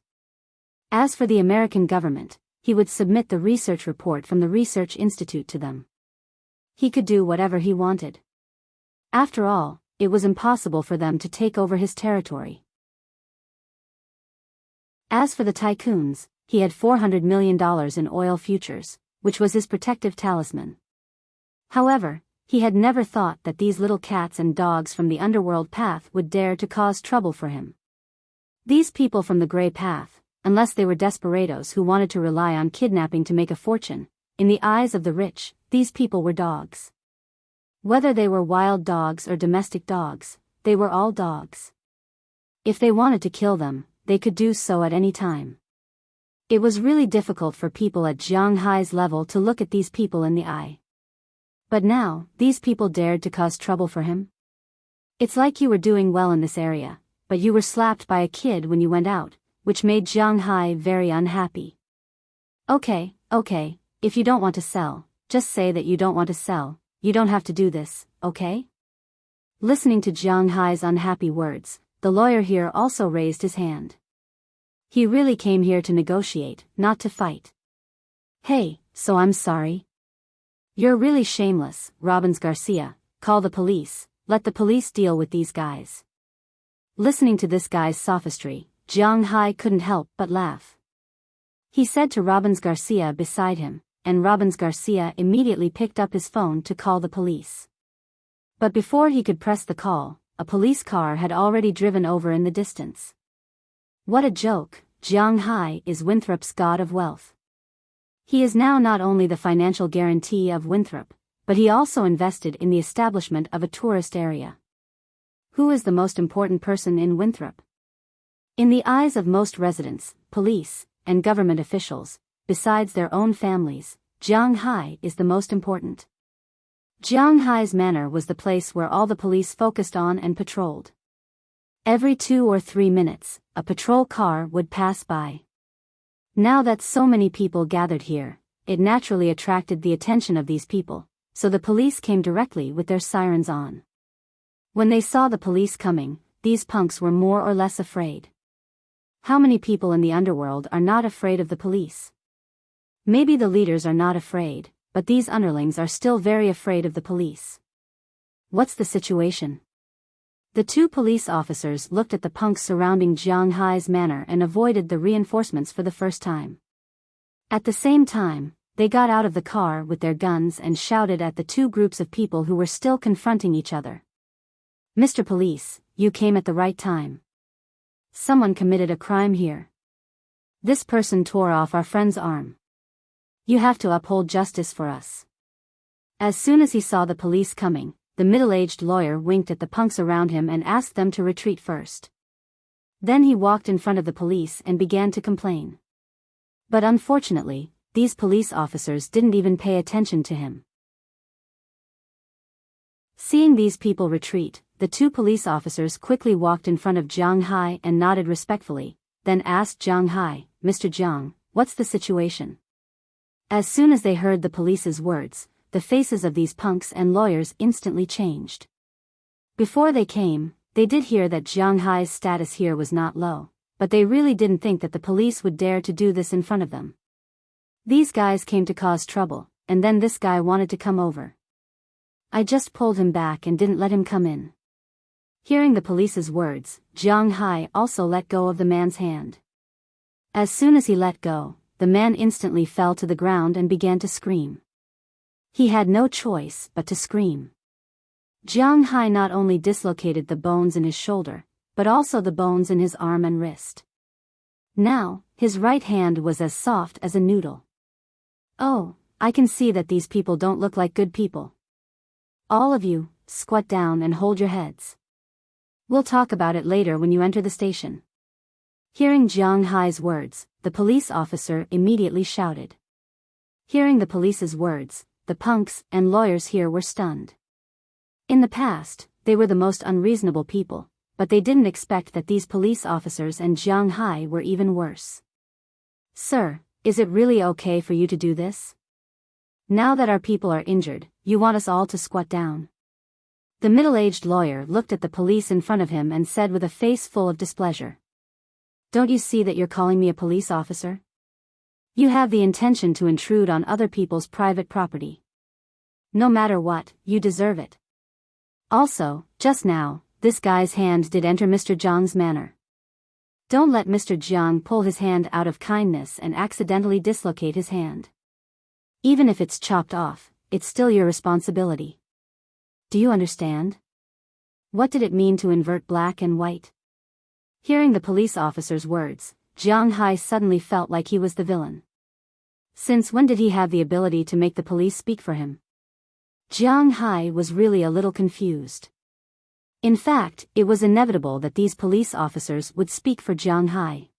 Speaker 1: As for the American government, he would submit the research report from the Research Institute to them. He could do whatever he wanted. After all, it was impossible for them to take over his territory. As for the tycoons, he had $400 million in oil futures, which was his protective talisman. However, he had never thought that these little cats and dogs from the underworld path would dare to cause trouble for him. These people from the gray path, unless they were desperados who wanted to rely on kidnapping to make a fortune, in the eyes of the rich, these people were dogs. Whether they were wild dogs or domestic dogs, they were all dogs. If they wanted to kill them, they could do so at any time. It was really difficult for people at Jiang Hai's level to look at these people in the eye. But now, these people dared to cause trouble for him? It's like you were doing well in this area, but you were slapped by a kid when you went out, which made Jiang Hai very unhappy. Okay, if you don't want to sell, just say that you don't want to sell, you don't have to do this, okay? Listening to Jiang Hai's unhappy words, the lawyer here also raised his hand. He really came here to negotiate, not to fight. Hey, so I'm sorry. You're really shameless, Robbins Garcia. Call the police, let the police deal with these guys. Listening to this guy's sophistry, Jiang Hai couldn't help but laugh. He said to Robbins Garcia beside him, and Robbins Garcia immediately picked up his phone to call the police. But before he could press the call, a police car had already driven over in the distance. What a joke, Jiang Hai is Winthrop's god of wealth. He is now not only the financial guarantee of Winthrop, but he also invested in the establishment of a tourist area. Who is the most important person in Winthrop? In the eyes of most residents, police, and government officials, besides their own families, Jiang Hai is the most important. Jiang Hai's manor was the place where all the police focused on and patrolled. Every 2 or 3 minutes, a patrol car would pass by. Now that so many people gathered here, it naturally attracted the attention of these people, so the police came directly with their sirens on. When they saw the police coming, these punks were more or less afraid. How many people in the underworld are not afraid of the police? Maybe the leaders are not afraid, but these underlings are still very afraid of the police. What's the situation? The 2 police officers looked at the punks surrounding Jiang Hai's manor and avoided the reinforcements for the first time. At the same time, they got out of the car with their guns and shouted at the 2 groups of people who were still confronting each other. "Mr. Police, you came at the right time. Someone committed a crime here. This person tore off our friend's arm. You have to uphold justice for us." As soon as he saw the police coming, the middle-aged lawyer winked at the punks around him and asked them to retreat first. Then he walked in front of the police and began to complain. But unfortunately, these police officers didn't even pay attention to him. Seeing these people retreat, the 2 police officers quickly walked in front of Jiang Hai and nodded respectfully, then asked Jiang Hai, "Mr. Jiang, what's the situation?" As soon as they heard the police's words, the faces of these punks and lawyers instantly changed. Before they came, they did hear that Jiang Hai's status here was not low, but they really didn't think that the police would dare to do this in front of them. These guys came to cause trouble, and then this guy wanted to come over. I just pulled him back and didn't let him come in. Hearing the police's words, Jiang Hai also let go of the man's hand. As soon as he let go, the man instantly fell to the ground and began to scream. He had no choice but to scream. Jiang Hai not only dislocated the bones in his shoulder, but also the bones in his arm and wrist. Now, his right hand was as soft as a noodle. Oh, I can see that these people don't look like good people. All of you, squat down and hold your heads. We'll talk about it later when you enter the station. Hearing Jiang Hai's words, the police officer immediately shouted. Hearing the police's words, the punks and lawyers here were stunned. In the past, they were the most unreasonable people, but they didn't expect that these police officers and Jiang Hai were even worse. Sir, is it really okay for you to do this? Now that our people are injured, you want us all to squat down? The middle-aged lawyer looked at the police in front of him and said with a face full of displeasure. Don't you see that you're calling me a police officer? You have the intention to intrude on other people's private property. No matter what, you deserve it. Also, just now, this guy's hand did enter Mr. Jiang's manor. Don't let Mr. Jiang pull his hand out of kindness and accidentally dislocate his hand. Even if it's chopped off, it's still your responsibility. Do you understand? What did it mean to invert black and white? Hearing the police officer's words, Jiang Hai suddenly felt like he was the villain. Since when did he have the ability to make the police speak for him? Jiang Hai was really a little confused. In fact, it was inevitable that these police officers would speak for Jiang Hai.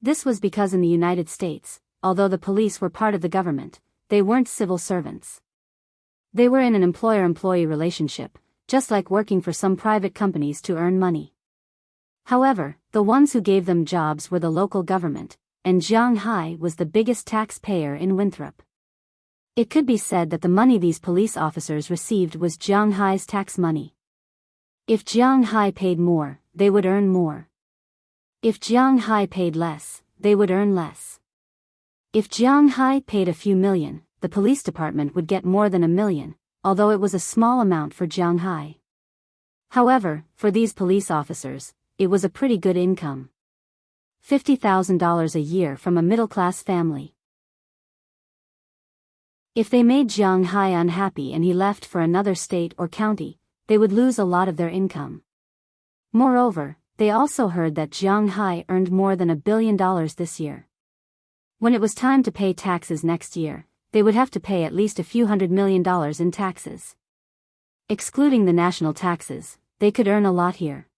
Speaker 1: This was because in the United States, although the police were part of the government, they weren't civil servants. They were in an employer-employee relationship, just like working for some private companies to earn money. However, the ones who gave them jobs were the local government, and Jiang Hai was the biggest taxpayer in Winthrop. It could be said that the money these police officers received was Jiang Hai's tax money. If Jiang Hai paid more, they would earn more. If Jiang Hai paid less, they would earn less. If Jiang Hai paid a few million, the police department would get more than $1 million, although it was a small amount for Jiang Hai. However, for these police officers, it was a pretty good income. $50,000 a year from a middle-class family. If they made Jiang Hai unhappy and he left for another state or county, they would lose a lot of their income. Moreover, they also heard that Jiang Hai earned more than $1 billion this year. When it was time to pay taxes next year, they would have to pay at least a few $100 million in taxes. Excluding the national taxes, they could earn a lot here.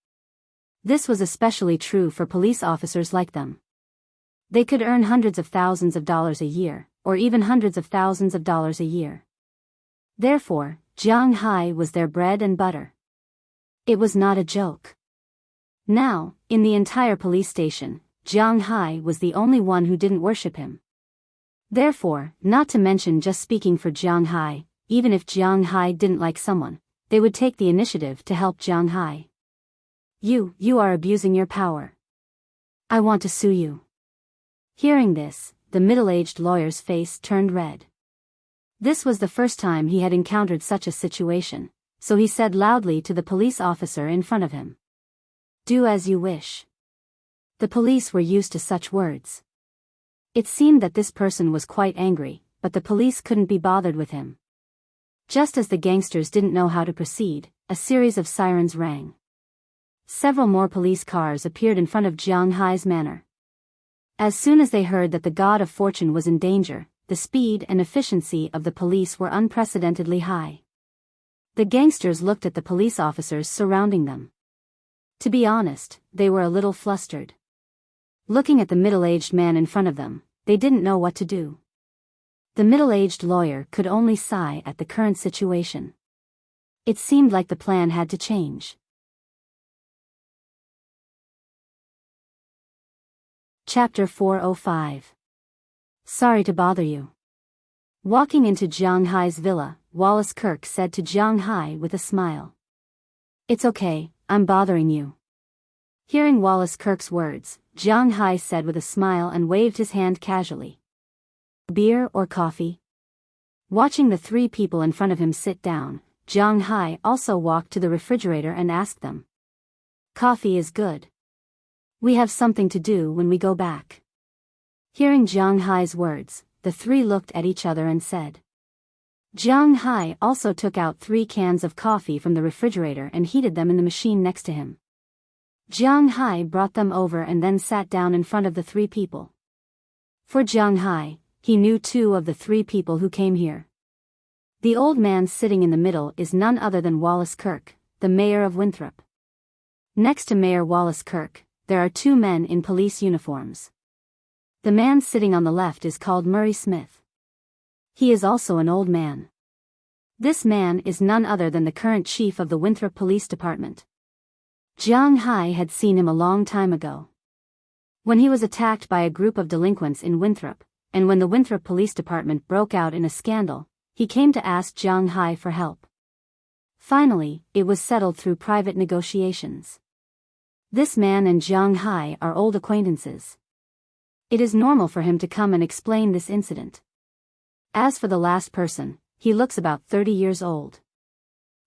Speaker 1: This was especially true for police officers like them. They could earn hundreds of thousands of dollars a year, or even hundreds of thousands of dollars a year. Therefore, Jiang Hai was their bread and butter. It was not a joke. Now, in the entire police station, Jiang Hai was the only one who didn't worship him. Therefore, not to mention just speaking for Jiang Hai, even if Jiang Hai didn't like someone, they would take the initiative to help Jiang Hai. You are abusing your power. I want to sue you. Hearing this, the middle-aged lawyer's face turned red. This was the first time he had encountered such a situation, so he said loudly to the police officer in front of him. Do as you wish. The police were used to such words. It seemed that this person was quite angry, but the police couldn't be bothered with him. Just as the gangsters didn't know how to proceed, a series of sirens rang. Several more police cars appeared in front of Jiang Hai's manor. As soon as they heard that the god of fortune was in danger, the speed and efficiency of the police were unprecedentedly high. The gangsters looked at the police officers surrounding them. To be honest, they were a little flustered. Looking at the middle-aged man in front of them, they didn't know what to do. The middle-aged lawyer could only sigh at the current situation. It seemed like the plan had to change. Chapter 405. Sorry to bother you. Walking into Jiang Hai's villa, Wallace Kirk said to Jiang Hai with a smile. "It's okay, I'm bothering you." Hearing Wallace Kirk's words, Jiang Hai said with a smile and waved his hand casually. "Beer or coffee?" Watching the three people in front of him sit down, Jiang Hai also walked to the refrigerator and asked them. "Coffee is good. We have something to do when we go back." Hearing Jiang Hai's words, the three looked at each other and said. Jiang Hai also took out 3 cans of coffee from the refrigerator and heated them in the machine next to him. Jiang Hai brought them over and then sat down in front of the 3 people. For Jiang Hai, he knew 2 of the 3 people who came here. The old man sitting in the middle is none other than Wallace Kirk, the mayor of Winthrop. Next to Mayor Wallace Kirk, there are 2 men in police uniforms. The man sitting on the left is called Murray Smith. He is also an old man. This man is none other than the current chief of the Winthrop Police Department. Jiang Hai had seen him a long time ago. When he was attacked by a group of delinquents in Winthrop, and when the Winthrop Police Department broke out in a scandal, he came to ask Jiang Hai for help. Finally, it was settled through private negotiations. This man and Jiang Hai are old acquaintances. It is normal for him to come and explain this incident. As for the last person, he looks about 30 years old.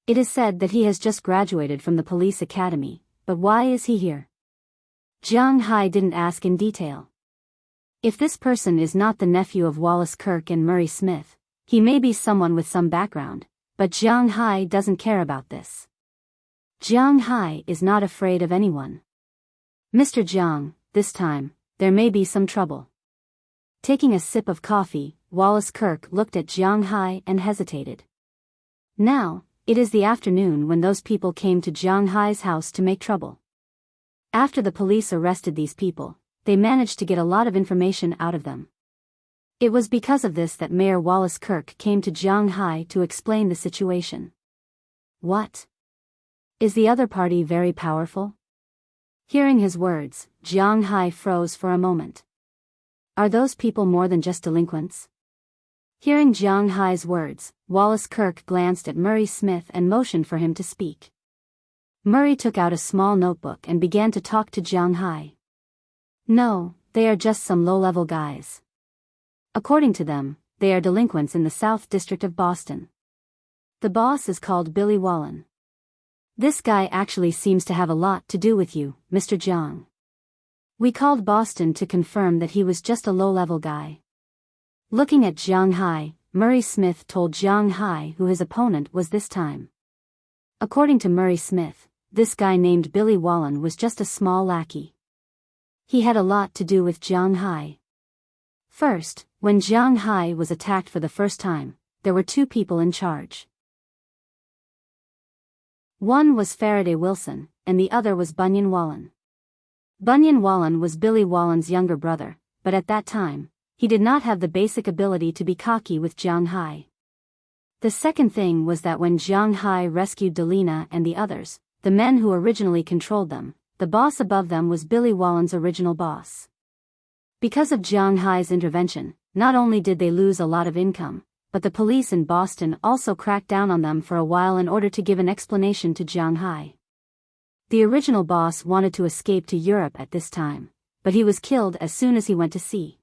Speaker 1: It is said that he has just graduated from the police academy, but why is he here? Jiang Hai didn't ask in detail. If this person is not the nephew of Wallace Kirk and Murray Smith, he may be someone with some background, but Jiang Hai doesn't care about this. Jiang Hai is not afraid of anyone. "Mr. Jiang, this time, there may be some trouble." Taking a sip of coffee, Wallace Kirk looked at Jiang Hai and hesitated. Now, it is the afternoon when those people came to Jiang Hai's house to make trouble. After the police arrested these people, they managed to get a lot of information out of them. It was because of this that Mayor Wallace Kirk came to Jiang Hai to explain the situation. "What? Is the other party very powerful?" Hearing his words, Jiang Hai froze for a moment. "Are those people more than just delinquents?" Hearing Jiang Hai's words, Wallace Kirk glanced at Murray Smith and motioned for him to speak. Murray took out a small notebook and began to talk to Jiang Hai. "No, they are just some low-level guys. According to them, they are delinquents in the South District of Boston. The boss is called Billy Wallen. This guy actually seems to have a lot to do with you, Mr. Jiang. We called Boston to confirm that he was just a low-level guy." Looking at Jiang Hai, Murray Smith told Jiang Hai who his opponent was this time. According to Murray Smith, this guy named Billy Wallen was just a small lackey. He had a lot to do with Jiang Hai. First, when Jiang Hai was attacked for the first time, there were 2 people in charge. One was Faraday Wilson, and the other was Bunyan Wallen. Bunyan Wallen was Billy Wallen's younger brother, but at that time, he did not have the basic ability to be cocky with Jiang Hai. The second thing was that when Jiang Hai rescued Delina and the others, the men who originally controlled them, the boss above them was Billy Wallen's original boss. Because of Jiang Hai's intervention, not only did they lose a lot of income, but the police in Boston also cracked down on them for a while in order to give an explanation to Jiang Hai. The original boss wanted to escape to Europe at this time, but he was killed as soon as he went to sea.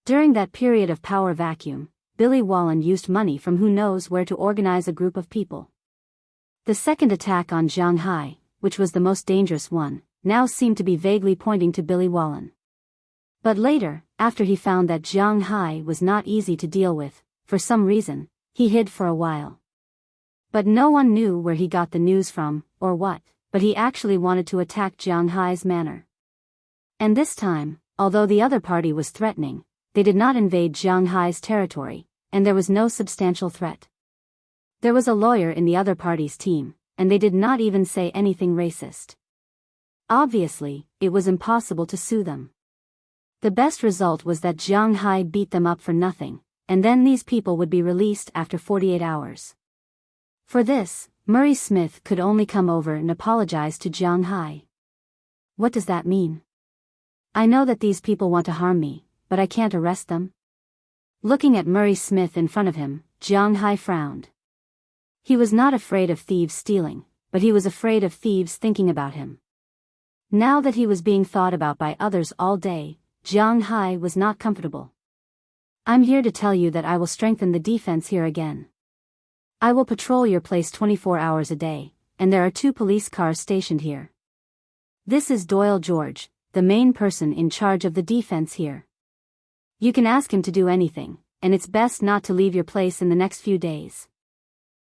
Speaker 1: During that period of power vacuum, Billy Wallen used money from who knows where to organize a group of people. The second attack on Jiang Hai, which was the most dangerous one, now seemed to be vaguely pointing to Billy Wallen. But later, after he found that Jiang Hai was not easy to deal with, for some reason, he hid for a while. But no one knew where he got the news from, or what, but he actually wanted to attack Jiang Hai's manor. And this time, although the other party was threatening, they did not invade Jiang Hai's territory, and there was no substantial threat. There was a lawyer in the other party's team, and they did not even say anything racist. Obviously, it was impossible to sue them. The best result was that Jiang Hai beat them up for nothing, and then these people would be released after 48 hours. For this, Murray Smith could only come over and apologize to Jiang Hai. "What does that mean? I know that these people want to harm me, but I can't arrest them?" Looking at Murray Smith in front of him, Jiang Hai frowned. He was not afraid of thieves stealing, but he was afraid of thieves thinking about him. Now that he was being thought about by others all day, Jiang Hai was not comfortable. I'm here to tell you that I will strengthen the defense here again. I will patrol your place 24 hours a day, and there are 2 police cars stationed here. This is Doyle George, the main person in charge of the defense here. You can ask him to do anything, and it's best not to leave your place in the next few days.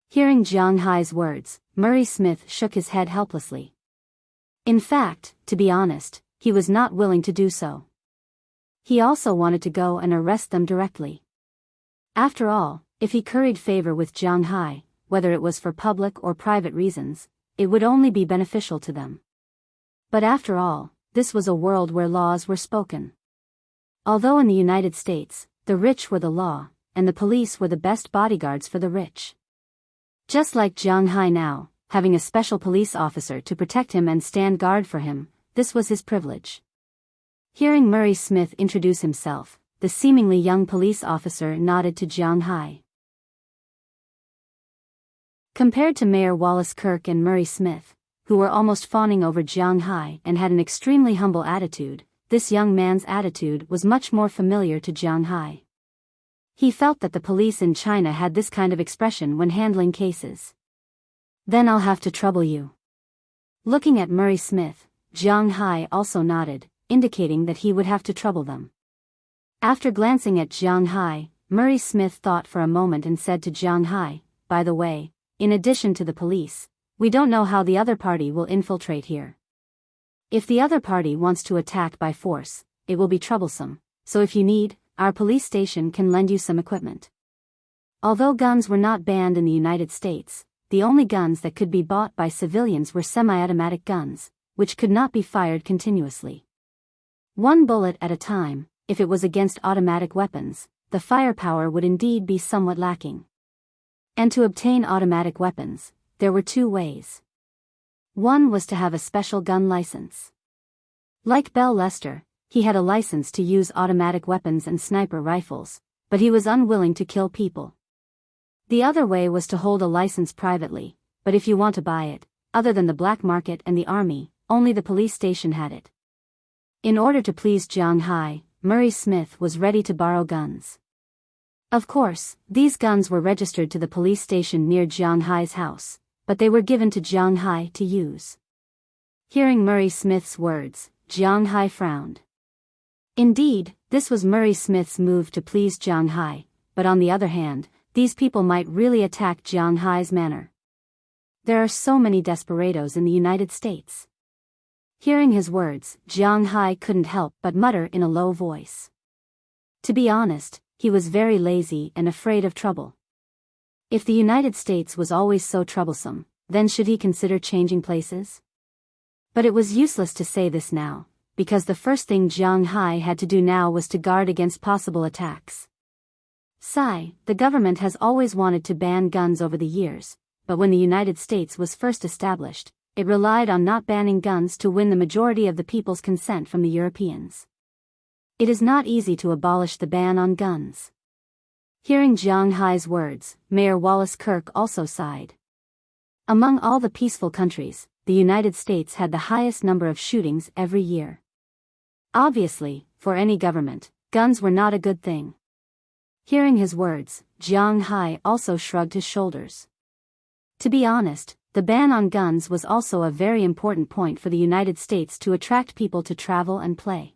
Speaker 1: Hearing Jiang Hai's words, Murray Smith shook his head helplessly. In fact, to be honest, he was not willing to do so. He also wanted to go and arrest them directly. After all, if he curried favor with Jiang Hai, whether it was for public or private reasons, it would only be beneficial to them. But after all, this was a world where laws were spoken. Although in the United States, the rich were the law, and the police were the best bodyguards for the rich. Just like Jiang Hai now, having a special police officer to protect him and stand guard for him, this was his privilege. Hearing Murray Smith introduce himself, the seemingly young police officer nodded to Jiang Hai. Compared to Mayor Wallace Kirk and Murray Smith, who were almost fawning over Jiang Hai and had an extremely humble attitude, this young man's attitude was much more familiar to Jiang Hai. He felt that the police in China had this kind of expression when handling cases. Then I'll have to trouble you. Looking at Murray Smith, Jiang Hai also nodded, indicating that he would have to trouble them. After glancing at Jiang Hai, Murray Smith thought for a moment and said to Jiang Hai, by the way, in addition to the police, we don't know how the other party will infiltrate here. If the other party wants to attack by force, it will be troublesome, so if you need, our police station can lend you some equipment. Although guns were not banned in the United States, the only guns that could be bought by civilians were semi-automatic guns, which could not be fired continuously. One bullet at a time. If it was against automatic weapons, the firepower would indeed be somewhat lacking. And to obtain automatic weapons, there were 2 ways. One was to have a special gun license. Like Bell Lester, he had a license to use automatic weapons and sniper rifles, but he was unwilling to kill people. The other way was to hold a license privately, but if you want to buy it, other than the black market and the army, only the police station had it. In order to please Jiang Hai, Murray Smith was ready to borrow guns. Of course, these guns were registered to the police station near Jiang Hai's house, but they were given to Jiang Hai to use. Hearing Murray Smith's words, Jiang Hai frowned. Indeed, this was Murray Smith's move to please Jiang Hai, but on the other hand, these people might really attack Jiang Hai's manor. There are so many desperados in the United States. Hearing his words, Jiang Hai couldn't help but mutter in a low voice. To be honest, he was very lazy and afraid of trouble. If the United States was always so troublesome, then should he consider changing places? But it was useless to say this now, because the first thing Jiang Hai had to do now was to guard against possible attacks. The government has always wanted to ban guns over the years, but when the United States was first established, it relied on not banning guns to win the majority of the people's consent from the Europeans. It is not easy to abolish the ban on guns. Hearing Jiang Hai's words, Mayor Wallace Kirk also sighed. Among all the peaceful countries, the United States had the highest number of shootings every year. Obviously, for any government, guns were not a good thing. Hearing his words, Jiang Hai also shrugged his shoulders. To be honest, the ban on guns was also a very important point for the United States to attract people to travel and play.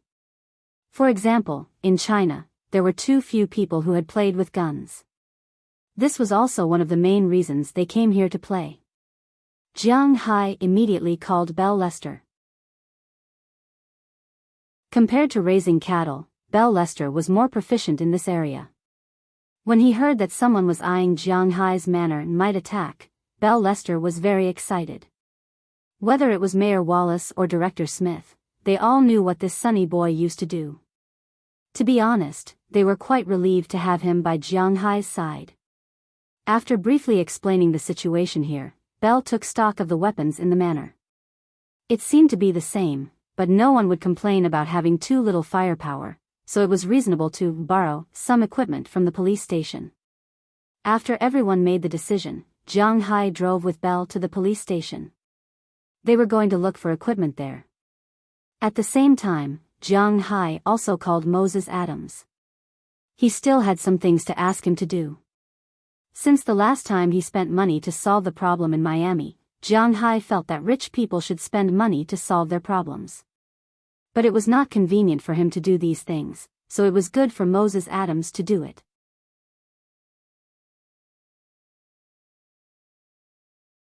Speaker 1: For example, in China, there were too few people who had played with guns. This was also one of the main reasons they came here to play. Jiang Hai immediately called Bell Lester. Compared to raising cattle, Bell Lester was more proficient in this area. When he heard that someone was eyeing Jiang Hai's manor and might attack, Bell Lester was very excited. Whether it was Mayor Wallace or Director Smith, they all knew what this sunny boy used to do. To be honest, they were quite relieved to have him by Jiang Hai's side. After briefly explaining the situation here, Bell took stock of the weapons in the manor. It seemed to be the same, but no one would complain about having too little firepower, so it was reasonable to borrow some equipment from the police station. After everyone made the decision, Jiang Hai drove with Belle to the police station. They were going to look for equipment there. At the same time, Jiang Hai also called Moses Adams. He still had some things to ask him to do. Since the last time he spent money to solve the problem in Miami, Jiang Hai felt that rich people should spend money to solve their problems. But it was not convenient for him to do these things, so it was good for Moses Adams to do it.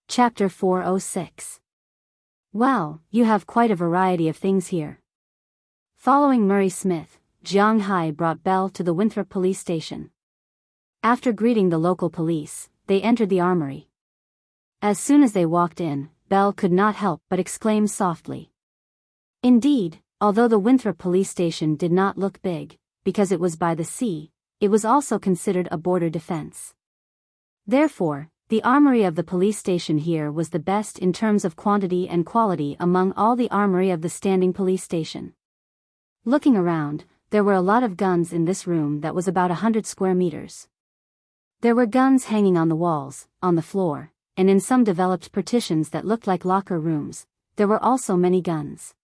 Speaker 1: Chapter 406. Wow, you have quite a variety of things here. Following Murray Smith, Jiang Hai brought Belle to the Winthrop police station. After greeting the local police, they entered the armory. As soon as they walked in, Belle could not help but exclaim softly. Indeed, although the Winthrop police station did not look big, because it was by the sea, it was also considered a border defense. Therefore, the armory of the police station here was the best in terms of quantity and quality among all the armory of the standing police station. Looking around, there were a lot of guns in this room that was about 100 square meters. There were guns hanging on the walls, on the floor, and in some developed partitions that looked like locker rooms, there were also many guns.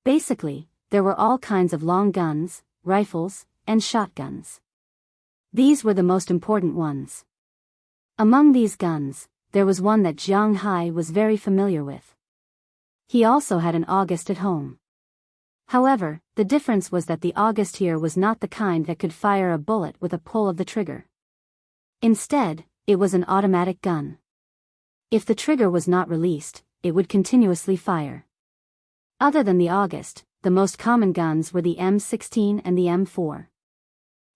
Speaker 1: Basically, there were all kinds of long guns, rifles, and shotguns. These were the most important ones. Among these guns, there was one that Jiang Hai was very familiar with. He also had an August at home. However, the difference was that the August here was not the kind that could fire a bullet with a pull of the trigger. Instead, it was an automatic gun. If the trigger was not released, it would continuously fire. Other than the August, the most common guns were the M16 and the M4.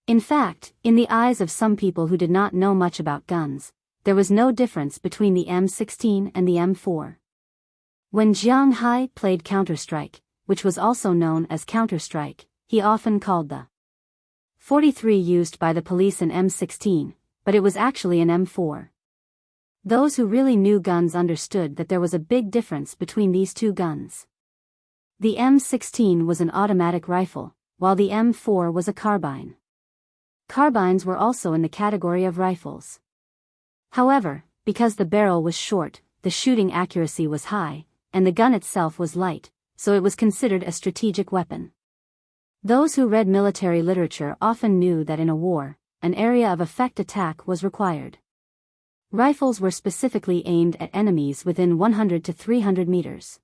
Speaker 1: In fact, in the eyes of some people who did not know much about guns, there was no difference between the M16 and the M4. When Jiang Hai played Counter-Strike, which was also known as Counter-Strike, he often called the .43 used by the police an M16, but it was actually an M4. Those who really knew guns understood that there was a big difference between these two guns. The M16 was an automatic rifle, while the M4 was a carbine. Carbines were also in the category of rifles. However, because the barrel was short, the shooting accuracy was high, and the gun itself was light, so it was considered a strategic weapon. Those who read military literature often knew that in a war, an area of effect attack was required. Rifles were specifically aimed at enemies within 100 to 300 meters.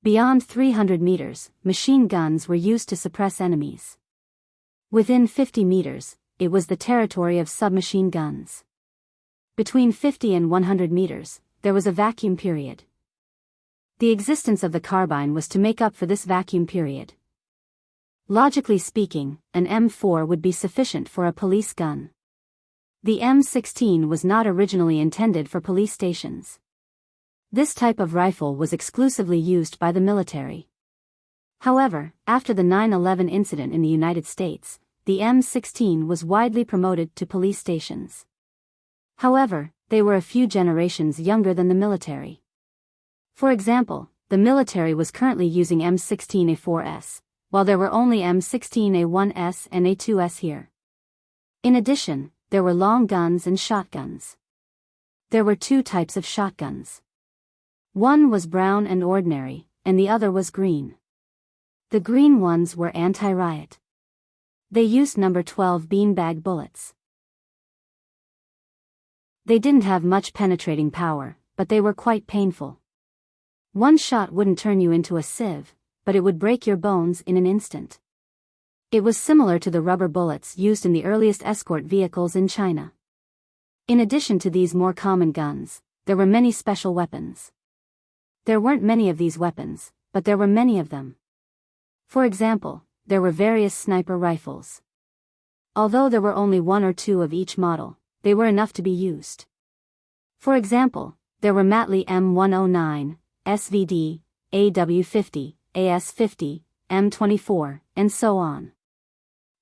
Speaker 1: Beyond 300 meters, machine guns were used to suppress enemies. Within 50 meters, it was the territory of submachine guns. Between 50 and 100 meters, there was a vacuum period. The existence of the carbine was to make up for this vacuum period. Logically speaking, an M4 would be sufficient for a police gun. The M16 was not originally intended for police stations. This type of rifle was exclusively used by the military. However, after the 9/11 incident in the United States, the M16 was widely promoted to police stations. However, they were a few generations younger than the military. For example, the military was currently using M16A4S, while there were only M16A1S and A2S here. In addition, there were long guns and shotguns. There were two types of shotguns. One was brown and ordinary, and the other was green. The green ones were anti-riot. They used number 12 beanbag bullets. They didn't have much penetrating power, but they were quite painful. One shot wouldn't turn you into a sieve, but it would break your bones in an instant. It was similar to the rubber bullets used in the earliest escort vehicles in China. In addition to these more common guns, there were many special weapons. There weren't many of these weapons, but there were many of them. For example, there were various sniper rifles. Although there were only one or two of each model, they were enough to be used. For example, there were Matley M109, SVD, AW50, AS50, M24, and so on.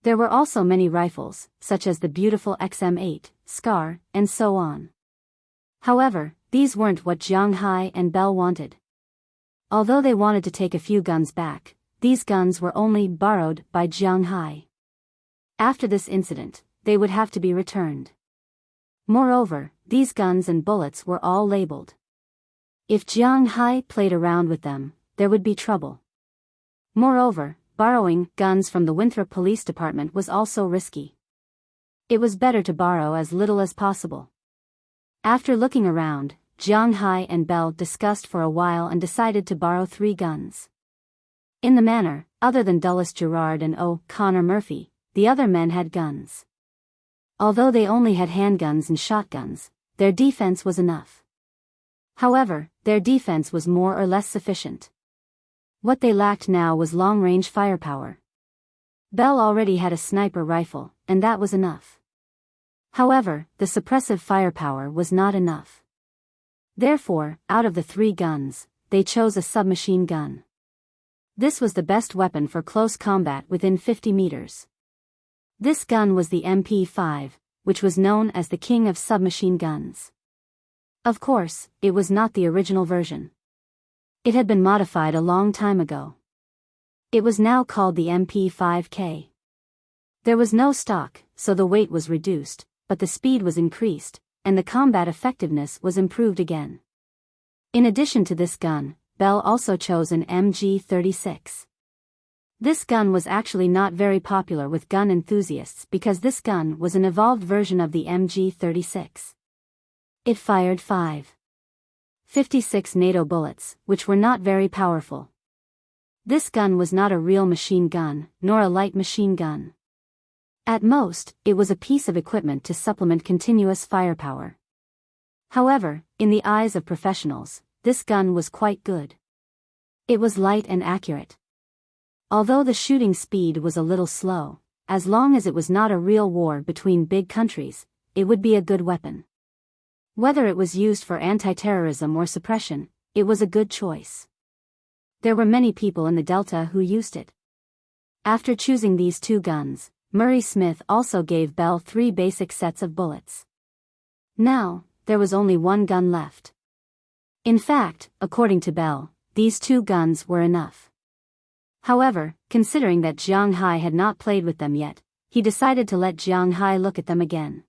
Speaker 1: There were also many rifles, such as the beautiful XM8, SCAR, and so on. However, these weren't what Jiang Hai and Belle wanted. Although they wanted to take a few guns back, these guns were only borrowed by Jiang Hai. After this incident, they would have to be returned. Moreover, these guns and bullets were all labeled. If Jiang Hai played around with them, there would be trouble. Moreover, borrowing guns from the Winthrop Police Department was also risky. It was better to borrow as little as possible. After looking around, Jiang Hai and Bell discussed for a while and decided to borrow 3 guns. In the manner, other than Dulles Gerard and Connor Murphy, the other men had guns. Although they only had handguns and shotguns, their defense was enough. However, their defense was more or less sufficient. What they lacked now was long-range firepower. Bell already had a sniper rifle, and that was enough. However, the suppressive firepower was not enough. Therefore, out of the 3 guns, they chose a submachine gun. This was the best weapon for close combat within 50 meters. This gun was the MP5, which was known as the king of submachine guns. Of course, it was not the original version. It had been modified a long time ago. It was now called the MP5K. There was no stock, so the weight was reduced, but the speed was increased, and the combat effectiveness was improved again. In addition to this gun, Bell also chose an MG36. This gun was actually not very popular with gun enthusiasts because this gun was an evolved version of the MG36. It fired 5.56 NATO bullets, which were not very powerful. This gun was not a real machine gun, nor a light machine gun. At most, it was a piece of equipment to supplement continuous firepower. However, in the eyes of professionals, this gun was quite good. It was light and accurate. Although the shooting speed was a little slow, as long as it was not a real war between big countries, it would be a good weapon. Whether it was used for anti-terrorism or suppression, it was a good choice. There were many people in the Delta who used it. After choosing these 2 guns, Murray Smith also gave Bell 3 basic sets of bullets. Now, there was only 1 gun left. In fact, according to Bell, these 2 guns were enough. However, considering that Jiang Hai had not played with them yet, he decided to let Jiang Hai look at them again.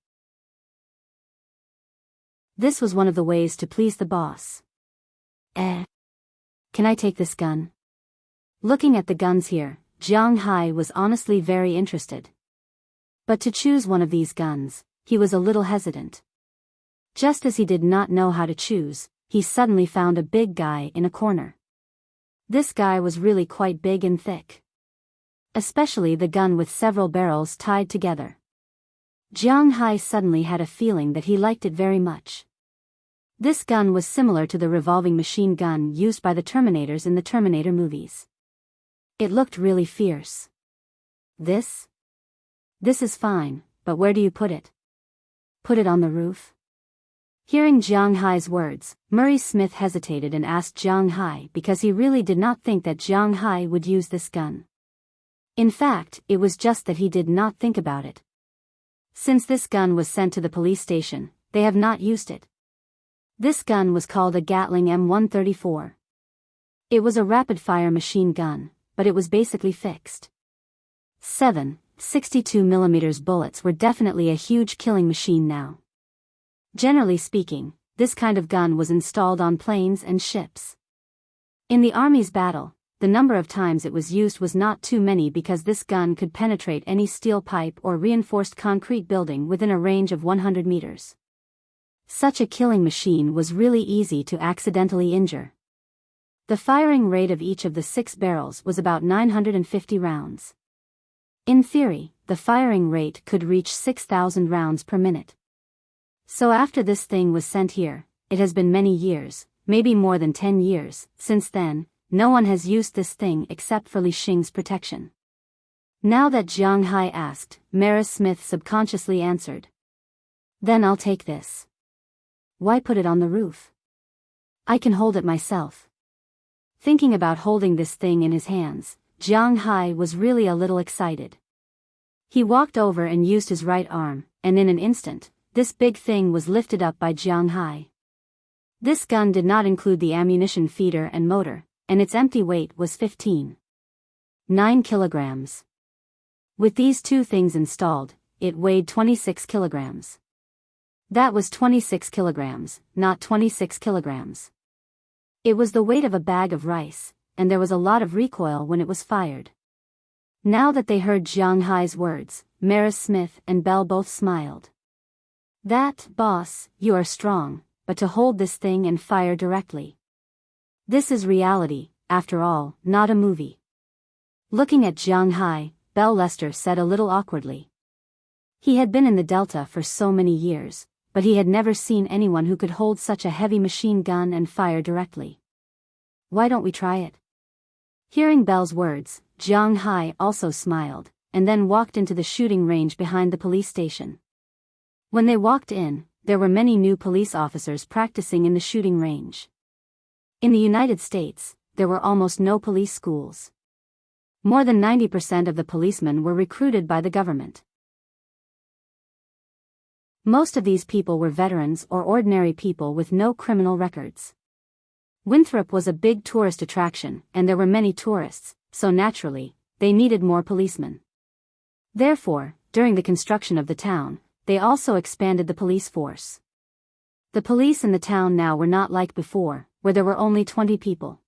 Speaker 1: This was one of the ways to please the boss. Can I take this gun? Looking at the guns here, Jiang Hai was honestly very interested. But to choose one of these guns, he was a little hesitant. Just as he did not know how to choose, he suddenly found a big guy in a corner. This guy was really quite big and thick. Especially the gun with several barrels tied together. Jiang Hai suddenly had a feeling that he liked it very much. This gun was similar to the revolving machine gun used by the Terminators in the Terminator movies. It looked really fierce. This is fine, but where do you put it? Put it on the roof? Hearing Jiang Hai's words, Murray Smith hesitated and asked Jiang Hai because he really did not think that Jiang Hai would use this gun. In fact, it was just that he did not think about it. Since this gun was sent to the police station, they have not used it. This gun was called a Gatling M134. It was a rapid-fire machine gun, but it was basically fixed. 7.62mm bullets were definitely a huge killing machine now. Generally speaking, this kind of gun was installed on planes and ships. In the Army's battle, the number of times it was used was not too many because this gun could penetrate any steel pipe or reinforced concrete building within a range of 100 meters. Such a killing machine was really easy to accidentally injure. The firing rate of each of the 6 barrels was about 950 rounds. In theory, the firing rate could reach 6,000 rounds per minute. So after this thing was sent here, it has been many years, maybe more than 10 years, since then, no one has used this thing except for Li Xing's protection. Now that Jiang Hai asked, Murray Smith subconsciously answered. Then I'll take this. Why put it on the roof? I can hold it myself. Thinking about holding this thing in his hands, Jiang Hai was really a little excited. He walked over and used his right arm, and in an instant, this big thing was lifted up by Jiang Hai. This gun did not include the ammunition feeder and motor, and its empty weight was 15. 9 kilograms. With these two things installed, it weighed 26 kilograms. That was 26 kilograms, not 26 kilograms. It was the weight of a bag of rice, and there was a lot of recoil when it was fired. Now that they heard Jiang Hai's words, Maris Smith and Belle both smiled. That, boss, you are strong, but to hold this thing and fire directly. This is reality, after all, not a movie. Looking at Jiang Hai, Belle Lester said a little awkwardly. He had been in the Delta for so many years, but he had never seen anyone who could hold such a heavy machine gun and fire directly. Why don't we try it? Hearing Belle's words, Jiang Hai also smiled, and then walked into the shooting range behind the police station. When they walked in, there were many new police officers practicing in the shooting range. In the United States, there were almost no police schools. More than 90% of the policemen were recruited by the government. Most of these people were veterans or ordinary people with no criminal records. Winthrop was a big tourist attraction, and there were many tourists, so naturally, they needed more policemen. Therefore, during the construction of the town, they also expanded the police force. The police in the town now were not like before, where there were only 20 people.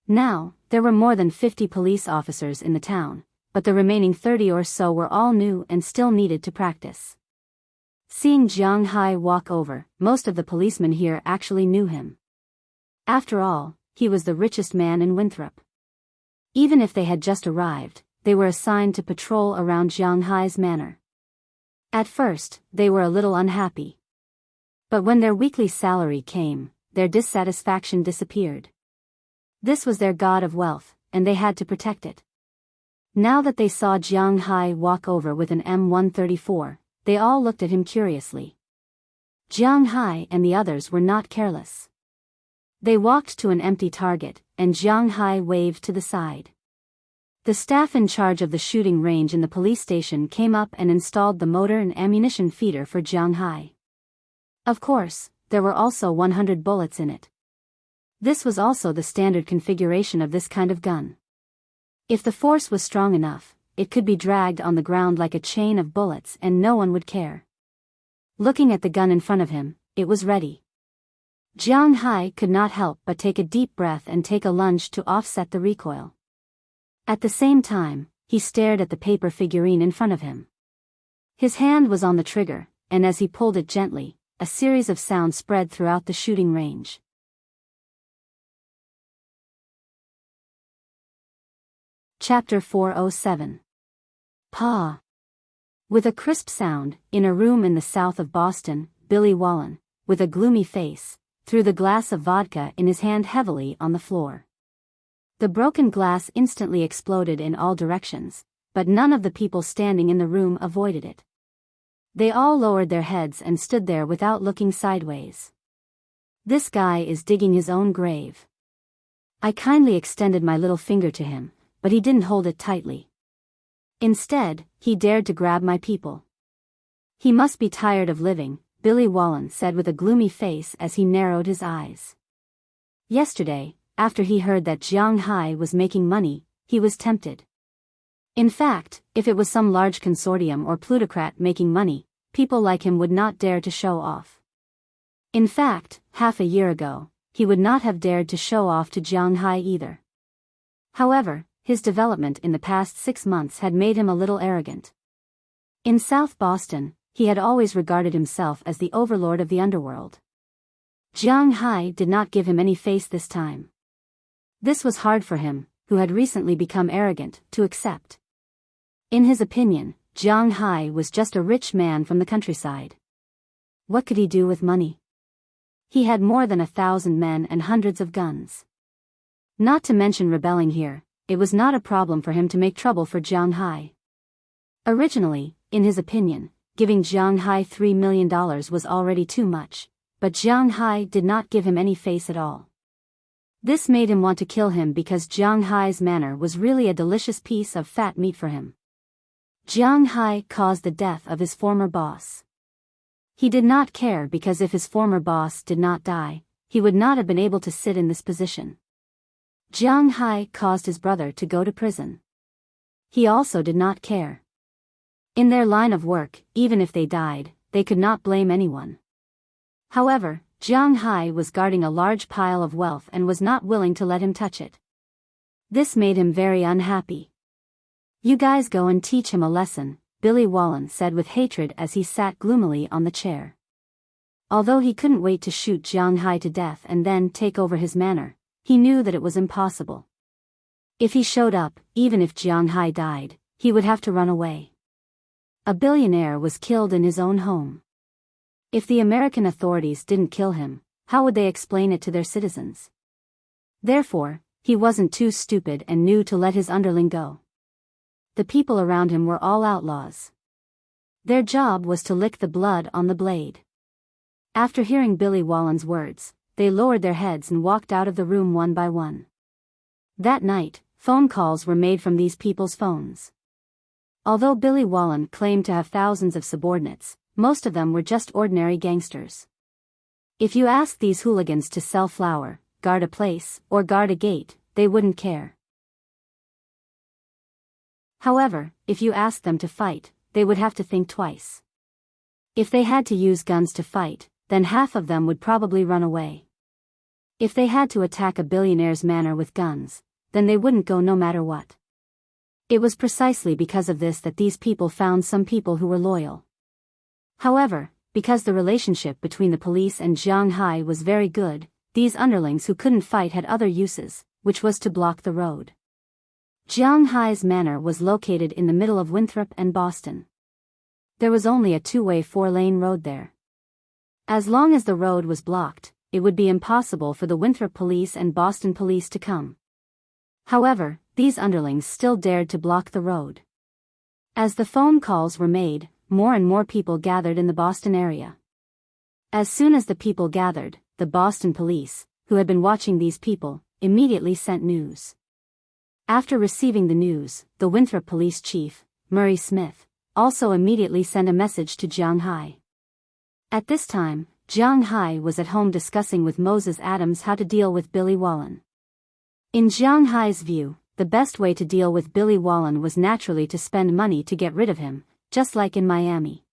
Speaker 1: Now, there were more than 50 police officers in the town, but the remaining 30 or so were all new and still needed to practice. Seeing Jiang Hai walk over, most of the policemen here actually knew him. After all, he was the richest man in Winthrop. Even if they had just arrived, they were assigned to patrol around Jiang Hai's manor. At first, they were a little unhappy. But when their weekly salary came, their dissatisfaction disappeared. This was their god of wealth, and they had to protect it. Now that they saw Jiang Hai walk over with an M134, they all looked at him curiously. Jiang Hai and the others were not careless. They walked to an empty target, and Jiang Hai waved to the side. The staff in charge of the shooting range in the police station came up and installed the motor and ammunition feeder for Jiang Hai. Of course, there were also 100 bullets in it. This was also the standard configuration of this kind of gun. If the force was strong enough, it could be dragged on the ground like a chain of bullets and no one would care. Looking at the gun in front of him, it was ready. Jiang Hai could not help but take a deep breath and take a lunge to offset the recoil. At the same time, he stared at the paper figurine in front of him. His hand was on the trigger, and as he pulled it gently, a series of sounds spread throughout the shooting range. Chapter 407. Pa. With a crisp sound, in a room in the south of Boston, Billy Wallen, with a gloomy face, threw the glass of vodka in his hand heavily on the floor. The broken glass instantly exploded in all directions, but none of the people standing in the room avoided it. They all lowered their heads and stood there without looking sideways. This guy is digging his own grave. I kindly extended my little finger to him, but he didn't hold it tightly. Instead, he dared to grab my people. He must be tired of living, Billy Wallen said with a gloomy face as he narrowed his eyes. Yesterday, after he heard that Jiang Hai was making money, he was tempted. In fact, if it was some large consortium or plutocrat making money, people like him would not dare to show off. In fact, half a year ago, he would not have dared to show off to Jiang Hai either. However, his development in the past 6 months had made him a little arrogant. In South Boston, he had always regarded himself as the overlord of the underworld. Jiang Hai did not give him any face this time. This was hard for him, who had recently become arrogant, to accept. In his opinion, Jiang Hai was just a rich man from the countryside. What could he do with money? He had more than 1,000 men and hundreds of guns. Not to mention rebelling here, it was not a problem for him to make trouble for Jiang Hai. Originally, in his opinion, giving Jiang Hai $3 million was already too much, but Jiang Hai did not give him any face at all. This made him want to kill him because Jiang Hai's manor was really a delicious piece of fat meat for him. Jiang Hai caused the death of his former boss. He did not care because if his former boss did not die, he would not have been able to sit in this position. Jiang Hai caused his brother to go to prison. he also did not care. In their line of work, even if they died, they could not blame anyone. However, Jiang Hai was guarding a large pile of wealth and was not willing to let him touch it. This made him very unhappy. "You guys go and teach him a lesson," Billy Wallen said with hatred as he sat gloomily on the chair. Although he couldn't wait to shoot Jiang Hai to death and then take over his manor, he knew that it was impossible. If he showed up, even if Jiang Hai died, he would have to run away. A billionaire was killed in his own home. If the American authorities didn't kill him, how would they explain it to their citizens? Therefore, he wasn't too stupid and knew to let his underling go. The people around him were all outlaws. Their job was to lick the blood on the blade. After hearing Billy Wallen's words, they lowered their heads and walked out of the room one by one. That night, phone calls were made from these people's phones. Although Billy Wallen claimed to have thousands of subordinates, most of them were just ordinary gangsters. If you asked these hooligans to sell flour, guard a place, or guard a gate, they wouldn't care. However, if you asked them to fight, they would have to think twice. If they had to use guns to fight, then half of them would probably run away. If they had to attack a billionaire's manor with guns, then they wouldn't go no matter what. It was precisely because of this that these people found some people who were loyal. However, because the relationship between the police and Jiang Hai was very good, these underlings who couldn't fight had other uses, which was to block the road. Jiang Hai's manor was located in the middle of Winthrop and Boston. There was only a two-way four-lane road there. As long as the road was blocked, it would be impossible for the Winthrop police and Boston police to come. However, these underlings still dared to block the road. As the phone calls were made, more and more people gathered in the Boston area. As soon as the people gathered, the Boston police, who had been watching these people, immediately sent news. After receiving the news, the Winthrop police chief, Murray Smith, also immediately sent a message to Jiang Hai. At this time, Jiang Hai was at home discussing with Moses Adams how to deal with Billy Wallen. In Jiang Hai's view, the best way to deal with Billy Wallen was naturally to spend money to get rid of him, just like in Miami.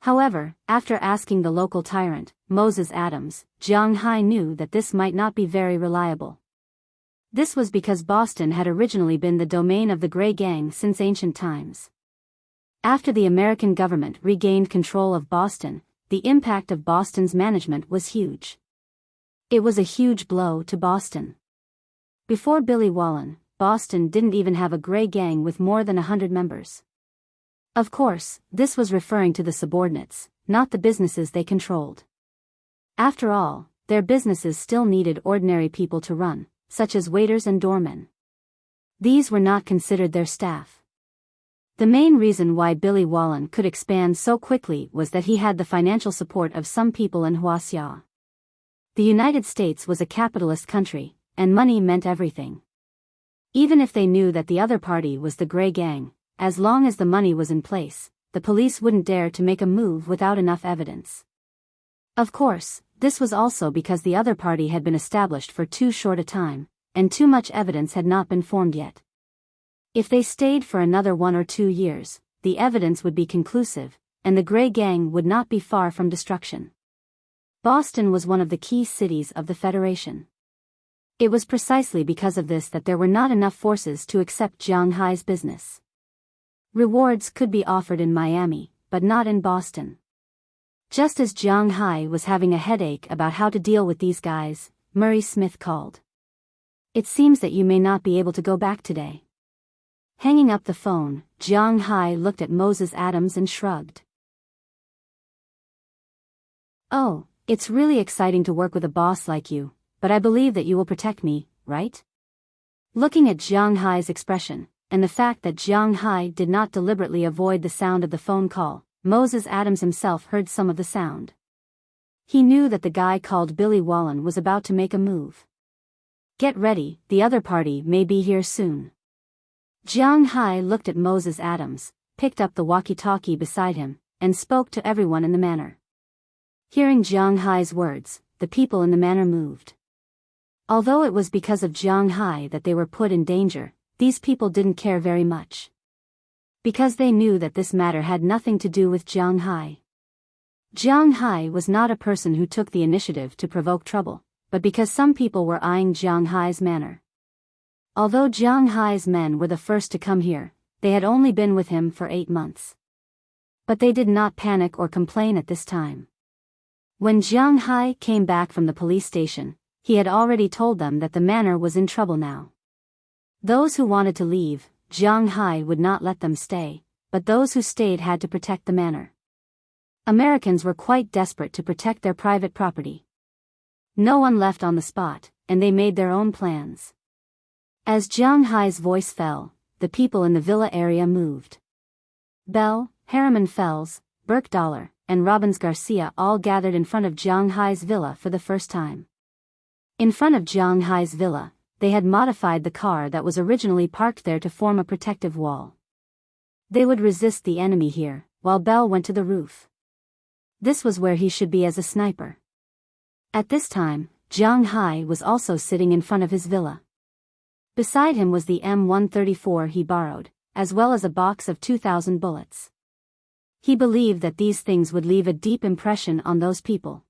Speaker 1: However, after asking the local tyrant, Moses Adams, Jiang Hai knew that this might not be very reliable. This was because Boston had originally been the domain of the Gray Gang since ancient times. After the American government regained control of Boston, the impact of Boston's management was huge. It was a huge blow to Boston. Before Billy Wallen, Boston didn't even have a Gray Gang with more than 100 members. Of course, this was referring to the subordinates, not the businesses they controlled. After all, their businesses still needed ordinary people to run, such as waiters and doormen. These were not considered their staff. The main reason why Billy Wallen could expand so quickly was that he had the financial support of some people in Huaxia. The United States was a capitalist country, and money meant everything. Even if they knew that the other party was the Gray Gang, as long as the money was in place, the police wouldn't dare to make a move without enough evidence. Of course, this was also because the other party had been established for too short a time, and too much evidence had not been formed yet. If they stayed for another 1 or 2 years, the evidence would be conclusive, and the Gray Gang would not be far from destruction. Boston was one of the key cities of the Federation. It was precisely because of this that there were not enough forces to accept Jiang Hai's business. Rewards could be offered in Miami, but not in Boston. Just as Jiang Hai was having a headache about how to deal with these guys, Murray Smith called. "It seems that you may not be able to go back today." Hanging up the phone, Jiang Hai looked at Moses Adams and shrugged. "Oh, it's really exciting to work with a boss like you, but I believe that you will protect me, right?" Looking at Jiang Hai's expression, and the fact that Jiang Hai did not deliberately avoid the sound of the phone call, Moses Adams himself heard some of the sound. He knew that the guy called Billy Wallen was about to make a move. "Get ready, the other party may be here soon." Jiang Hai looked at Moses Adams, picked up the walkie-talkie beside him, and spoke to everyone in the manor. Hearing Jiang Hai's words, the people in the manor moved. Although it was because of Jiang Hai that they were put in danger, these people didn't care very much. Because they knew that this matter had nothing to do with Jiang Hai. Jiang Hai was not a person who took the initiative to provoke trouble, but because some people were eyeing Jiang Hai's manor. Although Jiang Hai's men were the first to come here, they had only been with him for 8 months. But they did not panic or complain at this time. When Jiang Hai came back from the police station, he had already told them that the manor was in trouble now. Those who wanted to leave, Jiang Hai would not let them stay, but those who stayed had to protect the manor. Americans were quite desperate to protect their private property. No one left on the spot, and they made their own plans. As Jiang Hai's voice fell, the people in the villa area moved. Bell, Harriman Fells, Burke Dollar, and Robbins Garcia all gathered in front of Jiang Hai's villa for the first time. In front of Jiang Hai's villa, they had modified the car that was originally parked there to form a protective wall. They would resist the enemy here, while Bell went to the roof. This was where he should be as a sniper. At this time, Jiang Hai was also sitting in front of his villa. Beside him was the M134 he borrowed, as well as a box of 2,000 bullets. He believed that these things would leave a deep impression on those people.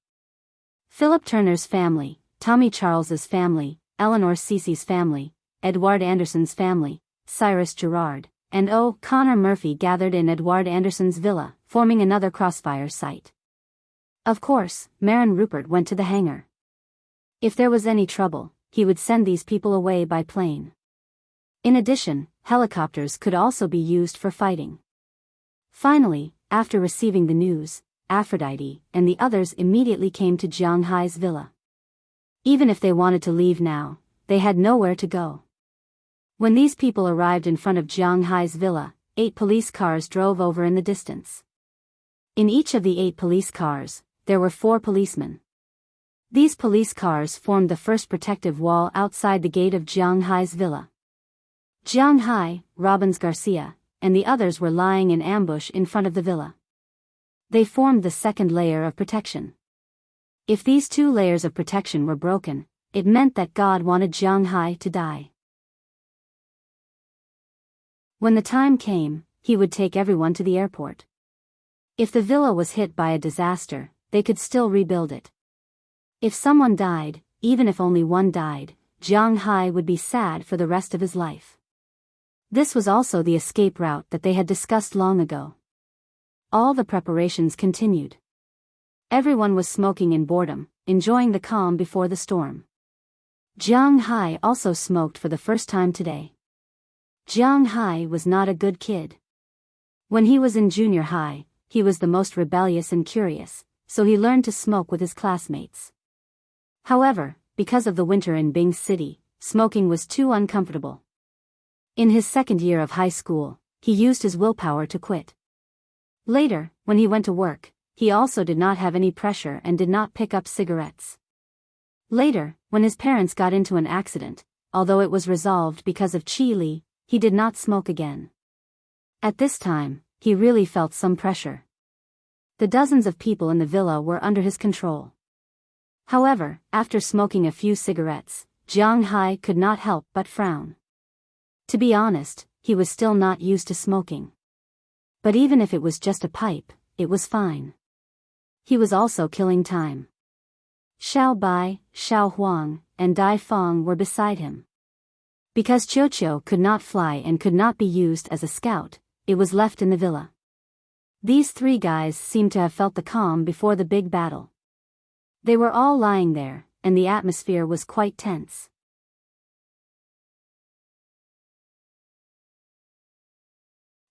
Speaker 1: Philip Turner's family, Tommy Charles's family, Eleanor Cece's family, Edward Anderson's family, Cyrus Gerard, and Connor Murphy gathered in Edward Anderson's villa, forming another crossfire site. Of course, Marin Rupert went to the hangar. If there was any trouble, he would send these people away by plane. In addition, helicopters could also be used for fighting. Finally, after receiving the news, Aphrodite and the others immediately came to Jiang Hai's villa. Even if they wanted to leave now, they had nowhere to go. When these people arrived in front of Jiang Hai's villa, 8 police cars drove over in the distance. In each of the 8 police cars, there were 4 policemen. These police cars formed the first protective wall outside the gate of Jiang Hai's villa. Jiang Hai, Robbins Garcia, and the others were lying in ambush in front of the villa. They formed the second layer of protection. If these 2 layers of protection were broken, it meant that God wanted Jiang Hai to die. When the time came, he would take everyone to the airport. If the villa was hit by a disaster, they could still rebuild it. If someone died, even if only one died, Jiang Hai would be sad for the rest of his life. This was also the escape route that they had discussed long ago. All the preparations continued. Everyone was smoking in boredom, enjoying the calm before the storm. Jiang Hai also smoked for the first time today. Jiang Hai was not a good kid. When he was in junior high, he was the most rebellious and curious, so he learned to smoke with his classmates. However, because of the winter in Bing City, smoking was too uncomfortable. In his second year of high school, he used his willpower to quit. Later, when he went to work, he also did not have any pressure and did not pick up cigarettes. Later, when his parents got into an accident, although it was resolved because of Chi Li, he did not smoke again. At this time, he really felt some pressure. The dozens of people in the villa were under his control. However, after smoking a few cigarettes, Jiang Hai could not help but frown. To be honest, he was still not used to smoking. But even if it was just a pipe, it was fine. He was also killing time. Xiao Bai, Xiao Huang, and Dai Fong were beside him. Because Qiu Qiu could not fly and could not be used as a scout, it was left in the villa. These 3 guys seemed to have felt the calm before the big battle. They were all lying there, and the atmosphere was quite tense.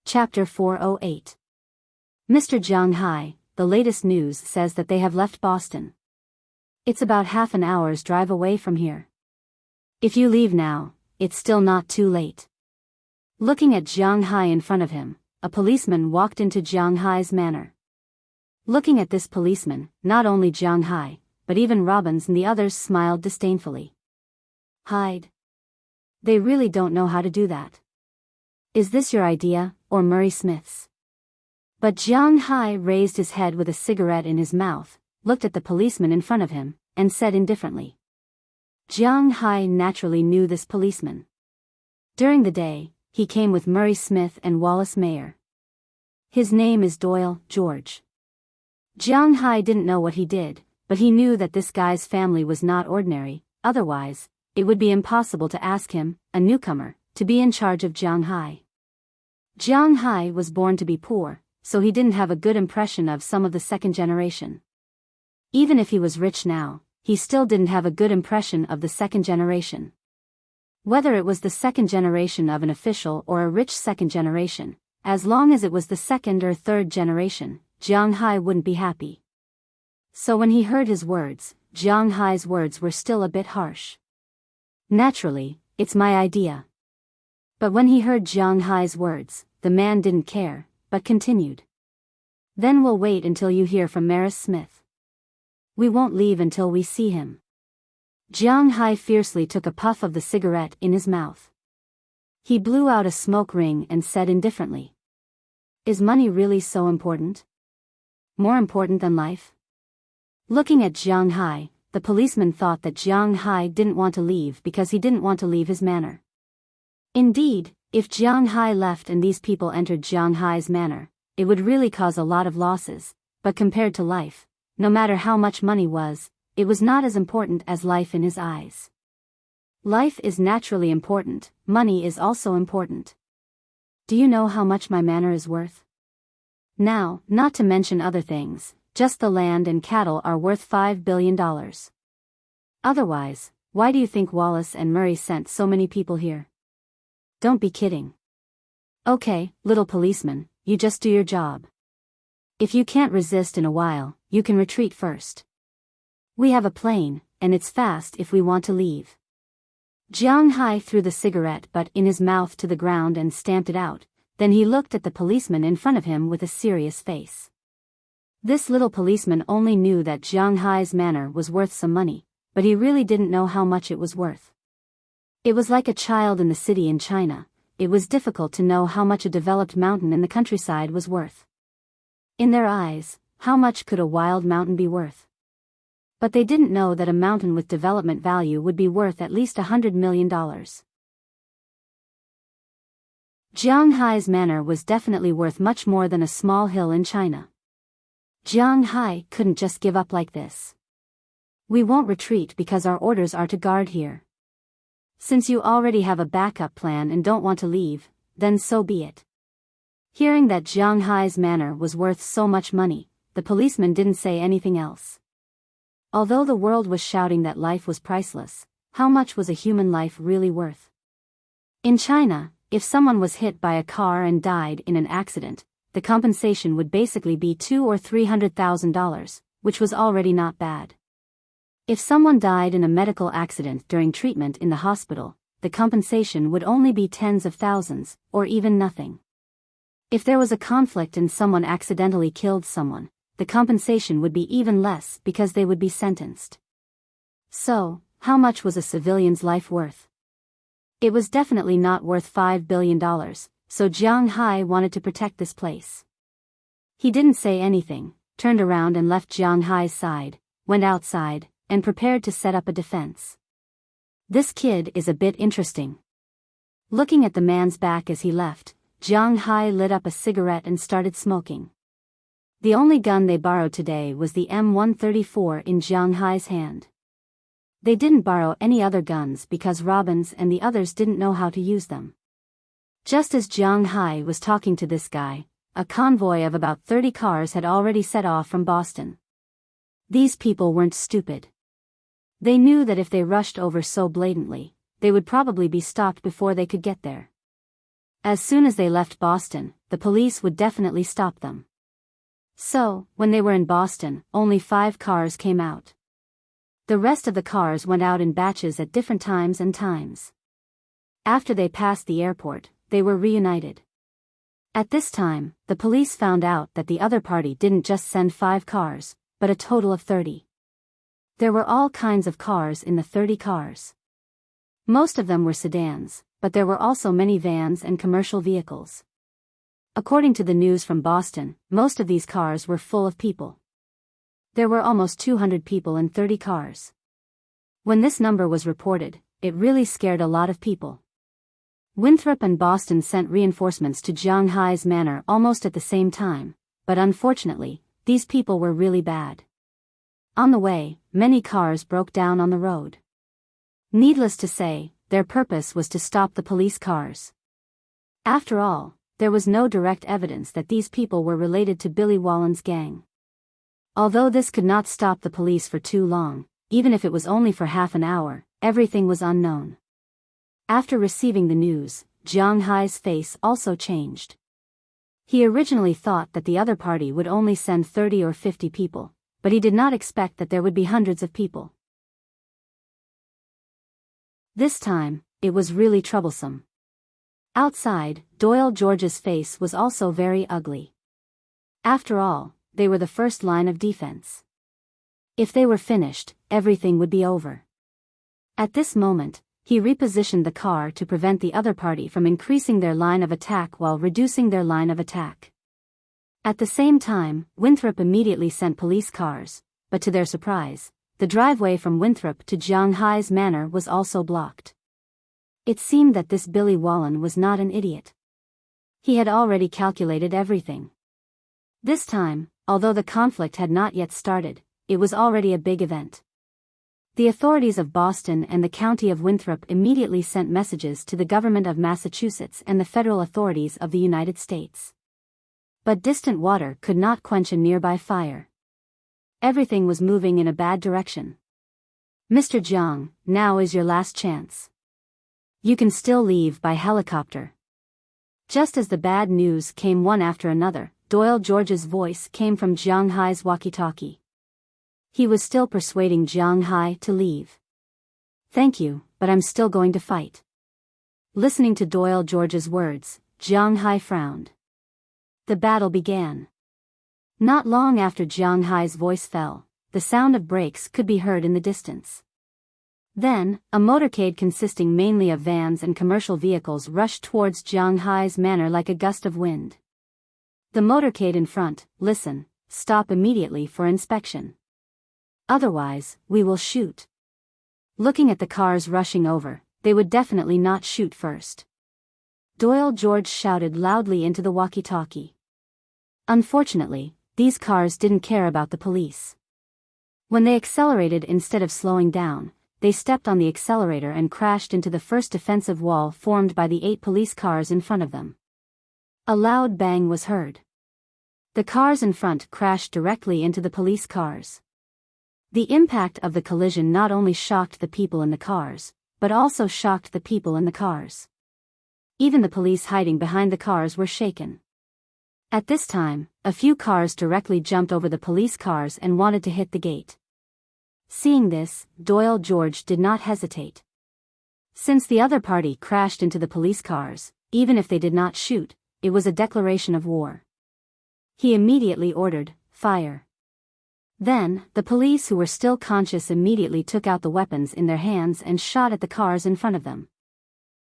Speaker 1: Chapter 408. Mr. Jiang Hai, the latest news says that they have left Boston. It's about half an hour's drive away from here. If you leave now, it's still not too late. Looking at Jiang Hai in front of him, a policeman walked into Jiang Hai's manor. Looking at this policeman, not only Jiang Hai, but even Robbins and the others smiled disdainfully. Hide. They really don't know how to do that. Is this your idea, or Murray Smith's? But Jiang Hai raised his head with a cigarette in his mouth, looked at the policeman in front of him, and said indifferently. Jiang Hai naturally knew this policeman. During the day, he came with Murray Smith and Wallace Mayer. His name is Doyle, George. Jiang Hai didn't know what he did, but he knew that this guy's family was not ordinary, otherwise, it would be impossible to ask him, a newcomer, to be in charge of Jiang Hai. Jiang Hai was born to be poor, so he didn't have a good impression of some of the second generation. Even if he was rich now, he still didn't have a good impression of the second generation. Whether it was the second generation of an official or a rich second generation, as long as it was the second or third generation, Jiang Hai wouldn't be happy. So when he heard his words, Jiang Hai's words were still a bit harsh. Naturally, it's my idea. But when he heard Jiang Hai's words, the man didn't care, but continued. Then we'll wait until you hear from Murray Smith. We won't leave until we see him. Jiang Hai fiercely took a puff of the cigarette in his mouth. He blew out a smoke ring and said indifferently. Is money really so important? More important than life? Looking at Jiang Hai, the policeman thought that Jiang Hai didn't want to leave because he didn't want to leave his manor. Indeed, if Jiang Hai left and these people entered Jiang Hai's manor, it would really cause a lot of losses, but compared to life, no matter how much money was, it was not as important as life in his eyes. Life is naturally important, money is also important. Do you know how much my manor is worth? Now, not to mention other things, just the land and cattle are worth $5 billion. Otherwise, why do you think Wallace and Murray sent so many people here? Don't be kidding. Okay, little policeman, you just do your job. If you can't resist in a while, you can retreat first. We have a plane, and it's fast if we want to leave. Jiang Hai threw the cigarette butt in his mouth to the ground and stamped it out, then he looked at the policeman in front of him with a serious face. This little policeman only knew that Jiang Hai's manor was worth some money, but he really didn't know how much it was worth. It was like a child in the city in China, it was difficult to know how much a developed mountain in the countryside was worth. In their eyes, how much could a wild mountain be worth? But they didn't know that a mountain with development value would be worth at least $100 million. Jiang Hai's manor was definitely worth much more than a small hill in China. Jiang Hai couldn't just give up like this. We won't retreat because our orders are to guard here. Since you already have a backup plan and don't want to leave, then so be it. Hearing that Jiang Hai's manor was worth so much money, the policeman didn't say anything else. Although the world was shouting that life was priceless, how much was a human life really worth? In China, if someone was hit by a car and died in an accident, the compensation would basically be $200,000 or $300,000, which was already not bad. If someone died in a medical accident during treatment in the hospital, the compensation would only be tens of thousands, or even nothing. If there was a conflict and someone accidentally killed someone, the compensation would be even less because they would be sentenced. So, how much was a civilian's life worth? It was definitely not worth $5 billion, so Jiang Hai wanted to protect this place. He didn't say anything, turned around and left Jiang Hai's side, went outside, and prepared to set up a defense. This kid is a bit interesting. Looking at the man's back as he left, Jiang Hai lit up a cigarette and started smoking. The only gun they borrowed today was the M134 in Jiang Hai's hand. They didn't borrow any other guns because Robbins and the others didn't know how to use them. Just as Jiang Hai was talking to this guy, a convoy of about 30 cars had already set off from Boston. These people weren't stupid. They knew that if they rushed over so blatantly, they would probably be stopped before they could get there. As soon as they left Boston, the police would definitely stop them. So, when they were in Boston, only 5 cars came out. The rest of the cars went out in batches at different times and times. After they passed the airport, they were reunited. At this time, the police found out that the other party didn't just send 5 cars, but a total of 30. There were all kinds of cars in the 30 cars. Most of them were sedans, but there were also many vans and commercial vehicles. According to the news from Boston, most of these cars were full of people. There were almost 200 people in 30 cars. When this number was reported, it really scared a lot of people. Winthrop and Boston sent reinforcements to Jianghai's manor almost at the same time, but unfortunately, these people were really bad. On the way, many cars broke down on the road. Needless to say, their purpose was to stop the police cars. After all, there was no direct evidence that these people were related to Billy Wallen's gang. Although this could not stop the police for too long, even if it was only for half an hour, everything was unknown. After receiving the news, Jianghai's face also changed. He originally thought that the other party would only send 30 or 50 people, but he did not expect that there would be hundreds of people. This time, it was really troublesome. Outside, Doyle George's face was also very ugly. After all, they were the first line of defense. If they were finished, everything would be over. At this moment, he repositioned the car to prevent the other party from increasing their line of attack while reducing their line of attack. At the same time, Winthrop immediately sent police cars, but to their surprise, the driveway from Winthrop to Jianghai's manor was also blocked. It seemed that this Billy Wallen was not an idiot. He had already calculated everything. This time, although the conflict had not yet started, it was already a big event. The authorities of Boston and the county of Winthrop immediately sent messages to the government of Massachusetts and the federal authorities of the United States. But distant water could not quench a nearby fire. Everything was moving in a bad direction. Mr. Jiang, now is your last chance. You can still leave by helicopter. Just as the bad news came one after another, Doyle George's voice came from Jianghai's walkie-talkie. He was still persuading Jianghai to leave. Thank you, but I'm still going to fight. Listening to Doyle George's words, Jianghai frowned. The battle began. Not long after Jianghai's voice fell, the sound of brakes could be heard in the distance. Then, a motorcade consisting mainly of vans and commercial vehicles rushed towards Jianghai's manor like a gust of wind. The motorcade in front, listen, stop immediately for inspection. Otherwise, we will shoot. Looking at the cars rushing over, they would definitely not shoot first. Doyle George shouted loudly into the walkie-talkie. Unfortunately, these cars didn't care about the police. When they accelerated instead of slowing down, they stepped on the accelerator and crashed into the first defensive wall formed by the 8 police cars in front of them. A loud bang was heard. The cars in front crashed directly into the police cars. The impact of the collision not only shocked the people in the cars, but also shocked the people in the cars. Even the police hiding behind the cars were shaken. At this time, a few cars directly jumped over the police cars and wanted to hit the gate. Seeing this, Doyle George did not hesitate. Since the other party crashed into the police cars, even if they did not shoot, it was a declaration of war. He immediately ordered, "Fire." Then, the police who were still conscious immediately took out the weapons in their hands and shot at the cars in front of them.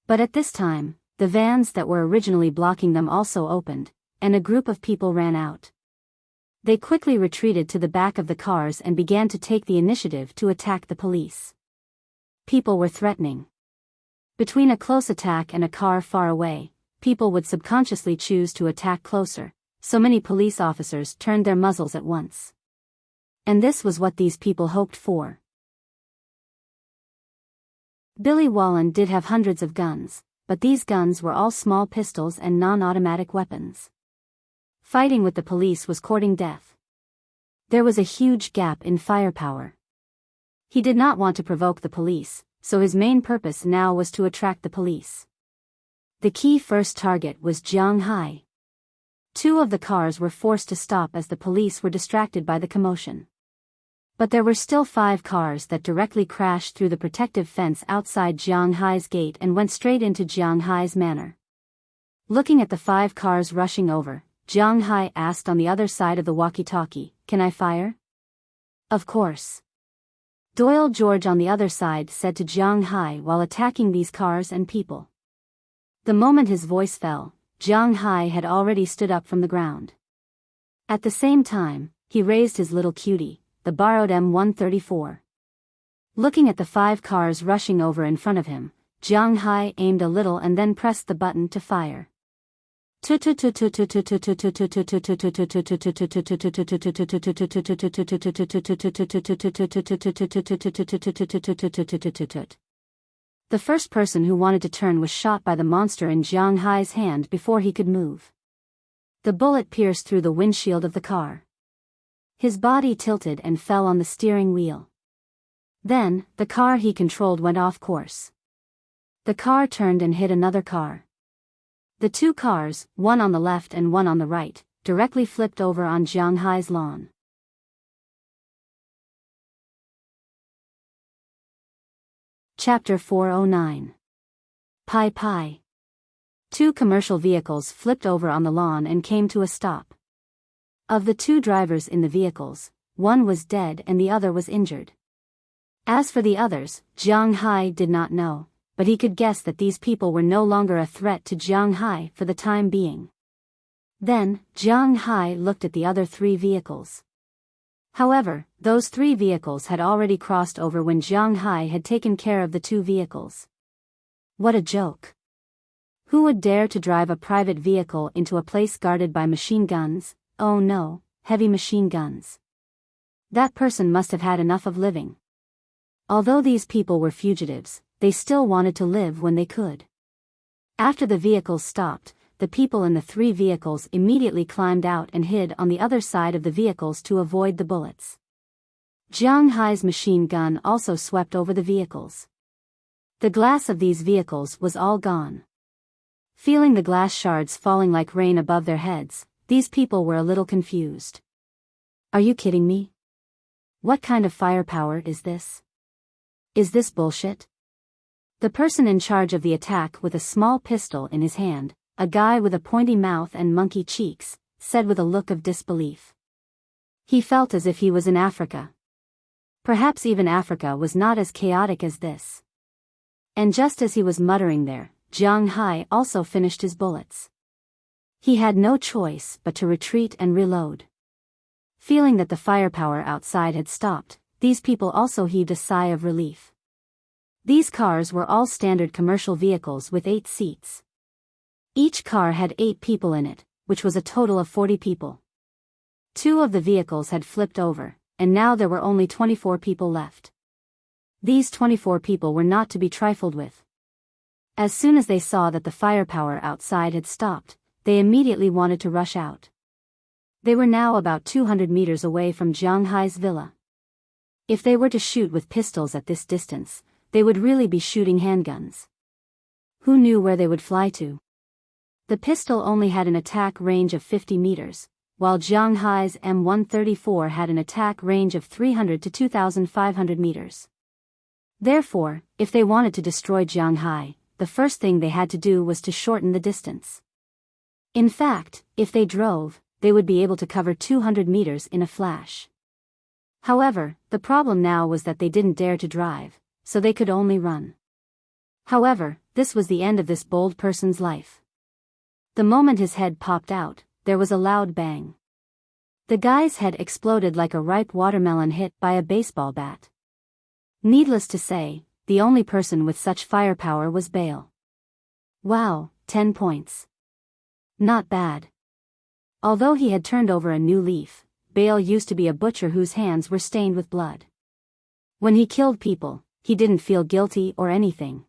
Speaker 1: But at this time, the vans that were originally blocking them also opened, and a group of people ran out. They quickly retreated to the back of the cars and began to take the initiative to attack the police. People were threatening. Between a close attack and a car far away, people would subconsciously choose to attack closer, so many police officers turned their muzzles at once. And this was what these people hoped for. Billy Wallen did have hundreds of guns, but these guns were all small pistols and non-automatic weapons. Fighting with the police was courting death. There was a huge gap in firepower. He did not want to provoke the police, so his main purpose now was to attract the police. The key first target was Jianghai. 2 of the cars were forced to stop as the police were distracted by the commotion. But there were still 5 cars that directly crashed through the protective fence outside Jianghai's gate and went straight into Jianghai's manor. Looking at the 5 cars rushing over, Jianghai asked on the other side of the walkie-talkie, "Can I fire?" "Of course." Doyle George on the other side said to Jianghai while attacking these cars and people. The moment his voice fell, Jianghai had already stood up from the ground. At the same time, he raised his little cutie, the borrowed M134. Looking at the 5 cars rushing over in front of him, Jiang Hai aimed a little and then pressed the button to fire. The first person who wanted to turn was shot by the monster in Jiang Hai's hand before he could move. The bullet pierced through the windshield of the car. His body tilted and fell on the steering wheel. Then, the car he controlled went off course. The car turned and hit another car. The two cars, one on the left and one on the right, directly flipped over on Jiang Hai's lawn. Chapter 409. Pai Pai. Two commercial vehicles flipped over on the lawn and came to a stop. Of the two drivers in the vehicles, one was dead and the other was injured. As for the others, Jiang Hai did not know, but he could guess that these people were no longer a threat to Jiang Hai for the time being. Then, Jiang Hai looked at the other three vehicles. However, those three vehicles had already crossed over when Jiang Hai had taken care of the two vehicles. What a joke! Who would dare to drive a private vehicle into a place guarded by machine guns? Oh no, heavy machine guns. That person must have had enough of living. Although these people were fugitives, they still wanted to live when they could. After the vehicles stopped, the people in the three vehicles immediately climbed out and hid on the other side of the vehicles to avoid the bullets. Jiang Hai's machine gun also swept over the vehicles. The glass of these vehicles was all gone. Feeling the glass shards falling like rain above their heads, these people were a little confused. Are you kidding me? What kind of firepower is this? Is this bullshit? The person in charge of the attack with a small pistol in his hand, a guy with a pointy mouth and monkey cheeks, said with a look of disbelief. He felt as if he was in Africa. Perhaps even Africa was not as chaotic as this. And just as he was muttering there, Jiang Hai also finished his bullets. He had no choice but to retreat and reload. Feeling that the firepower outside had stopped, these people also heaved a sigh of relief. These cars were all standard commercial vehicles with 8 seats. Each car had 8 people in it, which was a total of 40 people. 2 of the vehicles had flipped over, and now there were only 24 people left. These 24 people were not to be trifled with. As soon as they saw that the firepower outside had stopped, they immediately wanted to rush out. They were now about 200 meters away from Jiang Hai's villa. If they were to shoot with pistols at this distance, they would really be shooting handguns. Who knew where they would fly to? The pistol only had an attack range of 50 meters, while Jiang Hai's M134 had an attack range of 300 to 2,500 meters. Therefore, if they wanted to destroy Jiang Hai, the first thing they had to do was to shorten the distance. In fact, if they drove, they would be able to cover 200 meters in a flash. However, the problem now was that they didn't dare to drive, so they could only run. However, this was the end of this bold person's life. The moment his head popped out, there was a loud bang. The guy's head exploded like a ripe watermelon hit by a baseball bat. Needless to say, the only person with such firepower was Bale. Wow, 10 points. Not bad. Although he had turned over a new leaf, Bale used to be a butcher whose hands were stained with blood. When he killed people, he didn't feel guilty or anything.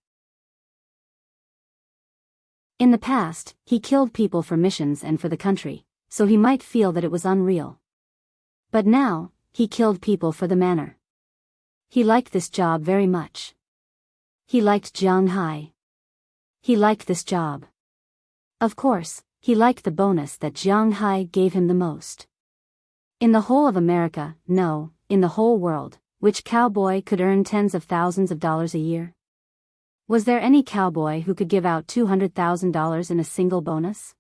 Speaker 1: In the past, he killed people for missions and for the country, so he might feel that it was unreal. But now, he killed people for the manor. He liked this job very much. He liked Jiang Hai. He liked this job. Of course, he liked the bonus that Jiang Hai gave him the most. In the whole of America, no, in the whole world, which cowboy could earn tens of thousands of dollars a year? Was there any cowboy who could give out $200,000 in a single bonus?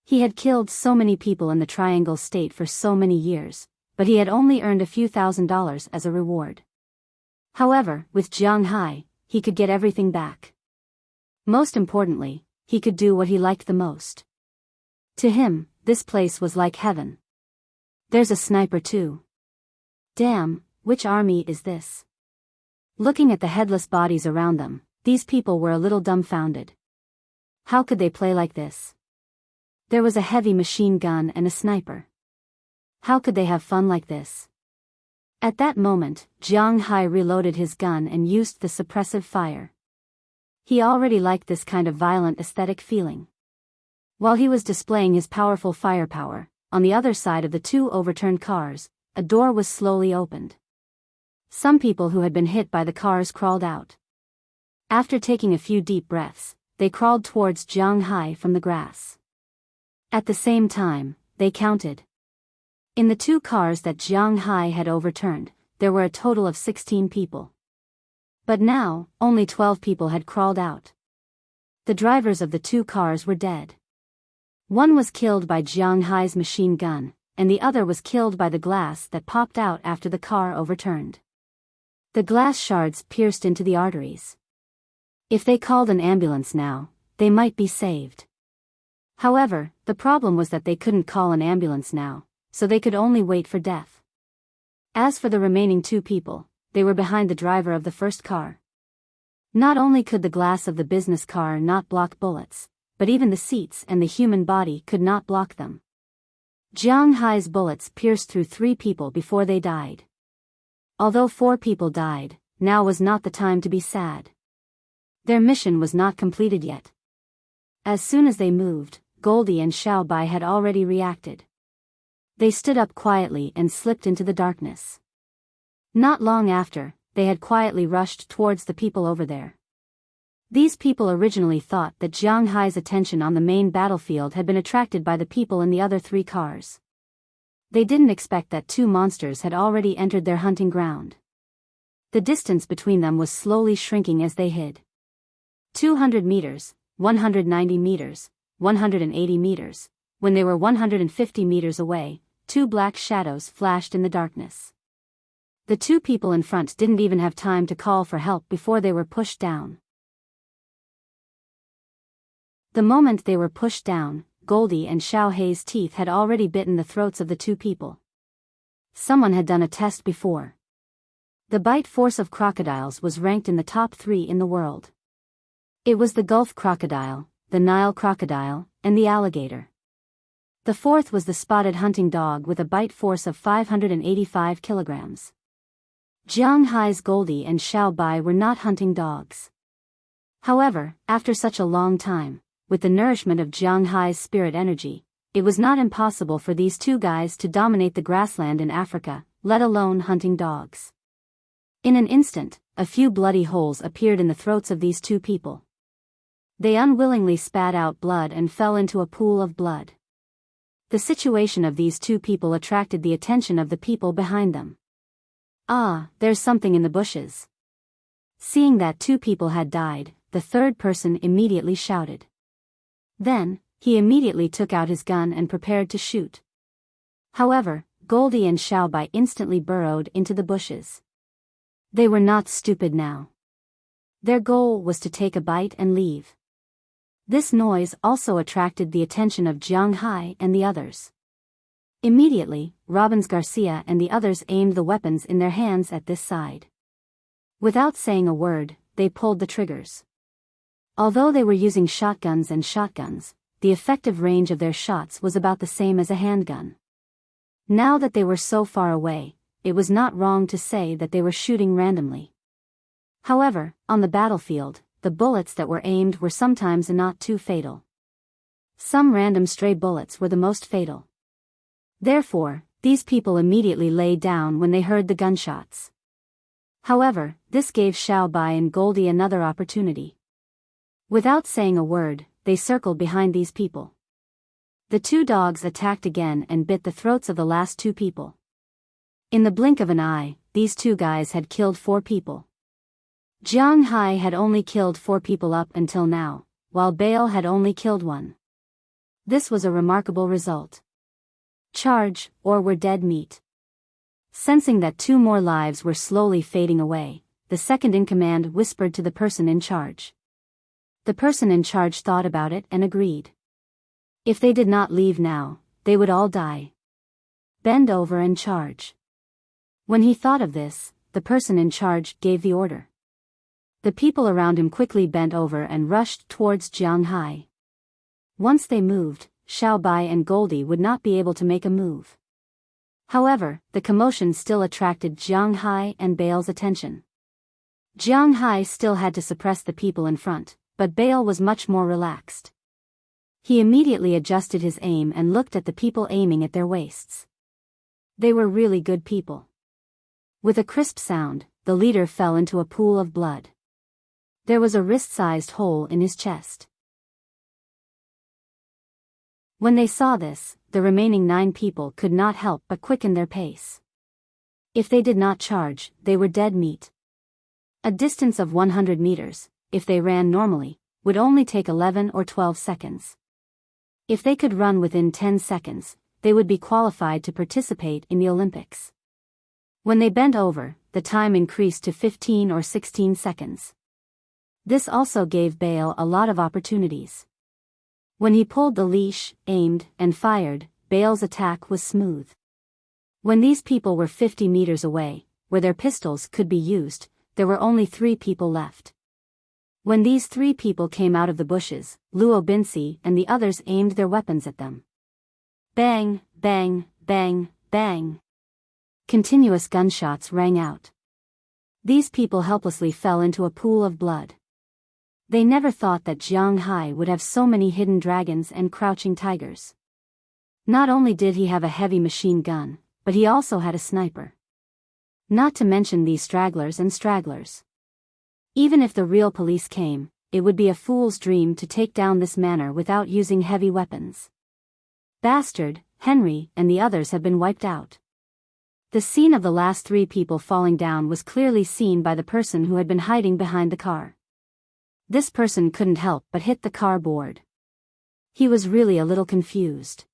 Speaker 1: He had killed so many people in the Triangle State for so many years, but he had only earned a few $1,000s as a reward. However, with Jiang Hai, he could get everything back. Most importantly, he could do what he liked the most. To him, this place was like heaven. There's a sniper too. Damn, which army is this? Looking at the headless bodies around them, these people were a little dumbfounded. How could they play like this? There was a heavy machine gun and a sniper. How could they have fun like this? At that moment, Jiang Hai reloaded his gun and used the suppressive fire. He already liked this kind of violent aesthetic feeling. While he was displaying his powerful firepower, on the other side of the two overturned cars, a door was slowly opened. Some people who had been hit by the cars crawled out. After taking a few deep breaths, they crawled towards Jiang Hai from the grass. At the same time, they counted. In the two cars that Jiang Hai had overturned, there were a total of 16 people. But now, only 12 people had crawled out. The drivers of the two cars were dead. One was killed by Jiang Hai's machine gun, and the other was killed by the glass that popped out after the car overturned. The glass shards pierced into the arteries. If they called an ambulance now, they might be saved. However, the problem was that they couldn't call an ambulance now, so they could only wait for death. As for the remaining two people, they were behind the driver of the first car. Not only could the glass of the business car not block bullets, but even the seats and the human body could not block them. Jiang Hai's bullets pierced through 3 people before they died. Although 4 people died, now was not the time to be sad. Their mission was not completed yet. As soon as they moved, Goldie and Xiaobai had already reacted. They stood up quietly and slipped into the darkness. Not long after, they had quietly rushed towards the people over there. These people originally thought that Jiang Hai's attention on the main battlefield had been attracted by the people in the other 3 cars. They didn't expect that 2 monsters had already entered their hunting ground. The distance between them was slowly shrinking as they hid. 200 meters, 190 meters, 180 meters. When they were 150 meters away, 2 black shadows flashed in the darkness. The 2 people in front didn't even have time to call for help before they were pushed down. The moment they were pushed down, Goldie and Xiao Hei's teeth had already bitten the throats of the 2 people. Someone had done a test before. The bite force of crocodiles was ranked in the top 3 in the world. It was the Gulf crocodile, the Nile crocodile, and the alligator. The 4th was the spotted hunting dog with a bite force of 585 kilograms. Jiang Hai's Goldie and Xiaobai were not hunting dogs. However, after such a long time, with the nourishment of Jiang Hai's spirit energy, it was not impossible for these 2 guys to dominate the grassland in Africa, let alone hunting dogs. In an instant, a few bloody holes appeared in the throats of these 2 people. They unwillingly spat out blood and fell into a pool of blood. The situation of these 2 people attracted the attention of the people behind them. Ah, there's something in the bushes. Seeing that 2 people had died, the 3rd person immediately shouted. Then, he immediately took out his gun and prepared to shoot. However, Goldie and Xiaobai instantly burrowed into the bushes. They were not stupid now. Their goal was to take a bite and leave. This noise also attracted the attention of Jiang Hai and the others. Immediately, Robbins Garcia and the others aimed the weapons in their hands at this side. Without saying a word, they pulled the triggers. Although they were using shotguns, the effective range of their shots was about the same as a handgun. Now that they were so far away, it was not wrong to say that they were shooting randomly. However, on the battlefield, the bullets that were aimed were sometimes not too fatal. Some random stray bullets were the most fatal. Therefore, these people immediately lay down when they heard the gunshots. However, this gave Xiaobai and Goldie another opportunity. Without saying a word, they circled behind these people. The 2 dogs attacked again and bit the throats of the last 2 people. In the blink of an eye, these 2 guys had killed 4 people. Jiang Hai had only killed 4 people up until now, while Bale had only killed 1. This was a remarkable result. Charge, or we're dead meat. Sensing that 2 more lives were slowly fading away, the second in command whispered to the person in charge. The person in charge thought about it and agreed. If they did not leave now, they would all die. Bend over and charge. When he thought of this, the person in charge gave the order. The people around him quickly bent over and rushed towards Jiang Hai. Once they moved, Xiao Bai and Goldie would not be able to make a move. However, the commotion still attracted Jiang Hai and Bale's attention. Jiang Hai still had to suppress the people in front, but Bale was much more relaxed. He immediately adjusted his aim and looked at the people aiming at their waists. They were really good people. With a crisp sound, the leader fell into a pool of blood. There was a wrist-sized hole in his chest. When they saw this, the remaining 9 people could not help but quicken their pace. If they did not charge, they were dead meat. A distance of 100 meters, if they ran normally, would only take 11 or 12 seconds. If they could run within 10 seconds, they would be qualified to participate in the Olympics. When they bent over, the time increased to 15 or 16 seconds. This also gave Bale a lot of opportunities. When he pulled the leash, aimed, and fired, Bale's attack was smooth. When these people were 50 meters away, where their pistols could be used, there were only 3 people left. When these 3 people came out of the bushes, Luo Binci and the others aimed their weapons at them. Bang, bang, bang, bang. Continuous gunshots rang out. These people helplessly fell into a pool of blood. They never thought that Jiang Hai would have so many hidden dragons and crouching tigers. Not only did he have a heavy machine gun, but he also had a sniper. Not to mention these stragglers and stragglers. Even if the real police came, it would be a fool's dream to take down this manor without using heavy weapons. Bastard, Henry, and the others have been wiped out. The scene of the last 3 people falling down was clearly seen by the person who had been hiding behind the car. This person couldn't help but hit the car board. He was really a little confused.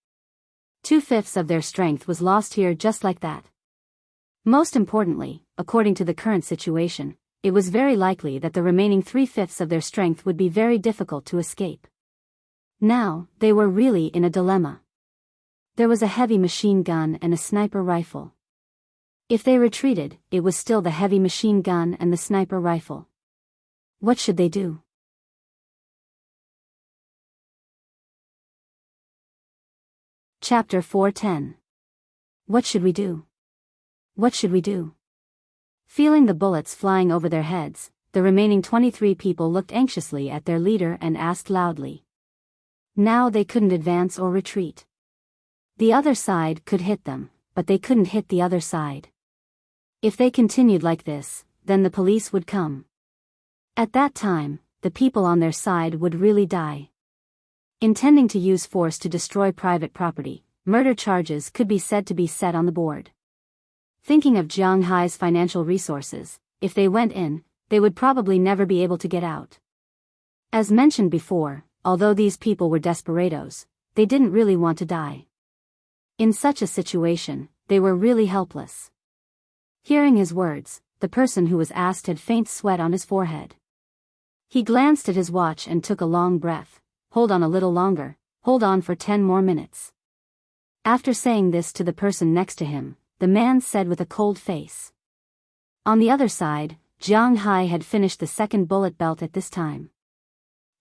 Speaker 1: 2/5 of their strength was lost here just like that. Most importantly, according to the current situation, it was very likely that the remaining 3/5 of their strength would be very difficult to escape. Now, they were really in a dilemma. There was a heavy machine gun and a sniper rifle. If they retreated, it was still the heavy machine gun and the sniper rifle. What should they do? Chapter 410. What should we do? What should we do? Feeling the bullets flying over their heads, the remaining 23 people looked anxiously at their leader and asked loudly. Now they couldn't advance or retreat. The other side could hit them, but they couldn't hit the other side. If they continued like this, then the police would come. At that time, the people on their side would really die. Intending to use force to destroy private property, murder charges could be said to be set on the board. Thinking of Jiang Hai's financial resources, if they went in, they would probably never be able to get out. As mentioned before, although these people were desperados, they didn't really want to die. In such a situation, they were really helpless. Hearing his words, the person who was asked had faint sweat on his forehead. He glanced at his watch and took a long breath. Hold on a little longer, hold on for 10 more minutes. After saying this to the person next to him, the man said with a cold face. On the other side, Jiang Hai had finished the second bullet belt at this time.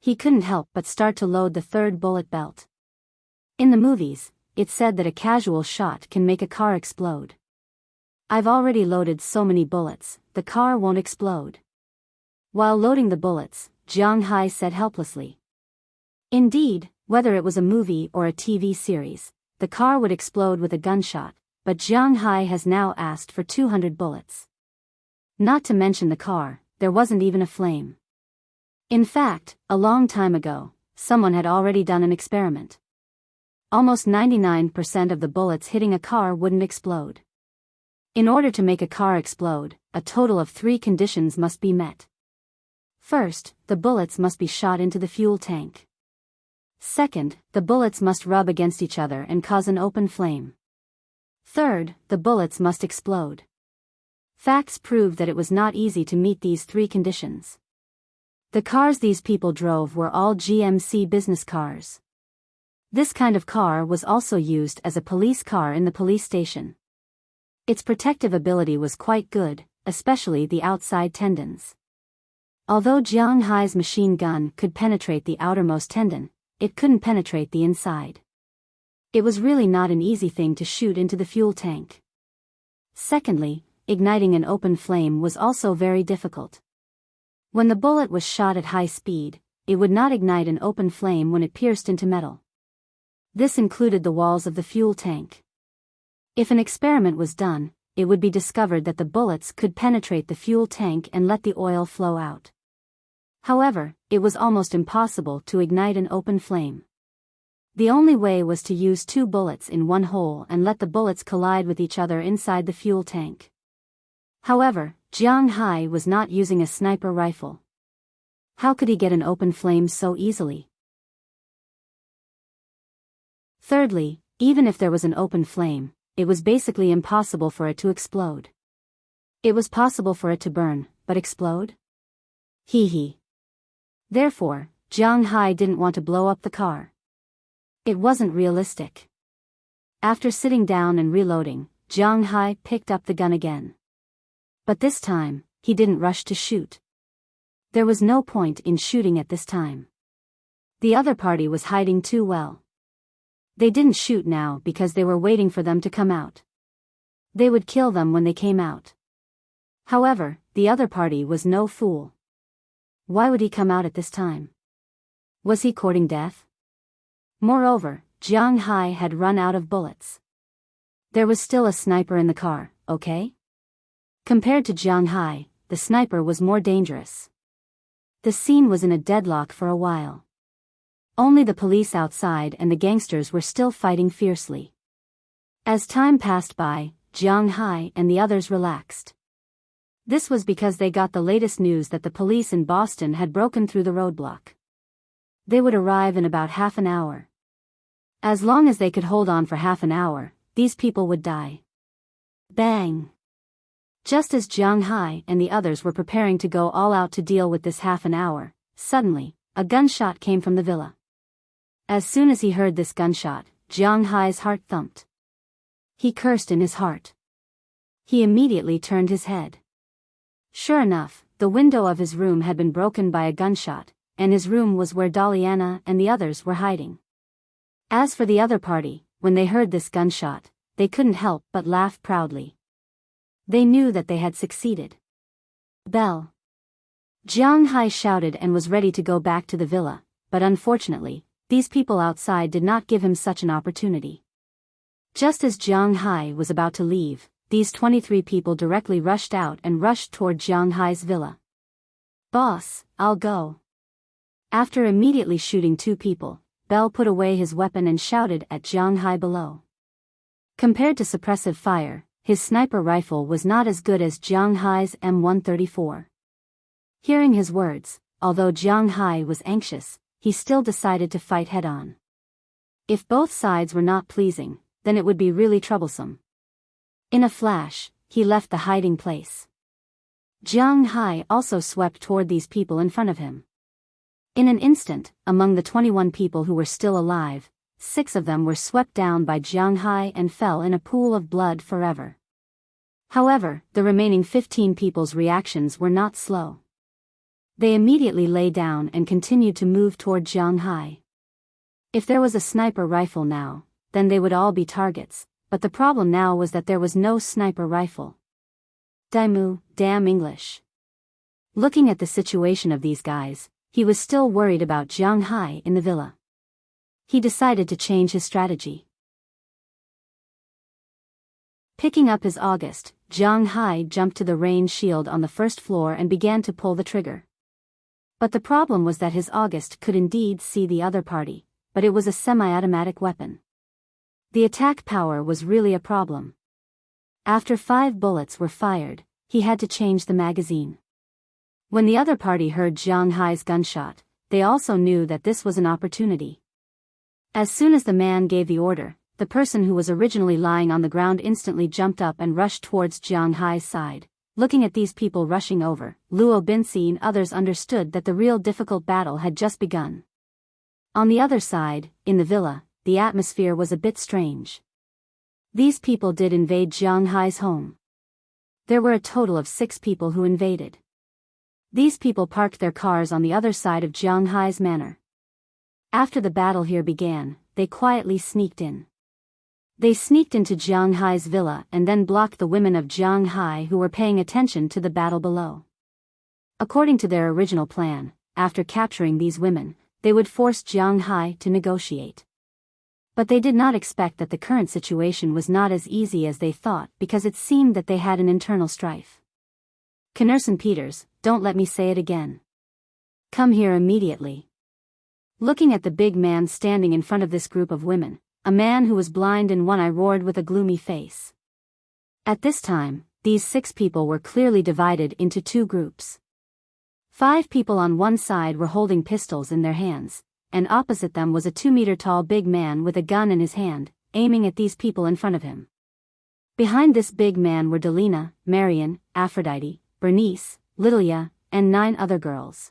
Speaker 1: He couldn't help but start to load the third bullet belt. In the movies, it said that a casual shot can make a car explode. I've already loaded so many bullets, the car won't explode. While loading the bullets, Jiang Hai said helplessly. Indeed, whether it was a movie or a TV series, the car would explode with a gunshot, but Jiang Hai has now asked for 200 bullets. Not to mention the car, there wasn't even a flame. In fact, a long time ago, someone had already done an experiment. Almost 99% of the bullets hitting a car wouldn't explode. In order to make a car explode, a total of 3 conditions must be met. First, the bullets must be shot into the fuel tank. Second, the bullets must rub against each other and cause an open flame. Third, the bullets must explode. Facts prove that it was not easy to meet these 3 conditions. The cars these people drove were all GMC business cars. This kind of car was also used as a police car in the police station. Its protective ability was quite good, especially the outside tendons. Although Jiang Hai's machine gun could penetrate the outermost tendon, it couldn't penetrate the inside. It was really not an easy thing to shoot into the fuel tank. Secondly, igniting an open flame was also very difficult. When the bullet was shot at high speed, it would not ignite an open flame when it pierced into metal. This included the walls of the fuel tank. If an experiment was done, it would be discovered that the bullets could penetrate the fuel tank and let the oil flow out. However, it was almost impossible to ignite an open flame. The only way was to use 2 bullets in one hole and let the bullets collide with each other inside the fuel tank. However, Jiang Hai was not using a sniper rifle. How could he get an open flame so easily? Thirdly, even if there was an open flame, it was basically impossible for it to explode. It was possible for it to burn, but explode? Hee. Therefore, Jiang Hai didn't want to blow up the car. It wasn't realistic. After sitting down and reloading, Jiang Hai picked up the gun again. But this time, he didn't rush to shoot. There was no point in shooting at this time. The other party was hiding too well. They didn't shoot now because they were waiting for them to come out. They would kill them when they came out. However, the other party was no fool. Why would he come out at this time? Was he courting death? Moreover, Jiang Hai had run out of bullets. There was still a sniper in the car, okay? Compared to Jiang Hai, the sniper was more dangerous. The scene was in a deadlock for a while. Only the police outside and the gangsters were still fighting fiercely. As time passed by, Jiang Hai and the others relaxed. This was because they got the latest news that the police in Boston had broken through the roadblock. They would arrive in about half an hour. As long as they could hold on for half an hour, these people would die. Bang! Just as Jiang Hai and the others were preparing to go all out to deal with this half an hour, suddenly, a gunshot came from the villa. As soon as he heard this gunshot, Jiang Hai's heart thumped. He cursed in his heart. He immediately turned his head. Sure enough, the window of his room had been broken by a gunshot, and his room was where Daliana and the others were hiding. As for the other party, when they heard this gunshot, they couldn't help but laugh proudly. They knew that they had succeeded. Bell! Jiang Hai shouted and was ready to go back to the villa, but unfortunately, these people outside did not give him such an opportunity. Just as Jiang Hai was about to leave, these 23 people directly rushed out and rushed toward Jiang Hai's villa. Boss, I'll go. After immediately shooting 2 people, Bell put away his weapon and shouted at Jiang Hai below. Compared to suppressive fire, his sniper rifle was not as good as Jiang Hai's M134. Hearing his words, although Jiang Hai was anxious, he still decided to fight head-on. If both sides were not pleasing, then it would be really troublesome. In a flash, he left the hiding place. Jiang Hai also swept toward these people in front of him. In an instant, among the 21 people who were still alive, 6 of them were swept down by Jiang Hai and fell in a pool of blood forever. However, the remaining 15 people's reactions were not slow. They immediately lay down and continued to move toward Jiang Hai. If there was a sniper rifle now, then they would all be targets, but the problem now was that there was no sniper rifle. Daimu, damn English. Looking at the situation of these guys, he was still worried about Jiang Hai in the villa. He decided to change his strategy. Picking up his August, Jiang Hai jumped to the rain shield on the first floor and began to pull the trigger. But the problem was that his August could indeed see the other party, but it was a semi-automatic weapon. The attack power was really a problem. After 5 bullets were fired, he had to change the magazine. When the other party heard Jiang Hai's gunshot, they also knew that this was an opportunity. As soon as the man gave the order, the person who was originally lying on the ground instantly jumped up and rushed towards Jiang Hai's side. Looking at these people rushing over, Luo Binci and others understood that the real difficult battle had just begun. On the other side, in the villa, the atmosphere was a bit strange. These people did invade Jiang Hai's home. There were a total of 6 people who invaded. These people parked their cars on the other side of Jiang Hai's manor. After the battle here began, they quietly sneaked in. They sneaked into Jiang Hai's villa and then blocked the women of Jiang Hai who were paying attention to the battle below. According to their original plan, after capturing these women, they would force Jiang Hai to negotiate. But they did not expect that the current situation was not as easy as they thought because it seemed that they had an internal strife. Connerson Peters, don't let me say it again. Come here immediately. Looking at the big man standing in front of this group of women, a man who was blind in one eye roared with a gloomy face. At this time, these 6 people were clearly divided into 2 groups. 5 people on one side were holding pistols in their hands, and opposite them was a 2-meter-tall big man with a gun in his hand, aiming at these people in front of him. Behind this big man were Delina, Marion, Aphrodite, Bernice, Lilia, and 9 other girls.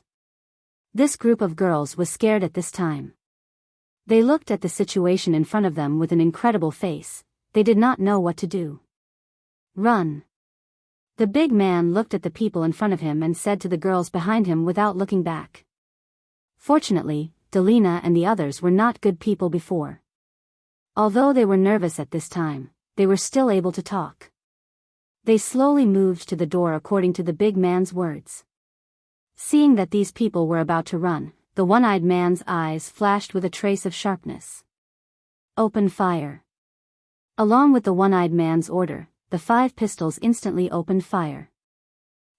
Speaker 1: This group of girls was scared at this time. They looked at the situation in front of them with an incredible face. They did not know what to do. Run. The big man looked at the people in front of him and said to the girls behind him without looking back. Fortunately, Delina and the others were not good people before. Although they were nervous at this time, they were still able to talk. They slowly moved to the door according to the big man's words. Seeing that these people were about to run, the one-eyed man's eyes flashed with a trace of sharpness. Open fire. Along with the one-eyed man's order, the 5 pistols instantly opened fire.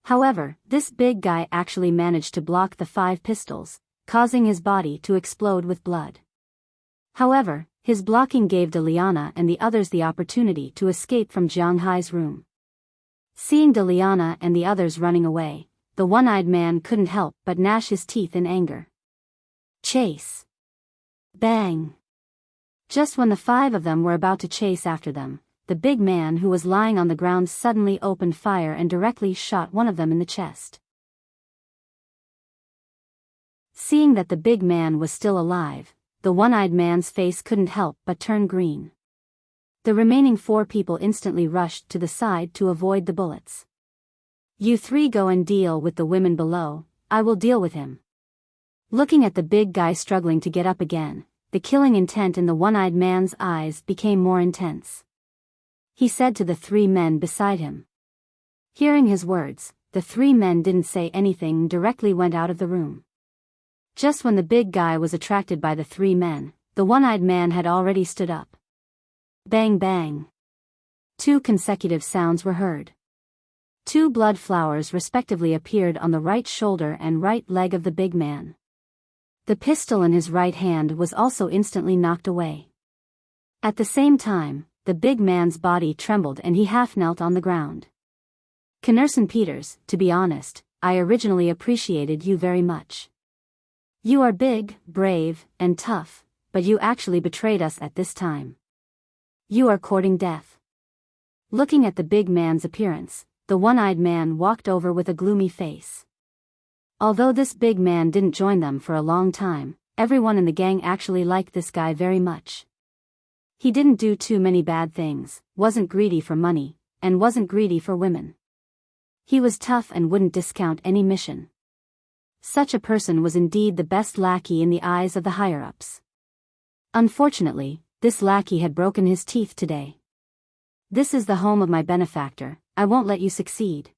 Speaker 1: However, this big guy actually managed to block the 5 pistols, causing his body to explode with blood. However, his blocking gave Deliana and the others the opportunity to escape from Jiang Hai's room. Seeing Deliana and the others running away, the one-eyed man couldn't help but gnash his teeth in anger. Chase. Bang. Just when the 5 of them were about to chase after them, the big man who was lying on the ground suddenly opened fire and directly shot one of them in the chest. Seeing that the big man was still alive, the one-eyed man's face couldn't help but turn green. The remaining 4 people instantly rushed to the side to avoid the bullets. You 3 go and deal with the women below, I will deal with him. Looking at the big guy struggling to get up again, the killing intent in the one-eyed man's eyes became more intense. He said to the 3 men beside him. Hearing his words, the 3 men didn't say anything and directly went out of the room. Just when the big guy was attracted by the 3 men, the one-eyed man had already stood up. Bang bang. 2 consecutive sounds were heard. 2 blood flowers respectively appeared on the right shoulder and right leg of the big man. The pistol in his right hand was also instantly knocked away. At the same time, the big man's body trembled and he half knelt on the ground. Connerson Peters, to be honest, I originally appreciated you very much. You are big, brave, and tough, but you actually betrayed us at this time. You are courting death. Looking at the big man's appearance, the one-eyed man walked over with a gloomy face. Although this big man didn't join them for a long time, everyone in the gang actually liked this guy very much. He didn't do too many bad things, wasn't greedy for money, and wasn't greedy for women. He was tough and wouldn't discount any mission. Such a person was indeed the best lackey in the eyes of the higher-ups. Unfortunately, this lackey had broken his teeth today. This is the home of my benefactor, I won't let you succeed.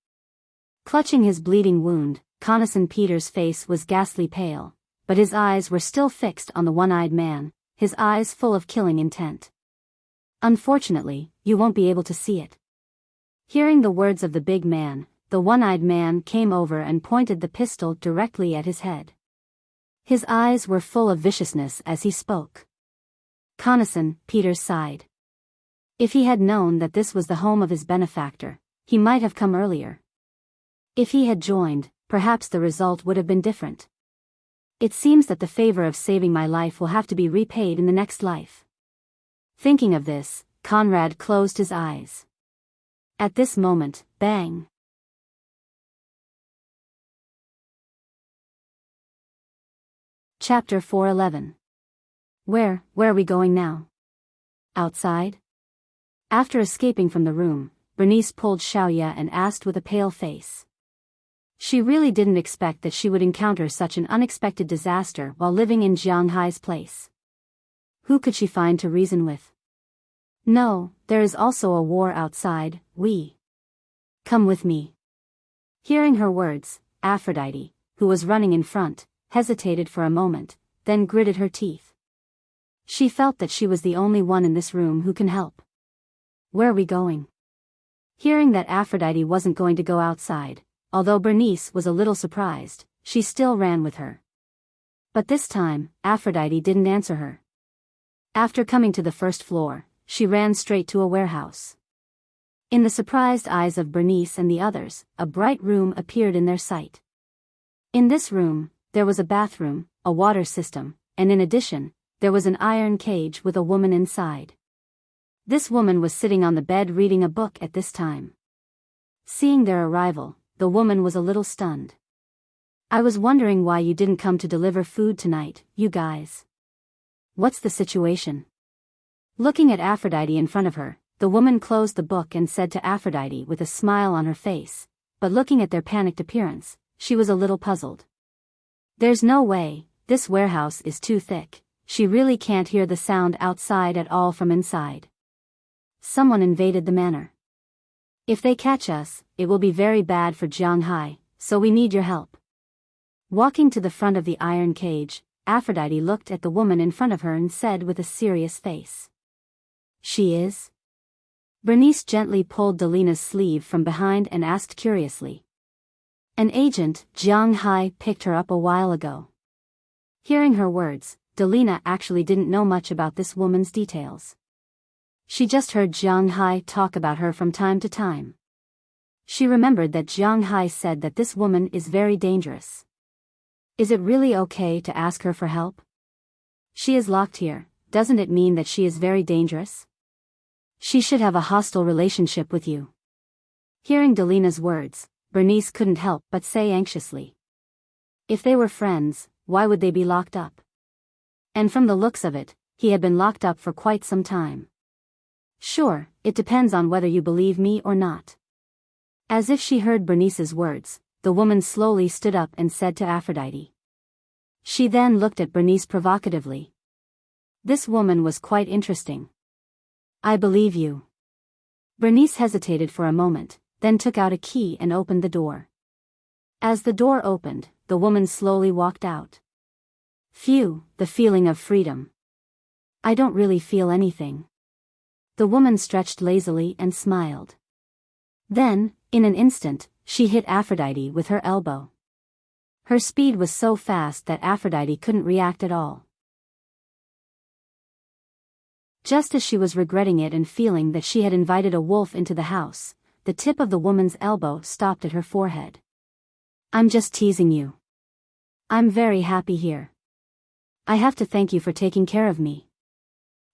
Speaker 1: Clutching his bleeding wound, Connerson Peters' face was ghastly pale, but his eyes were still fixed on the one-eyed man, his eyes full of killing intent. Unfortunately, you won't be able to see it. Hearing the words of the big man, the one-eyed man came over and pointed the pistol directly at his head. His eyes were full of viciousness as he spoke. Connerson Peters sighed. If he had known that this was the home of his benefactor, he might have come earlier. If he had joined, perhaps the result would have been different. It seems that the favor of saving my life will have to be repaid in the next life. Thinking of this, Conrad closed his eyes. At this moment, bang! Chapter 411. Where are we going now? Outside? After escaping from the room, Bernice pulled Xiaoya and asked with a pale face. She really didn't expect that she would encounter such an unexpected disaster while living in Jianghai's place. Who could she find to reason with? No, there is also a war outside, Come with me. Hearing her words, Aphrodite, who was running in front, hesitated for a moment, then gritted her teeth. She felt that she was the only one in this room who can help. Where are we going? Hearing that Aphrodite wasn't going to go outside, although Bernice was a little surprised, she still ran with her. But this time, Aphrodite didn't answer her. After coming to the first floor, she ran straight to a warehouse. In the surprised eyes of Bernice and the others, a bright room appeared in their sight. In this room, there was a bathroom, a water system, and in addition, there was an iron cage with a woman inside. This woman was sitting on the bed reading a book at this time. Seeing their arrival, the woman was a little stunned. I was wondering why you didn't come to deliver food tonight, you guys. What's the situation? Looking at Aphrodite in front of her, the woman closed the book and said to Aphrodite with a smile on her face, but looking at their panicked appearance, she was a little puzzled. There's no way, this warehouse is too thick, she really can't hear the sound outside at all from inside. Someone invaded the manor. If they catch us, it will be very bad for Jianghai, so we need your help. Walking to the front of the iron cage, Aphrodite looked at the woman in front of her and said with a serious face. She is? Bernice gently pulled Delina's sleeve from behind and asked curiously. An agent, Jianghai picked her up a while ago. Hearing her words, Delina actually didn't know much about this woman's details. She just heard Jianghai talk about her from time to time. She remembered that Jianghai said that this woman is very dangerous. Is it really okay to ask her for help? She is locked here, doesn't it mean that she is very dangerous? She should have a hostile relationship with you. Hearing Delina's words, Bernice couldn't help but say anxiously. If they were friends, why would they be locked up? And from the looks of it, he had been locked up for quite some time. Sure, it depends on whether you believe me or not. As if she heard Bernice's words, the woman slowly stood up and said to Aphrodite. She then looked at Bernice provocatively. This woman was quite interesting. I believe you. Bernice hesitated for a moment, then took out a key and opened the door. As the door opened, the woman slowly walked out. Phew, the feeling of freedom. I don't really feel anything. The woman stretched lazily and smiled. Then, in an instant, she hit Aphrodite with her elbow. Her speed was so fast that Aphrodite couldn't react at all. Just as she was regretting it and feeling that she had invited a wolf into the house, the tip of the woman's elbow stopped at her forehead. I'm just teasing you. I'm very happy here. I have to thank you for taking care of me.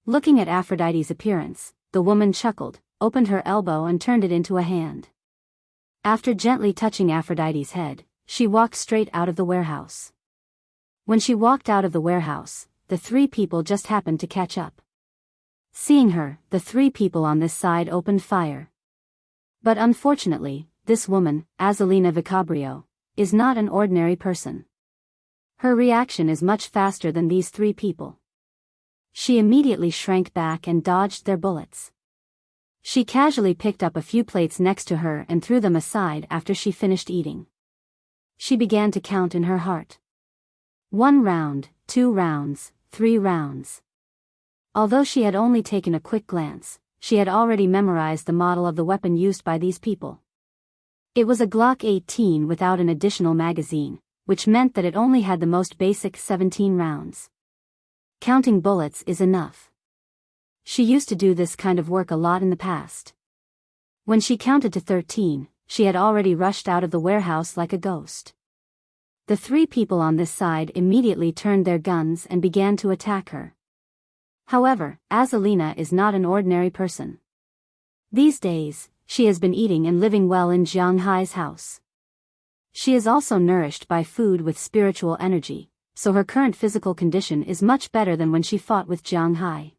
Speaker 1: Looking at Aphrodite's appearance, the woman chuckled, opened her elbow and turned it into a hand. After gently touching Aphrodite's head, she walked straight out of the warehouse. When she walked out of the warehouse, the three people just happened to catch up. Seeing her, the three people on this side opened fire. But unfortunately, this woman, Azalina Vicabrio, is not an ordinary person. Her reaction is much faster than these three people. She immediately shrank back and dodged their bullets. She casually picked up a few plates next to her and threw them aside after she finished eating. She began to count in her heart. 1 round, 2 rounds, 3 rounds. Although she had only taken a quick glance, she had already memorized the model of the weapon used by these people. It was a Glock 18 without an additional magazine, which meant that it only had the most basic 17 rounds. Counting bullets is enough. She used to do this kind of work a lot in the past. When she counted to 13, she had already rushed out of the warehouse like a ghost. The three people on this side immediately turned their guns and began to attack her. However, Azalina is not an ordinary person. These days, she has been eating and living well in Jianghai's house. She is also nourished by food with spiritual energy, so her current physical condition is much better than when she fought with Jianghai.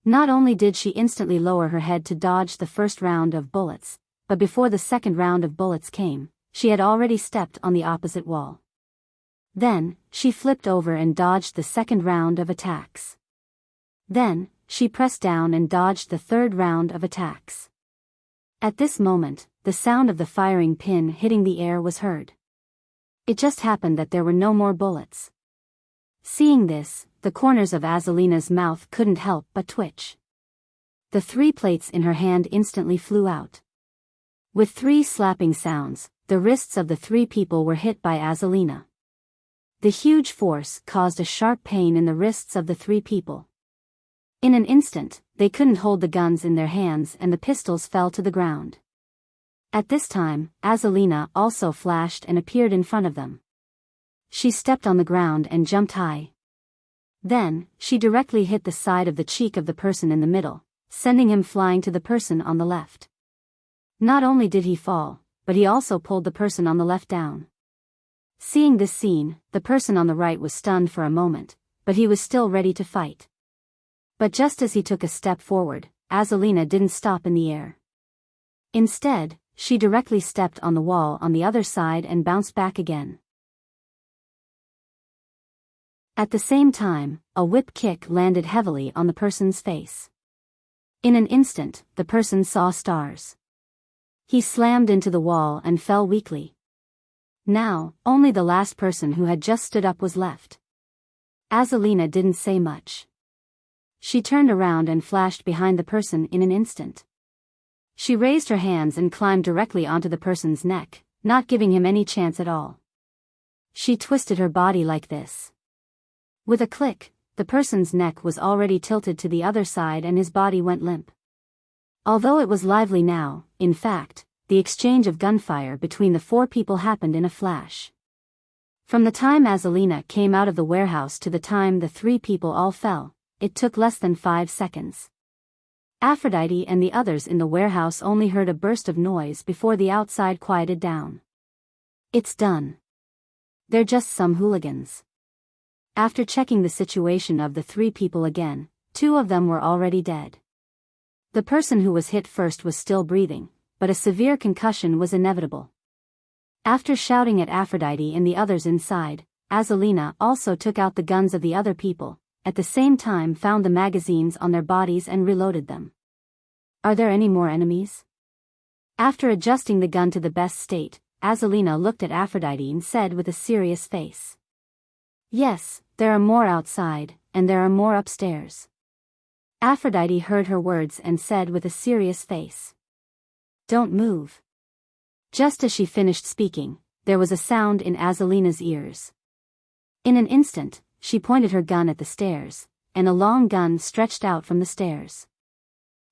Speaker 1: Not only did she instantly lower her head to dodge the first round of bullets, but before the second round of bullets came, she had already stepped on the opposite wall. Then, she flipped over and dodged the second round of attacks. Then, she pressed down and dodged the third round of attacks. At this moment, the sound of the firing pin hitting the air was heard. It just happened that there were no more bullets. Seeing this, the corners of Azalina's mouth couldn't help but twitch. The 3 plates in her hand instantly flew out. With 3 slapping sounds, the wrists of the 3 people were hit by Azalina. The huge force caused a sharp pain in the wrists of the 3 people. In an instant, they couldn't hold the guns in their hands and the pistols fell to the ground. At this time, Azalina also flashed and appeared in front of them. She stepped on the ground and jumped high. Then, she directly hit the side of the cheek of the person in the middle, sending him flying to the person on the left. Not only did he fall, but he also pulled the person on the left down. Seeing this scene, the person on the right was stunned for a moment, but he was still ready to fight. But just as he took a step forward, Azalina didn't stop in the air. Instead, she directly stepped on the wall on the other side and bounced back again. At the same time, a whip kick landed heavily on the person's face. In an instant, the person saw stars. He slammed into the wall and fell weakly. Now, only the last person who had just stood up was left. Azalina didn't say much. She turned around and flashed behind the person in an instant. She raised her hands and climbed directly onto the person's neck, not giving him any chance at all. She twisted her body like this. With a click, the person's neck was already tilted to the other side and his body went limp. Although it was lively now, in fact, the exchange of gunfire between the 4 people happened in a flash. From the time Azalina came out of the warehouse to the time the 3 people all fell, it took less than 5 seconds. Aphrodite and the others in the warehouse only heard a burst of noise before the outside quieted down. It's done. They're just some hooligans. After checking the situation of the 3 people again, 2 of them were already dead. The person who was hit first was still breathing, but a severe concussion was inevitable. After shouting at Aphrodite and the others inside, Azalina also took out the guns of the other people, at the same time found the magazines on their bodies and reloaded them. Are there any more enemies? After adjusting the gun to the best state, Azalina looked at Aphrodite and said with a serious face. Yes, there are more outside, and there are more upstairs. Aphrodite heard her words and said with a serious face. Don't move. Just as she finished speaking, there was a sound in Azalina's ears. In an instant, she pointed her gun at the stairs, and a long gun stretched out from the stairs.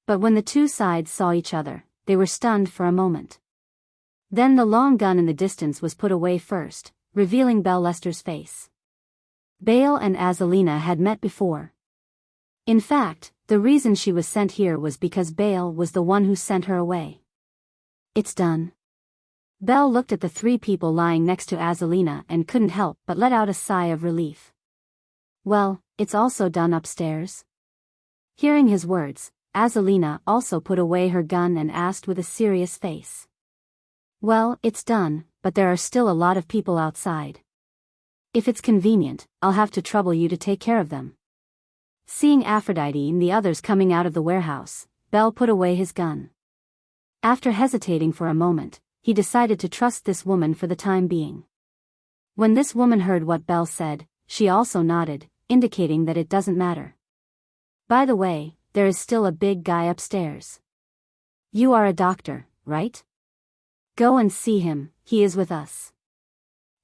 Speaker 1: But when the 2 sides saw each other, they were stunned for a moment. Then the long gun in the distance was put away first, revealing Belle Lester's face. Bale and Azalina had met before. In fact, the reason she was sent here was because Bale was the one who sent her away. It's done. Belle looked at the 3 people lying next to Azalina and couldn't help but let out a sigh of relief. Well, it's also done upstairs. Hearing his words, Azalina also put away her gun and asked with a serious face. Well, it's done, but there are still a lot of people outside. If it's convenient, I'll have to trouble you to take care of them. Seeing Aphrodite and the others coming out of the warehouse, Belle put away his gun. After hesitating for a moment, he decided to trust this woman for the time being. When this woman heard what Belle said, she also nodded, indicating that it doesn't matter. By the way, there is still a big guy upstairs. You are a doctor, right? Go and see him, he is with us.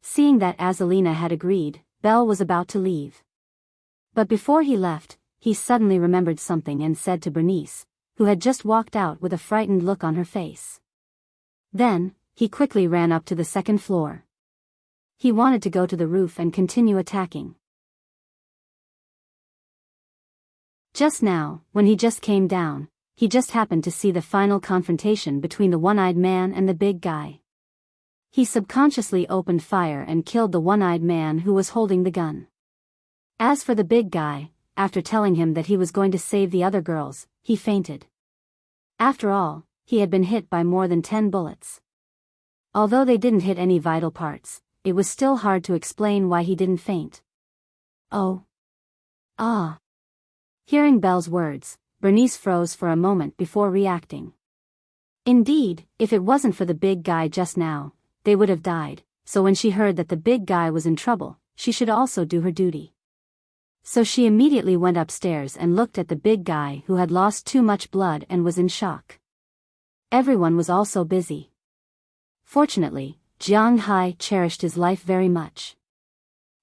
Speaker 1: Seeing that Azalina had agreed, Belle was about to leave. But before he left, he suddenly remembered something and said to Bernice, who had just walked out with a frightened look on her face. Then, he quickly ran up to the 2nd floor. He wanted to go to the roof and continue attacking. Just now, when he just came down, he just happened to see the final confrontation between the one-eyed man and the big guy. He subconsciously opened fire and killed the one-eyed man who was holding the gun. As for the big guy, after telling him that he was going to save the other girls, he fainted. After all, he had been hit by more than 10 bullets. Although they didn't hit any vital parts, it was still hard to explain why he didn't faint. Oh. Ah. Hearing Belle's words, Bernice froze for a moment before reacting. Indeed, if it wasn't for the big guy just now, they would have died, so when she heard that the big guy was in trouble, she should also do her duty. So she immediately went upstairs and looked at the big guy who had lost too much blood and was in shock. Everyone was also busy. Fortunately, Jiang Hai cherished his life very much.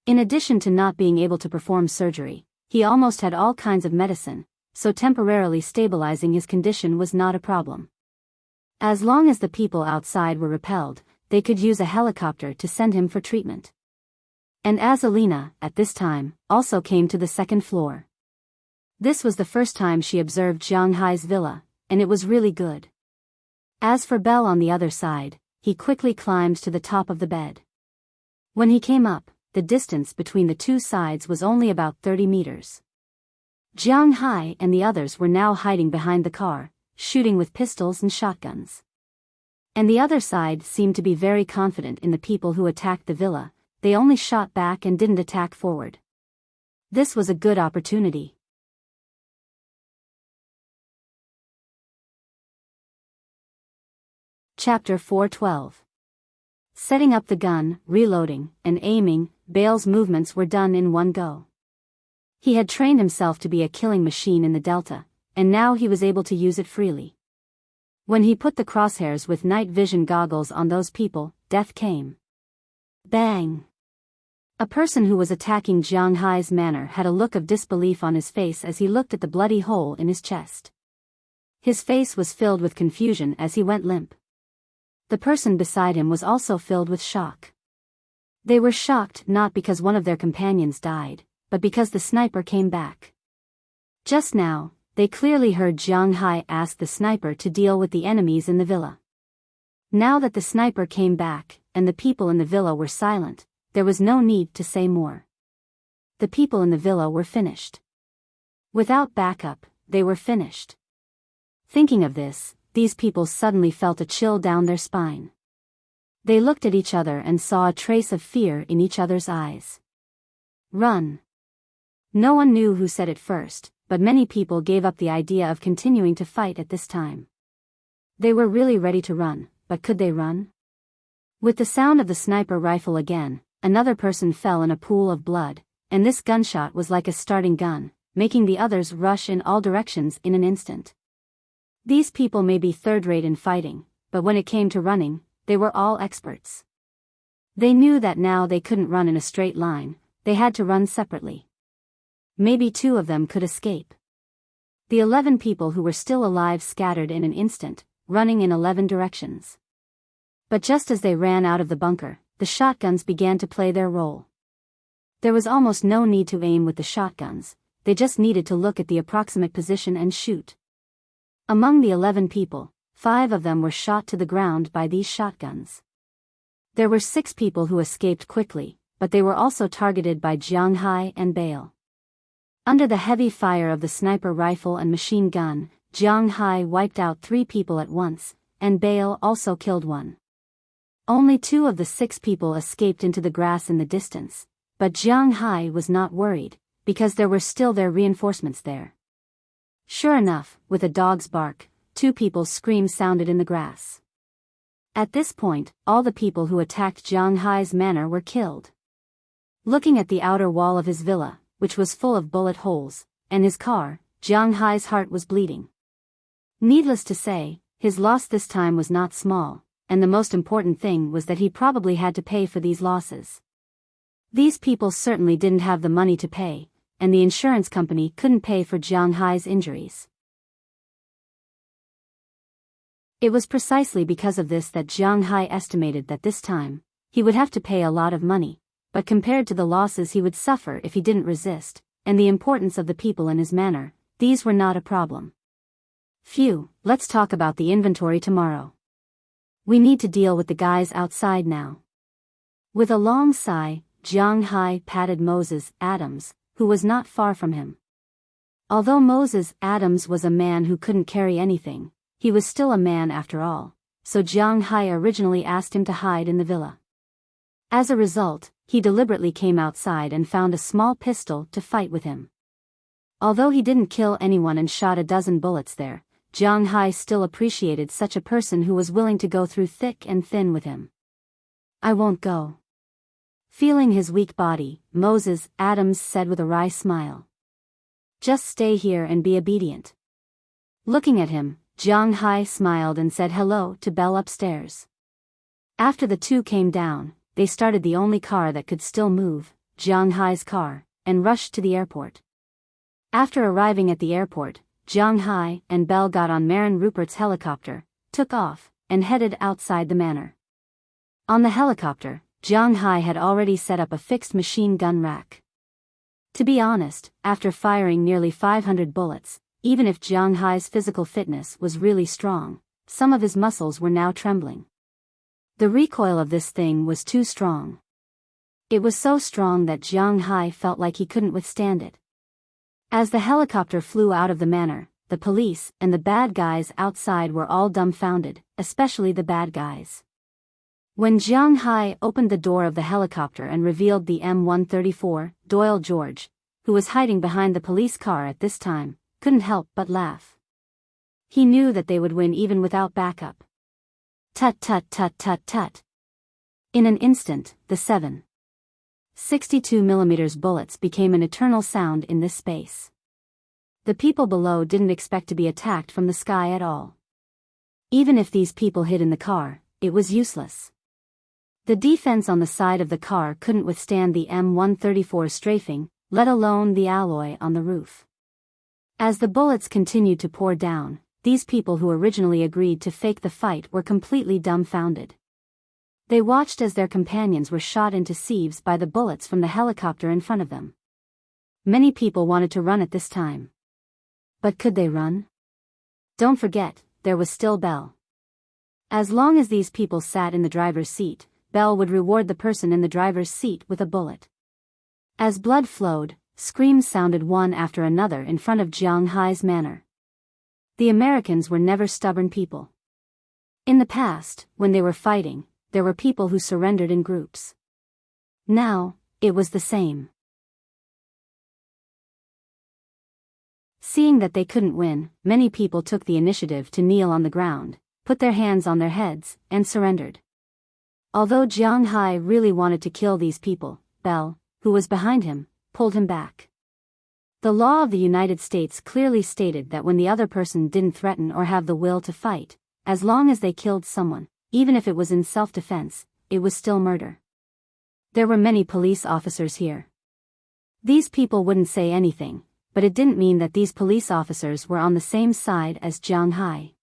Speaker 1: In addition to not being able to perform surgery, he almost had all kinds of medicine, so temporarily stabilizing his condition was not a problem. As long as the people outside were repelled, they could use a helicopter to send him for treatment. And as Alina, at this time, also came to the second floor. This was the first time she observed Jiang Hai's villa, and it was really good. As for Belle on the other side, he quickly climbed to the top of the bed. When he came up, the distance between the two sides was only about 30 meters. Jiang Hai and the others were now hiding behind the car, shooting with pistols and shotguns. And the other side seemed to be very confident in the people who attacked the villa. They only shot back and didn't attack forward. This was a good opportunity. Chapter 4:12. Setting up the gun, reloading, and aiming, Bale's movements were done in one go. He had trained himself to be a killing machine in the Delta, and now he was able to use it freely. When he put the crosshairs with night vision goggles on those people, death came. Bang! A person who was attacking Jiang Hai's manor had a look of disbelief on his face as he looked at the bloody hole in his chest. His face was filled with confusion as he went limp. The person beside him was also filled with shock. They were shocked not because one of their companions died, but because the sniper came back. Just now, they clearly heard Jiang Hai ask the sniper to deal with the enemies in the villa. Now that the sniper came back, and the people in the villa were silent, there was no need to say more. The people in the villa were finished. Without backup, they were finished. Thinking of this, these people suddenly felt a chill down their spine. They looked at each other and saw a trace of fear in each other's eyes. Run. No one knew who said it first, but many people gave up the idea of continuing to fight at this time. They were really ready to run, but could they run? With the sound of the sniper rifle again, another person fell in a pool of blood, and this gunshot was like a starting gun, making the others rush in all directions in an instant. These people may be third-rate in fighting, but when it came to running, they were all experts. They knew that now they couldn't run in a straight line, they had to run separately. Maybe 2 of them could escape. The 11 people who were still alive scattered in an instant, running in 11 directions. But just as they ran out of the bunker, the shotguns began to play their role. There was almost no need to aim with the shotguns, they just needed to look at the approximate position and shoot. Among the 11 people, 5 of them were shot to the ground by these shotguns. There were 6 people who escaped quickly, but they were also targeted by Jiang Hai and Bale. Under the heavy fire of the sniper rifle and machine gun, Jiang Hai wiped out 3 people at once, and Bale also killed 1. Only 2 of the 6 people escaped into the grass in the distance, but Jiang Hai was not worried, because there were still their reinforcements there. Sure enough, with a dog's bark, 2 people's screams sounded in the grass. At this point, all the people who attacked Jiang Hai's manor were killed. Looking at the outer wall of his villa, which was full of bullet holes, and his car, Jiang Hai's heart was bleeding. Needless to say, his loss this time was not small, and the most important thing was that he probably had to pay for these losses. These people certainly didn't have the money to pay, and the insurance company couldn't pay for Jiang Hai's injuries. It was precisely because of this that Jiang Hai estimated that this time, he would have to pay a lot of money, but compared to the losses he would suffer if he didn't resist, and the importance of the people in his manor, these were not a problem. Phew, let's talk about the inventory tomorrow. We need to deal with the guys outside now. With a long sigh, Jiang Hai patted Moses Adams, who was not far from him. Although Moses Adams was a man who couldn't carry anything, he was still a man after all, so Jiang Hai originally asked him to hide in the villa. As a result, he deliberately came outside and found a small pistol to fight with him. Although he didn't kill anyone and shot a dozen bullets there, Jiang Hai still appreciated such a person who was willing to go through thick and thin with him. "I won't go." Feeling his weak body, Moses Adams said with a wry smile. "Just stay here and be obedient." Looking at him, Jiang Hai smiled and said hello to Belle upstairs. After the two came down, they started the only car that could still move, Jiang Hai's car, and rushed to the airport. After arriving at the airport, Jiang Hai and Belle got on Marin Rupert's helicopter, took off, and headed outside the manor. On the helicopter, Jiang Hai had already set up a fixed machine gun rack. To be honest, after firing nearly 500 bullets, even if Jiang Hai's physical fitness was really strong, some of his muscles were now trembling. The recoil of this thing was too strong. It was so strong that Jiang Hai felt like he couldn't withstand it. As the helicopter flew out of the manor, the police and the bad guys outside were all dumbfounded, especially the bad guys. When Jiang Hai opened the door of the helicopter and revealed the M134, Doyle George, who was hiding behind the police car at this time, couldn't help but laugh. He knew that they would win even without backup. Tut tut tut tut tut. In an instant, the 7.62mm bullets became an eternal sound in this space. The people below didn't expect to be attacked from the sky at all. Even if these people hid in the car, it was useless. The defense on the side of the car couldn't withstand the M134 strafing, let alone the alloy on the roof. As the bullets continued to pour down, these people who originally agreed to fake the fight were completely dumbfounded. They watched as their companions were shot into sieves by the bullets from the helicopter in front of them. Many people wanted to run at this time. But could they run? Don't forget, there was still Belle. As long as these people sat in the driver's seat, Belle would reward the person in the driver's seat with a bullet. As blood flowed, screams sounded one after another in front of Jiang Hai's manor. The Americans were never stubborn people. In the past, when they were fighting, there were people who surrendered in groups. Now, it was the same. Seeing that they couldn't win, many people took the initiative to kneel on the ground, put their hands on their heads, and surrendered. Although Jiang Hai really wanted to kill these people, Belle, who was behind him, pulled him back. The law of the United States clearly stated that when the other person didn't threaten or have the will to fight, as long as they killed someone, even if it was in self-defense, it was still murder. There were many police officers here. These people wouldn't say anything, but it didn't mean that these police officers were on the same side as Jiang Hai.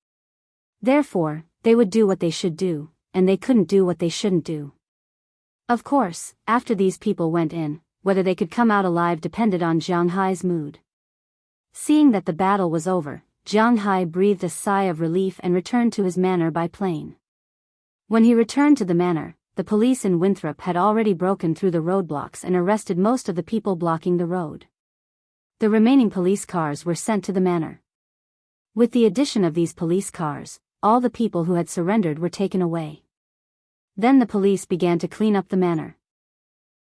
Speaker 1: Therefore, they would do what they should do, and they couldn't do what they shouldn't do. Of course, after these people went in, whether they could come out alive depended on Jiang Hai's mood. Seeing that the battle was over, Jiang Hai breathed a sigh of relief and returned to his manor by plane. When he returned to the manor, the police in Winthrop had already broken through the roadblocks and arrested most of the people blocking the road. The remaining police cars were sent to the manor. With the addition of these police cars, all the people who had surrendered were taken away. Then the police began to clean up the manor.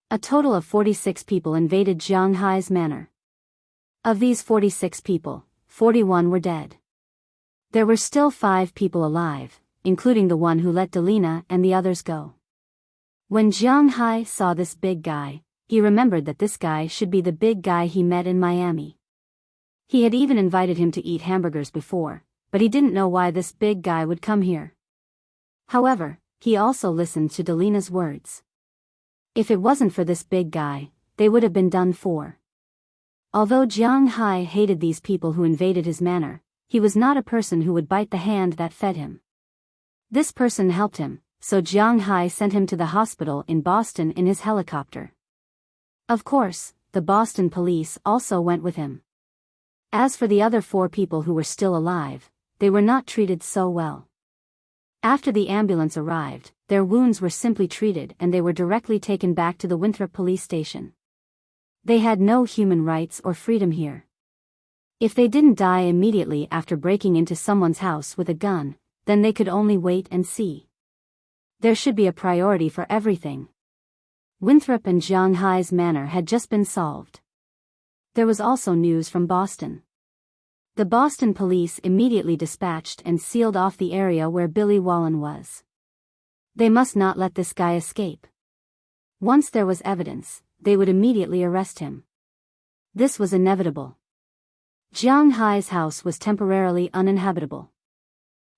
Speaker 1: A total of 46 people invaded Jiang Hai's manor. Of these 46 people, 41 were dead. There were still 5 people alive, including the one who let Delina and the others go. When Jiang Hai saw this big guy, he remembered that this guy should be the big guy he met in Miami. He had even invited him to eat hamburgers before, but he didn't know why this big guy would come here. However, he also listened to Delina's words. If it wasn't for this big guy, they would have been done for. Although Jiang Hai hated these people who invaded his manor, he was not a person who would bite the hand that fed him. This person helped him, so Jiang Hai sent him to the hospital in Boston in his helicopter. Of course, the Boston police also went with him. As for the other 4 people who were still alive, they were not treated so well. After the ambulance arrived, their wounds were simply treated and they were directly taken back to the Winthrop police station. They had no human rights or freedom here. If they didn't die immediately after breaking into someone's house with a gun, then they could only wait and see. There should be a priority for everything. Winthrop and Jiang Hai's manor had just been solved. There was also news from Boston. The Boston police immediately dispatched and sealed off the area where Billy Wallen was. They must not let this guy escape. Once there was evidence, they would immediately arrest him. This was inevitable. Jiang Hai's house was temporarily uninhabitable.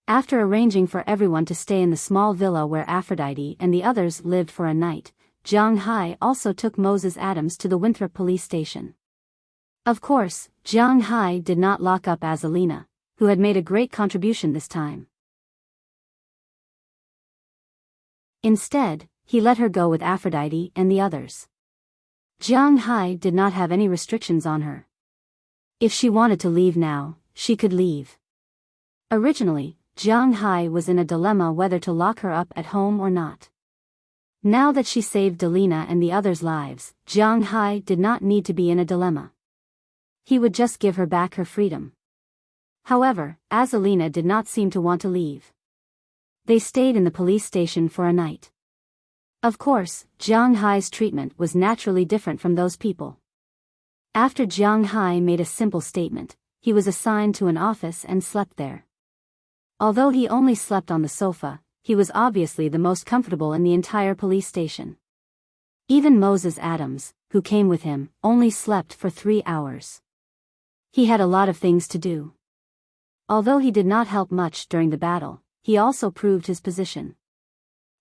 Speaker 1: After arranging for everyone to stay in the small villa where Aphrodite and the others lived for a night, Jiang Hai also took Moses Adams to the Winthrop police station. Of course, Jiang Hai did not lock up Azalina, who had made a great contribution this time. Instead, he let her go with Aphrodite and the others. Jiang Hai did not have any restrictions on her. If she wanted to leave now, she could leave. Originally, Jiang Hai was in a dilemma whether to lock her up at home or not. Now that she saved Delina and the others' lives, Jiang Hai did not need to be in a dilemma. He would just give her back her freedom. However, Azalina did not seem to want to leave. They stayed in the police station for a night. Of course, Jiang Hai's treatment was naturally different from those people. After Jiang Hai made a simple statement, he was assigned to an office and slept there. Although he only slept on the sofa, he was obviously the most comfortable in the entire police station. Even Moses Adams, who came with him, only slept for 3 hours. He had a lot of things to do. Although he did not help much during the battle, he also proved his position.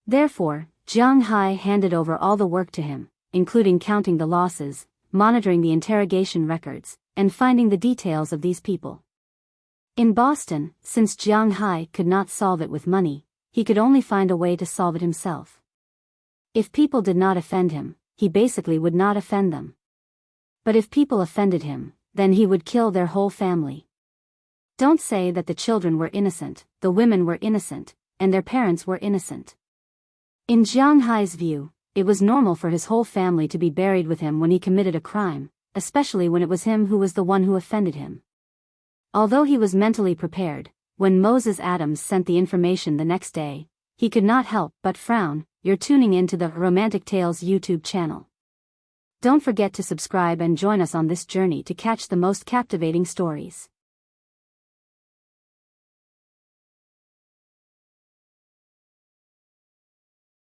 Speaker 1: Therefore, Jiang Hai handed over all the work to him, including counting the losses, monitoring the interrogation records, and finding the details of these people. In Boston, since Jiang Hai could not solve it with money, he could only find a way to solve it himself. If people did not offend him, he basically would not offend them. But if people offended him, then he would kill their whole family. Don't say that the children were innocent, the women were innocent, and their parents were innocent. In Jiang Hai's view, it was normal for his whole family to be buried with him when he committed a crime, especially when it was him who was the one who offended him. Although he was mentally prepared, when Moses Adams sent the information the next day, he could not help but frown. You're tuning into the Romantic Tales YouTube channel. Don't forget to subscribe and join us on this journey to catch the most captivating stories.